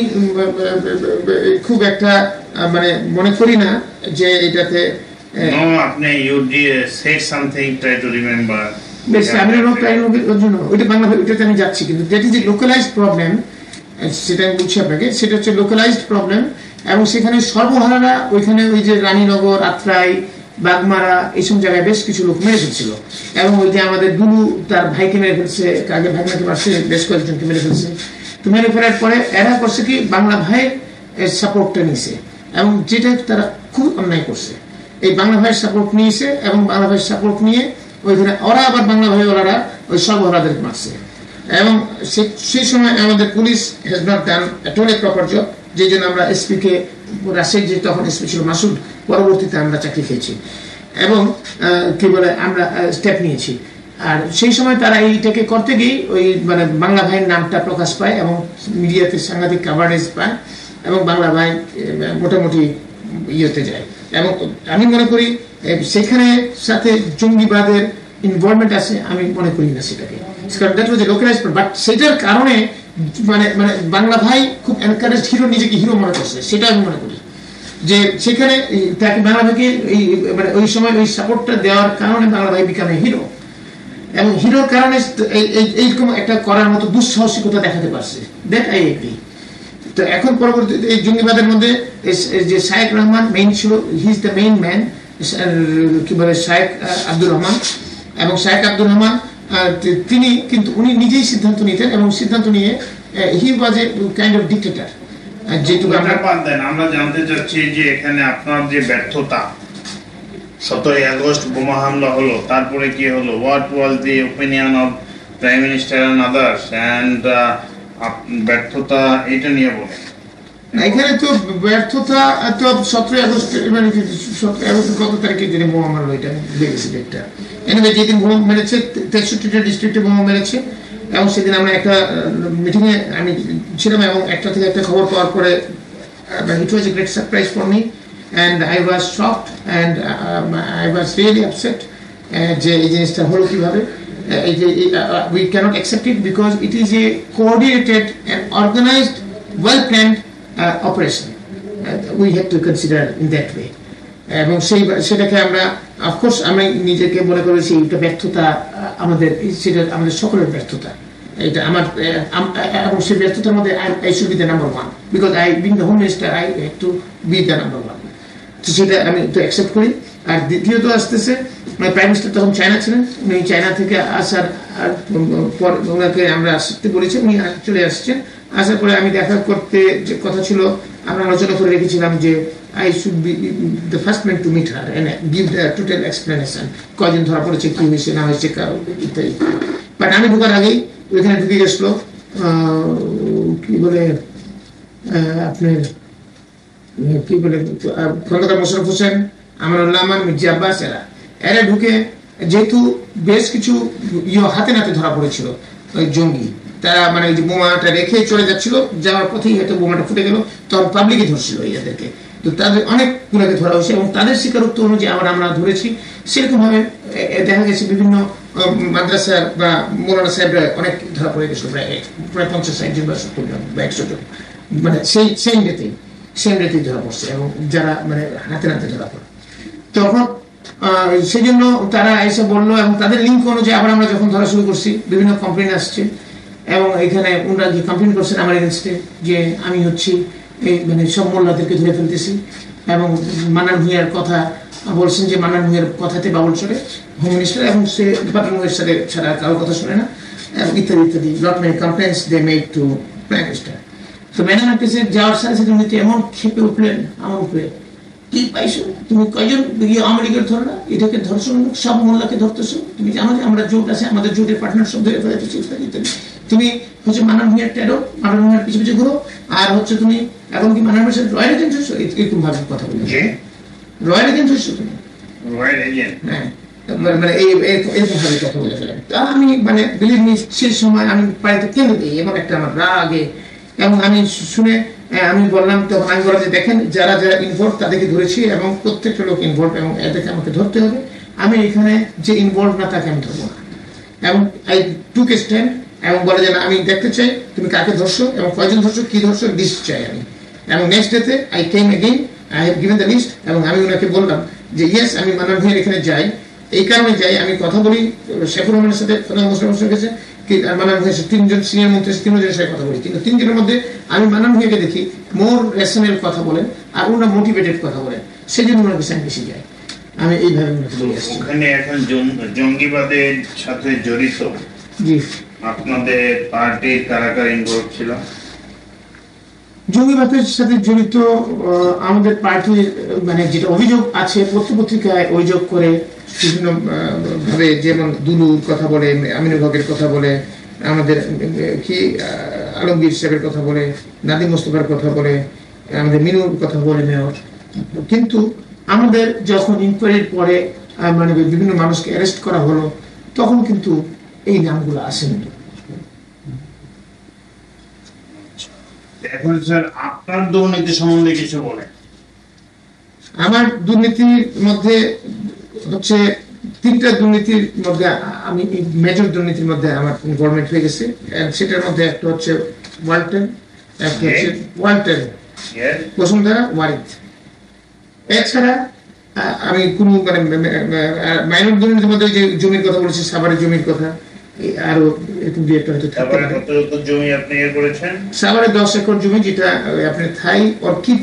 খুব একটা মানে মনে করি না যে এটাতে আপনি you said something, try to remember. আমি ওইটা বাংলা, ওইটাতে আমি যাচ্ছি, কিন্তু that is a localised problem. সেটা আমি বলছি আপনাকে, সেটা হচ্ছে লোকালাইজড প্রবলেম। এবং সেখানে সর্বহারারা, ওইখানে ওই যে রানীনগর, আত্রাই, বাগমারা, এইসব জায়গায় বেশ কিছু লোক মেরে ফেলছিল। এবং ওই যে আমাদের দুলু তার ভাইকে মেরে ফেলছে, আগে ভাগনাকে মারছে, বেশ কয়েকজনকে মেরে ফেলছে। তো মেরে ফেলার পরে এরা করছে কি, বাংলা ভাইয়ের সাপোর্টটা নিয়েছে, এবং যেটা তারা খুব অন্যায় করছে। এই বাংলা ভাইয়ের সাপোর্ট নিয়েছে, এবং বাংলা ভাইয়ের সাপোর্ট নিয়ে ওইখানে ওরা আবার বাংলা ভাই ওরা ওই সর্বহারাদেরকে মারছে। এবং সেই সময় আমাদের police has not done at all a proper job, যে জন্য আমরা এসপি কে, রাশেদ যে তখন এসপি ছিল মাসুদ, পরবর্তীতে আমরা চাকরি খেয়েছি, এবং কি বলে আমরা স্টেপ নিয়েছি। আর সেই সময় তারা এইটাকে করতে গিয়ে ওই মানে বাংলা ভাইয়ের নামটা প্রকাশ পায়, এবং মিডিয়াতে সাংঘাতিক কাভারেজ পায়, এবং বাংলা ভাই মোটামুটি ইয়েতে যায়। এবং আমি মনে করি সেখানে সাথে জঙ্গিবাদের ইনভলভমেন্ট আছে, আমি মনে করি না সেটাকে। বাট সেটার কারণে মানে মানে বাংলা ভাই খুব এনকারেজ হিরো, নিজেকে হিরো মনে করছে, সেটা আমি মনে করি। যে সেখানে তাকে বাংলা ভাইকে মানে ওই সময় ওই সাপোর্টটা দেওয়ার কারণে বাংলা ভাই বিকামে হিরো, এবং হিরোর কারণে এইরকম একটা করার মতো দুঃসাহসিকতা দেখাতে পারছে। That I agri. তো এখন পরবর্তীতে এই জঙ্গিবাদের মধ্যে যে শায়েক রহমান মেইন ছিল, হি ইজ দ্য মেইন ম্যান, কি বলে শায়েক আব্দুর রহমান। এবং শায়েক আব্দুর রহমান তিনি কিন্তু উনি নিজেই সিদ্ধান্ত নিতেন, এবং সিদ্ধান্ত নিয়ে হি ওয়াজ এ কাইন্ড অফ ডিক্টেটর। যেটুকু আমরা জানতে চাচ্ছি যে এখানে আপনার যে ব্যর্থতা, 17ই আগস্ট বোমা হামলা হলো, তারপরে কি হলো, what was the opinion of prime minister and others, and ব্যর্থতা, এটা নিয়ে বলেন। এখানে তো ব্যর্থতা তো 17ই আগস্ট, মানে 17ই আগস্ট কত তারিখে যদি বোমা মারলো, এটা দেখেছি ডেটটা। এনিওয়ে, যেদিন বোমা মেরেছে 63টা ডিস্ট্রিক্টে বোমা মেরেছে, এবং সেদিন আমরা একটা মিটিংয়ে আমি ছিলাম, এবং একটা থেকে একটা খবর পাওয়ার পরে it was a great surprise for me, and I was shocked, and I was really upset যে এই জিনিসটা হলো কিভাবে। We cannot accept it because it is a coordinated and organized, well planned operation. We have to consider in that way. এবং সেটাকে আমরা of course আমি নিজেকে মনে করেছি এটা ব্যর্থতা আমাদের, সেটা আমাদের সকলের ব্যর্থতা। এটা আমার, এবং সেই ব্যর্থতার মধ্যে I should be the number one, because I being the home minister I have to be the number one. তো সেটা আমি তো অ্যাকসেপ্ট করি। আর দ্বিতীয়ত আসতেছে, প্রাইম মিনিস্টার তখন চায়না ছিলেন, উনি চায়না থেকে আসার পর ওনাকে আমরা আসতে বলেছি, উনি চলে আসছেন। আসার পরে আমি দেখা করতে যে কথা ছিল, আমরা আলোচনা করে রেখেছিলাম যে I should be the first man to meet her and give the total explanation, কয়দিন ধরা পড়েছে, কি হয়েছে না হয়েছে ইত্যাদি। বাট আমি ঢোকার আগেই ওইখানে ঢুকে গেছিল কি বলে আপনার কি বলে খন্দকার মোশাররফ হোসেন, আমানুল্লাহ আমান, মির্জা আব্বাস, এরা ঢুকে, যেহেতু বেশ কিছু হাতে নাতে ধরা পড়েছিল ওই জঙ্গি, তারা মানে যে বোমাটা রেখে চলে যাচ্ছিল, যাওয়ার পথেই হয়তো বোমাটা ফুটে গেল, তখন পাবলিকই ধরছিল এদেরকে। তো তাদের অনেকগুলোকে ধরা হয়েছে এবং তাদের স্বীকারোক্তি অনুযায়ী আমরা ধরেছি। সেরকম ভাবে দেখা গেছে বিভিন্ন মাদ্রাসার বা মৌলানা সাহেবরা অনেক ধরা পড়ে গেছিল, প্রায় 50-60 জন বা 70 জন বা 100 জন, মানে সেম ডেতেই ধরা পড়ছে এবং যারা মানে হাতে নাতে ধরা পড়ে। তখন সেই জন্য তারা এসে বললো এবং তাদের লিঙ্ক অনুযায়ী আবার আমরা যখন ধরা শুরু করছি বিভিন্ন কমপ্লেন আসছে এবং এখানে ওনারা যে কমপ্লেন করছেন আমার এগেনস্টে যে আমি হচ্ছি এই মানে সব মোল্লাদেরকে ধরে ফেলতেছি এবং মান্নান ভূঁইয়ার কথা বলছেন যে মান্নান ভূঁইয়ার কথাতে বাবুল চলে হোম মিনিস্টার এবং সে ডিপার্টমেন্ট ভূঁইয়ার সাথে ছাড়া কারোর কথা শুনে না ইত্যাদি ইত্যাদি lot many complaints they made to prime minister. তো ম্যাডাম কাছে যাওয়ার সাথে সাথে উনি এমন ক্ষেপে উঠলেন আমার উপরে, কি পাইছো তুমি, কয়জন আওয়ামী লীগের ধরো না, এটাকে ধরছো না, সব মোল্লাকে ধরতেছো, তুমি জানো যে আমরা জোট আছে, আমাদের জোটের পার্টনার সব ধরে ফেলেছি ইত্যাদি ইত্যাদি, তুমি হচ্ছে মান্নান ভূঁইয়ার টেরর, মান্নান ভূঁইয়ার পিছু পিছু ঘুরো, আর হচ্ছে তুমি এখন কি মান্নান ভূঁইয়ার রয়্যাল এজেন্ট হচ্ছো, এরকম ভাবে কথা বলে রয়্যাল এজেন্ট হচ্ছো তুমি, রয়্যাল এজেন্ট, হ্যাঁ মানে এরকম ভাবে কথা বলে ফেলেন। তা আমি মানে বিলিভ মি সেই সময় আমি বাড়িতে কেঁদে দিই এমন একটা আমার রাগে, এবং আমি শুনে আমি বললাম, তখন আমি বললাম যে দেখেন যারা যারা ইনভলভ তাদেরকে ধরেছি এবং প্রত্যেকটা লোক ইনভলভ এবং এদেরকে আমাকে ধরতে হবে, আমি এখানে যে ইনভলভ না তাকে আমি ধরবো না। এবং আই টুক এ স্ট্যান্ড এবং বলে যে না আমি দেখতে চাই তুমি কাকে ধরছো এবং কয়জন ধরছো, কি ধরছো, লিস্ট চাই আমি। এবং নেক্সট ডেতে I came again, I have given the list এবং আমি ওনাকে বললাম যে ইয়েস আমি মান্নান ভূঁইয়ার এখানে যাই, এই কারণে যাই আমি কথা বলি শেখুর রহমানের সাথে, মুসলিমের কাছে মান্নান ভূঁইয়ার 3 জন সিনিয়র মন্ত্রী 3 জনের সাথে কথা বলি, কিন্তু 3 জনের মধ্যে আমি মান্নান ভূঁইয়াকে দেখি মোর রেশনাল কথা বলেন আর ওনারা মোটিভেটেড কথা বলেন, সেই জন্য ওনার কাছে আমি বেশি যাই। আমি এইভাবে ওনাকে বলে আসছি। ওখানে এখন জঙ্গিবাদের সাথে জড়িত জি আপনাদের পার্টির কারা কারা ইনভলভ ছিল? জঙ্গিবাদের সাথে জড়িত আমাদের পার্টির মানে যেটা অভিযোগ আছে পত্রিকায় অভিযোগ করে বিভিন্ন ভাবে, যেমন দুলুর কথা বলে, আমিনুল হকের কথা বলে, আমাদের কি আলমগীর সাহেবের কথা বলে, নাদিম মোস্তফার কথা বলে, আমাদের মিনুর কথা বলে মেয়র। কিন্তু আমাদের যখন ইনকোয়ারির পরে মানে বিভিন্ন মানুষকে অ্যারেস্ট করা হলো তখন কিন্তু এই নামগুলো আসেনি। এখন স্যার আপনার দুর্নীতি সম্বন্ধে কিছু বলেন। আমার দুর্নীতির মধ্যে হচ্ছে 3টা দুর্নীতির মধ্যে আমি মেজর দুর্নীতির মধ্যে আমার ইনভলভমেন্ট হয়ে গেছে। সেটার মধ্যে একটা হচ্ছে ওয়ালটন, একটা হচ্ছে ওয়ালটন বসুন্ধরা ওয়ারিদ। এছাড়া আমি কোনো মানে মাইনর দুর্নীতির মধ্যে যে জমির কথা বলেছি, সাভারের জমির কথা, আরো এরকম 2-1টা হয়তো থাকতে পারে। জমি আপনি ইয়ে করেছেন সাভারে 10 একর জমি, যেটা আপনার থাই অর্কিড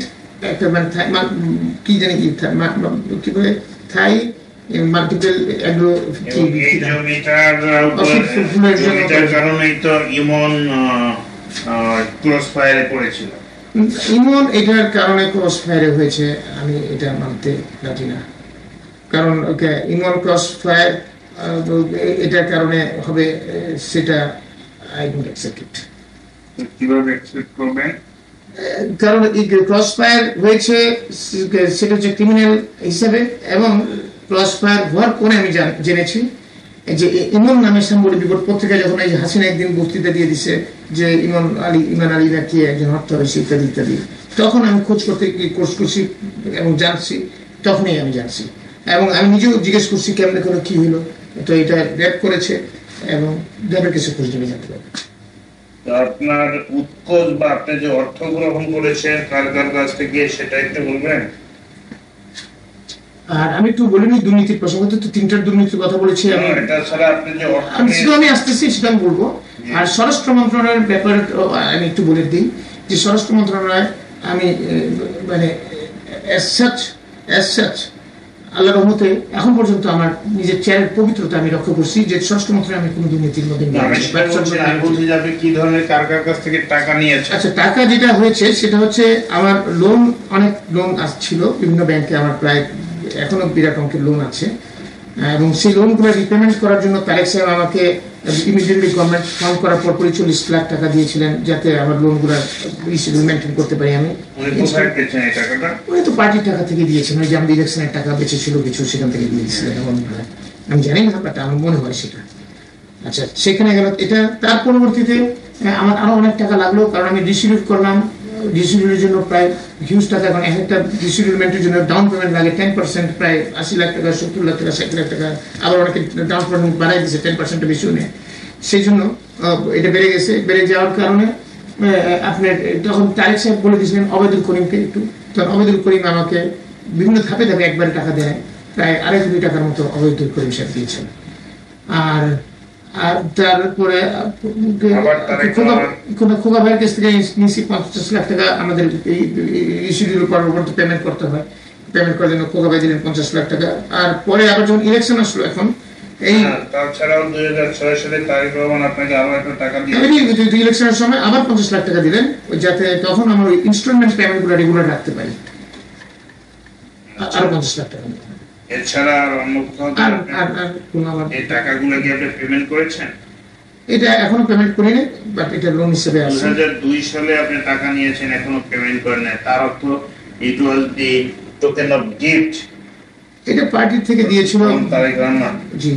একটা মানে কি জানি কি বলে থাই মাল্টিপল এগ্রো জমিটার কারণেই তো ইমন ক্রস ফায়ারে পড়েছিল। ইমন এটার কারণে ক্রস ফায়ারে হয়েছে আমি এটা মানতে রাজি না, কারণ ইমন ক্রস ফায়ার এটার কারণে হবে সেটা আই ডোন্ট অ্যাকসেপ্ট ইট। কিভাবে অ্যাকসেপ্ট করবেন? কারণ ক্রস ফায়ার হয়েছে সেটা হচ্ছে ক্রিমিনাল হিসাবে, এবং ক্রস ফায়ার হওয়ার পরে আমি জেনেছি যে ইমন নামের সাংবাদিক বিপদ পত্রিকা যখন এই হাসিনা একদিন বক্তৃতা দিয়ে দিছে যে ইমান আলী নাকি একজন হত্যা হয়েছে ইত্যাদি ইত্যাদি, তখন আমি খোঁজ করছি এবং জানছি, তখনই আমি জানছি এবং আমি নিজেও জিজ্ঞেস করছি কেমনে করে কি হলো, তো এটা র্যাপ করেছে এবং র্যাপের কিছু খোঁজ নিয়ে জানতে পারবে। আপনার উৎকোচ বা আপনি যে অর্থ গ্রহণ করেছেন কার কার কাছ থেকে সেটা একটু বলবেন? আর আমি একটু বলিনি দুর্নীতির প্রসঙ্গ, তো 3টার দুর্নীতির কথা বলেছি আমি, এটা ছাড়া আপনি যে আমি আসতেছি সেটা আমি বলবো। আর স্বরাষ্ট্র মন্ত্রণালয়ের ব্যাপারে আমি একটু বলে দিই যে স্বরাষ্ট্র মন্ত্রণালয় আমি মানে আল্লাহ রহমতে এখন পর্যন্ত আমার নিজের চেয়ারের পবিত্রতা আমি রক্ষা করছি, যে স্বরাষ্ট্র মন্ত্রণালয় আমি কোনো দুর্নীতির মধ্যে কি ধরনের কার কার কাছ থেকে টাকা নিয়েছে? আচ্ছা, টাকা যেটা হয়েছে সেটা হচ্ছে আমার লোন, অনেক লোন আসছিল বিভিন্ন ব্যাংকে, আমার প্রায় এখনো বিরাট অঙ্কের লোন আছে, এবং সেই লোনগুলো রিপেমেন্ট করার জন্য তারেক সাহেব আমাকে ইমিডিয়েটলি গভর্নমেন্ট ফর্ম করার পর 40 লাখ টাকা দিয়েছিলেন যাতে আমার লোনগুলো মেনটেন করতে পারি আমি। উনি তো পার্টির টাকা থেকে দিয়েছেন, ওই যে আমাদের ইলেকশনের টাকা বেঁচেছিল কিছু সেখান থেকে দিয়েছিলেন, আমি জানি না বাট আমার মনে হয় সেটা। আচ্ছা, সেখানে গেল এটা। তার পরবর্তীতে আমার আরো অনেক টাকা লাগলো, কারণ আমি ডিস্ট্রিবিউট করলাম ডিস্ট্রিবিউটের জন্য প্রায় হিউজ টাকা, এখন এক একটা ডিস্ট্রিবিউটমেন্টের জন্য ডাউন পেমেন্ট লাগে 10%, প্রায় 80 লাখ টাকা, 70 লাখ টাকা, 60 লাখ টাকা, আবার অনেকে ডাউন পেমেন্ট বাড়াই দিচ্ছে 10% বেশিও নেয়। সেই জন্য এটা বেড়ে গেছে। বেড়ে যাওয়ার কারণে আপনার তখন তারেক সাহেব বলে দিয়েছিলেন অবেদুল করিমকে একটু, তখন অবেদুল করিম আমাকে বিভিন্ন ধাপে ধাপে একবারে টাকা দেয়, প্রায় 2.5 কোটি টাকার মতো অবেদুল করিম সাহেব দিয়েছেন। আর তারপরে খোকা ভাইয়ের কাছ থেকে নিয়েছি 50 লাখ টাকা, আমাদের এই শিডিউল পরবর্তী পেমেন্ট করতে হয়, পেমেন্ট করার জন্য খোকা ভাই দিলেন 50 লাখ টাকা। আর পরে আবার যখন ইলেকশন আসলো, এখন এই তাছাড়াও 2006 সালে তারেক রহমান আপনাকে আরো একটা টাকা দিলেন, ইলেকশনের সময় আবার 50 লাখ টাকা দিলেন, যাতে তখন আমার ওই ইনস্টলমেন্ট পেমেন্ট গুলো রেগুলার রাখতে পারি, আরো 50 লাখ টাকা। এছাড়া আর অন্য কোথাও এই টাকাগুলো কি আপনি পেমেন্ট করেছেন? এটা এখনো পেমেন্ট করিনি, বাট এটা লোন হিসেবে আছে। 2002 সালে আপনি টাকা নিয়েছেন, এখনো পেমেন্ট করেন না, তার অর্থ ইট ওয়াজ দি টোকেন অফ গিফট। এটা পার্টি থেকে দিয়েছিল তারেক রহমান। জি,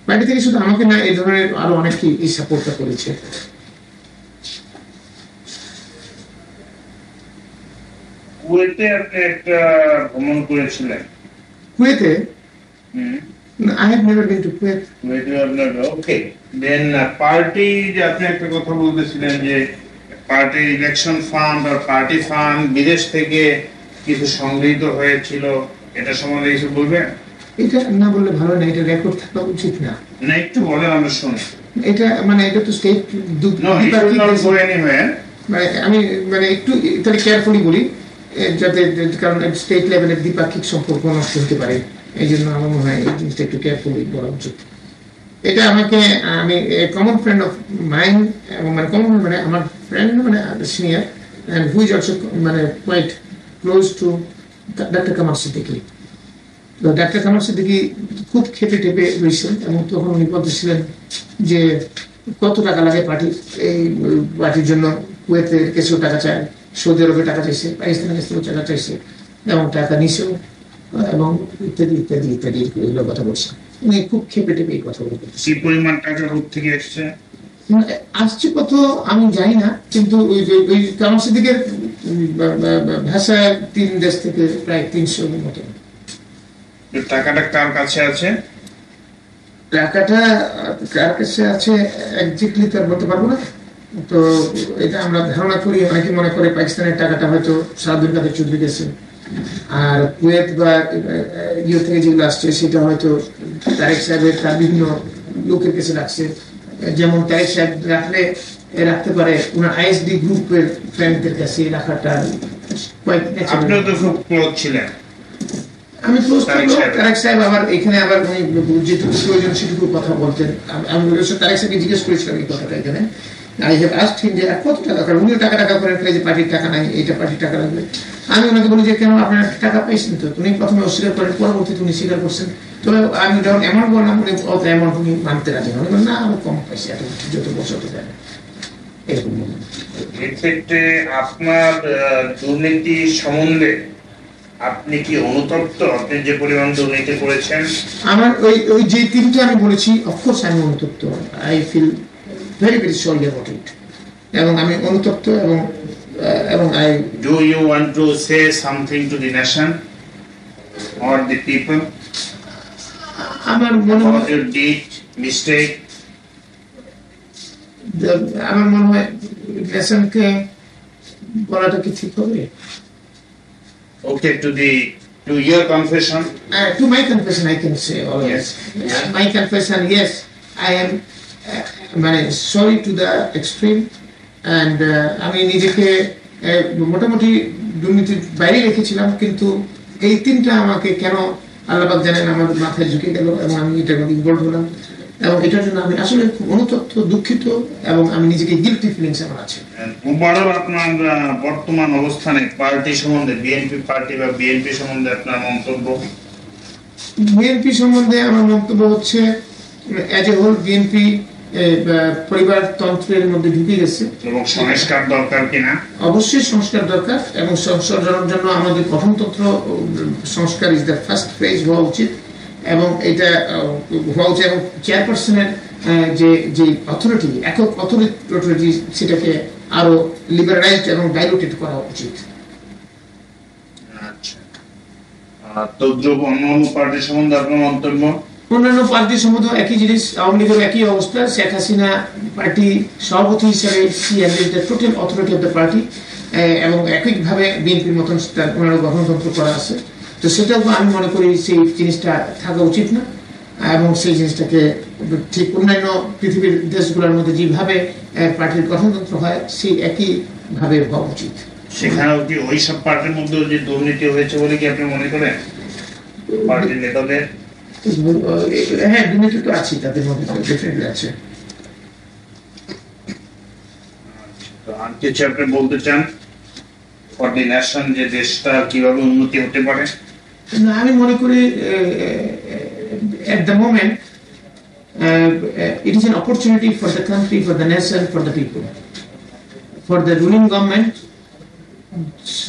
পার্টি থেকে শুধু আমাকে না, এই ধরনের আরো অনেকেই এই সাপোর্টটা করেছে। কুয়েতে আপনি একটা ভ্রমণ করেছিলেন। কুয়েতে? I have never been to Kuwait. Okay. Then party যে আপনি একটা কথা বলতেছিলেন যে পার্টির ইলেকশন ফান্ড আর পার্টি ফান্ড বিদেশ থেকে কিছু সংগৃহীত হয়েছিল, এটা সম্বন্ধে কিছু বলবেন? এটা না বললে ভালো না, এটা রেকর্ড থাকা উচিত না। না, একটু বলেন, আমরা শুনি। এটা মানে এটা তো স্টেট মানে আমি মানে একটু তাহলে কেয়ারফুলি বলি, যাতে, কারণ স্টেট লেভেলের দ্বিপাক্ষিক সম্পর্ক নষ্ট হতে পারে, এই জন্য আমার মনে হয় এই জিনিসটা একটু কেয়ারফুলি বলা উচিত। এটা আমাকে, আমি কমন ফ্রেন্ড অফ মাইন্ড, এবং মানে কমন মানে আমার ফ্রেন্ড, মানে senior, and who is also মানে quite close to doctor Kamal Siddiqui. তো ডাক্তার কামাল সিদ্দিকী খুব খেপে টেপে রয়েছেন, এবং তখন উনি বলতেছিলেন যে কত টাকা লাগে পার্টি, এই পার্টির জন্য কুয়েতের কাছেও টাকা চায়, সৌদি আরবে টাকা চাইছে, পাকিস্তানের কাছ থেকেও টাকা চাইছে, এবং টাকা নিছেও, এবং ইত্যাদি ইত্যাদি ইত্যাদি এগুলো কথা বলছে। উনি খুব খেপে টেপে এই কথা বলতে। কি পরিমাণ টাকা থেকে এসছে আসছে কত আমি জানি না, কিন্তু ওই কামাল সিদ্দিকের ভাষায় 3 দেশ থেকে প্রায় 300 মতো। টাকাটা কার কাছে আছে? টাকাটা কার কাছে আছে একজ্যাক্টলি তার বলতে পারবো না। তো এটা আমরা ধারণা করি, অনেকে মনে করে পাকিস্তানের টাকাটা হয়তো সাহাবুদ্দিন কাদের চৌধুরী গেছে, আর কুয়েত বা ইয়ে থেকে যেগুলো আসছে সেটা হয়তো তারেক সাহেবের তার বিভিন্ন লোকের কাছে রাখছে। যেমন তারেক সাহেব রাখতে পারে ওনার আইএসডি গ্রুপের ফ্রেন্ডদের কাছে রাখাটা আপনিও তো খুব ক্লোজ ছিলেন। আমি ক্লোজ থাকবো, তারেক সাহেব আবার এখানে আবার যেটুকু প্রয়োজন সেটুকু কথা বলতেন। আমি তারেক সাহেবকে জিজ্ঞেস করেছিলাম এই কথাটা এখানে, I have asked him যে কত টাকা, কারণ উনিও টাকা করে ফেলে যে পার্টির টাকা নাই, এইটা পার্টির টাকা লাগবে। আমি ওনাকে বলি যে কেন আপনার টাকা পাইছেন? তো উনি প্রথমে অস্বীকার করেন, পরবর্তীতে উনি স্বীকার করছেন। তবে আমি যখন অ্যামাউন্ট বললাম, উনি অত অ্যামাউন্ট উনি মানতে রাজি হন, না আমি কম পাইছি, এত যত বছর তো দেয় এরকম বললাম। এক্ষেত্রে আপনার দুর্নীতি সম্বন্ধে আপনি কি অনুতপ্ত? আপনি যে পরিমাণ দুর্নীতি করেছেন, আমার ওই যে 3টা আমি বলেছি, অফকোর্স আমি অনুতপ্ত, I feel very very sorry about it, এবং আমি অনুতপ্ত, এবং I do you want to say something to the nation or the people? আমার মনে হয় your deed mistake, আমার মনে হয় নেশনকে বলাটা কি ঠিক হবে? Okay, to your confession, to my confession I can say always, yes. My confession, yes, I am মানে sorry to the extreme, and আমি নিজেকে মোটামুটি দুর্নীতির বাইরে রেখেছিলাম, কিন্তু এই 3টা আমাকে কেন আল্লাহবাক জানেন আমার মাথায় ঝুঁকে গেল, এবং আমি এটার মধ্যে ইনভলভ হলাম, এবং এটার জন্য আমি আসলে খুব অনুতপ্ত, দুঃখিত, এবং আমি নিজেকে গিল্টি ফিলিংস আমার আছে। ওভারঅল আপনার বর্তমান অবস্থানে পার্টি সম্বন্ধে, বিএনপি পার্টি বা বিএনপি সম্বন্ধে আপনার মন্তব্য? বিএনপি সম্বন্ধে আমার মন্তব্য হচ্ছে, অ্যাজ এ হোল বিএনপি পরিবারতন্ত্রের মধ্যে ঢুকে গেছে, এবং সংস্কার দরকার কিনা? অবশ্যই সংস্কার দরকার, এবং সংস্কারের জন্য আমাদের গঠনতন্ত্র সংস্কার ইজ দ্য ফার্স্ট ফেজ হওয়া উচিত, এবং এটা হওয়া উচিত, এবং চেয়ারপারসনের যে অথরিটি, একক অথরিটি, সেটাকে আরো লিবারালাইজড এবং ডাইলুটেড করা উচিত। আচ্ছা, তদ্রুপ অন্যান্য পার্টি সম্বন্ধে আপনার মন্তব্য? অন্যান্য পার্টি সম্বন্ধে একই জিনিস, আওয়ামী লীগের একই অবস্থা। শেখ হাসিনা পার্টি সভাপতি হিসেবে total authority of the party, এবং একইভাবে বিএনপির মতন ওনারও গঠনতন্ত্র করা আছে। তো সেটাও আমি মনে করি সেই জিনিসটা থাকা উচিত না, এবং সেই জিনিসটাকে ঠিক অন্যান্য পৃথিবীর দেশগুলোর মধ্যে যেভাবে পার্টির গঠনতন্ত্র হয় সেই একইভাবে হওয়া উচিত। সেখানেও কি ওই সব পার্টির মধ্যে যে দুর্নীতি হয়েছে বলে কি আপনি মনে করেন পার্টির নেতাদের? হ্যাঁ, দুর্নীতি তো আছে, তাদের মধ্যে ডেফিনেটলি আছে। তো আর কিছু আপনি বলতে চান ফর দি নেশন, যে দেশটা কিভাবে উন্নতি হতে পারে? না, আমি মনে করি at the moment it is an opportunity for the country, for the nation, for the people, for the ruling government.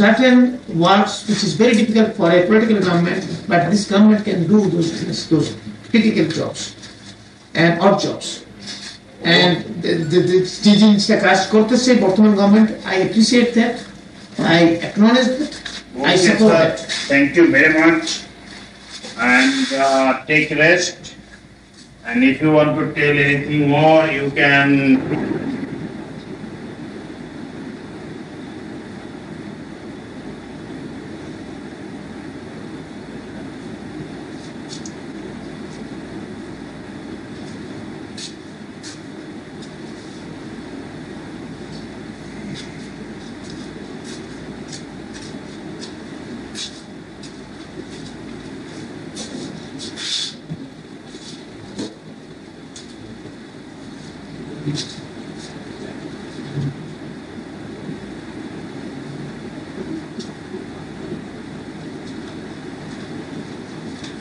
Certain works which is very difficult for a political government, but this government can do those things, those critical jobs and odd jobs. And the জিনিসটা কাজ করতেছে বর্তমান government, I appreciate that, I acknowledge that, I support that. Thank you very much, and take rest, and if you want to tell anything more you can.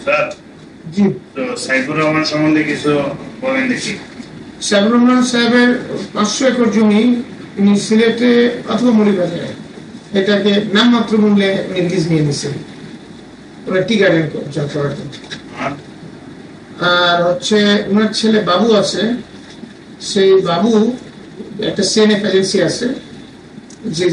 Sir, জি, তো সাইফুর রহমান সম্বন্ধে কিছু বলেন দেখি। সাইফুর রহমান সাহেবের 500 একর জমি উনি সিলেটে অথবা মৌলভীবাজারে এটাকে নামমাত্র মূল্যে উনি লিজ নিয়ে নিয়েছেন ওরা টি গার্ডেন করার জন্য। আর হচ্ছে ওনার ছেলে বাবু আছে, সেই বাবু একটা সিএনএফ এজেন্সি আছে, যে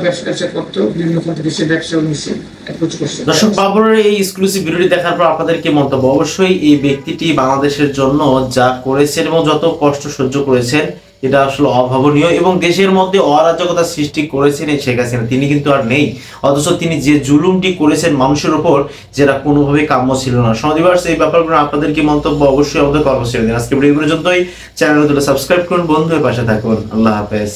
ব্যবসা করতো বিভিন্ন খাতে, সে ব্যবসা নিচ্ছে অ্যাপ্রোচ করছে। দর্শক, বাবরের এই এক্সক্লুসিভ ভিডিওটি দেখার পর আপনাদের কি মন্তব্য? অবশ্যই এই ব্যক্তিটি বাংলাদেশের জন্য যা করেছেন এবং যত কষ্ট সহ্য করেছেন এটা আসলে অভাবনীয়, এবং দেশের মধ্যে অরাজকতা সৃষ্টি করেছেন এই শেখ হাসিনা। তিনি কিন্তু আর নেই, অথচ তিনি যে জুলুমটি করেছেন মানুষের উপর, যেটা কোনোভাবে কাম্য ছিল না। সমাধিবার্স, এই ব্যাপারগুলো আপনাদের কি মন্তব্য? অবশ্যই আমাদের কর্মসূচি দিন। আজকে ভিডিও পর্যন্তই। চ্যানেলগুলো সাবস্ক্রাইব করুন, বন্ধু হয়ে পাশে থাকুন। আল্লাহ হাফেজ।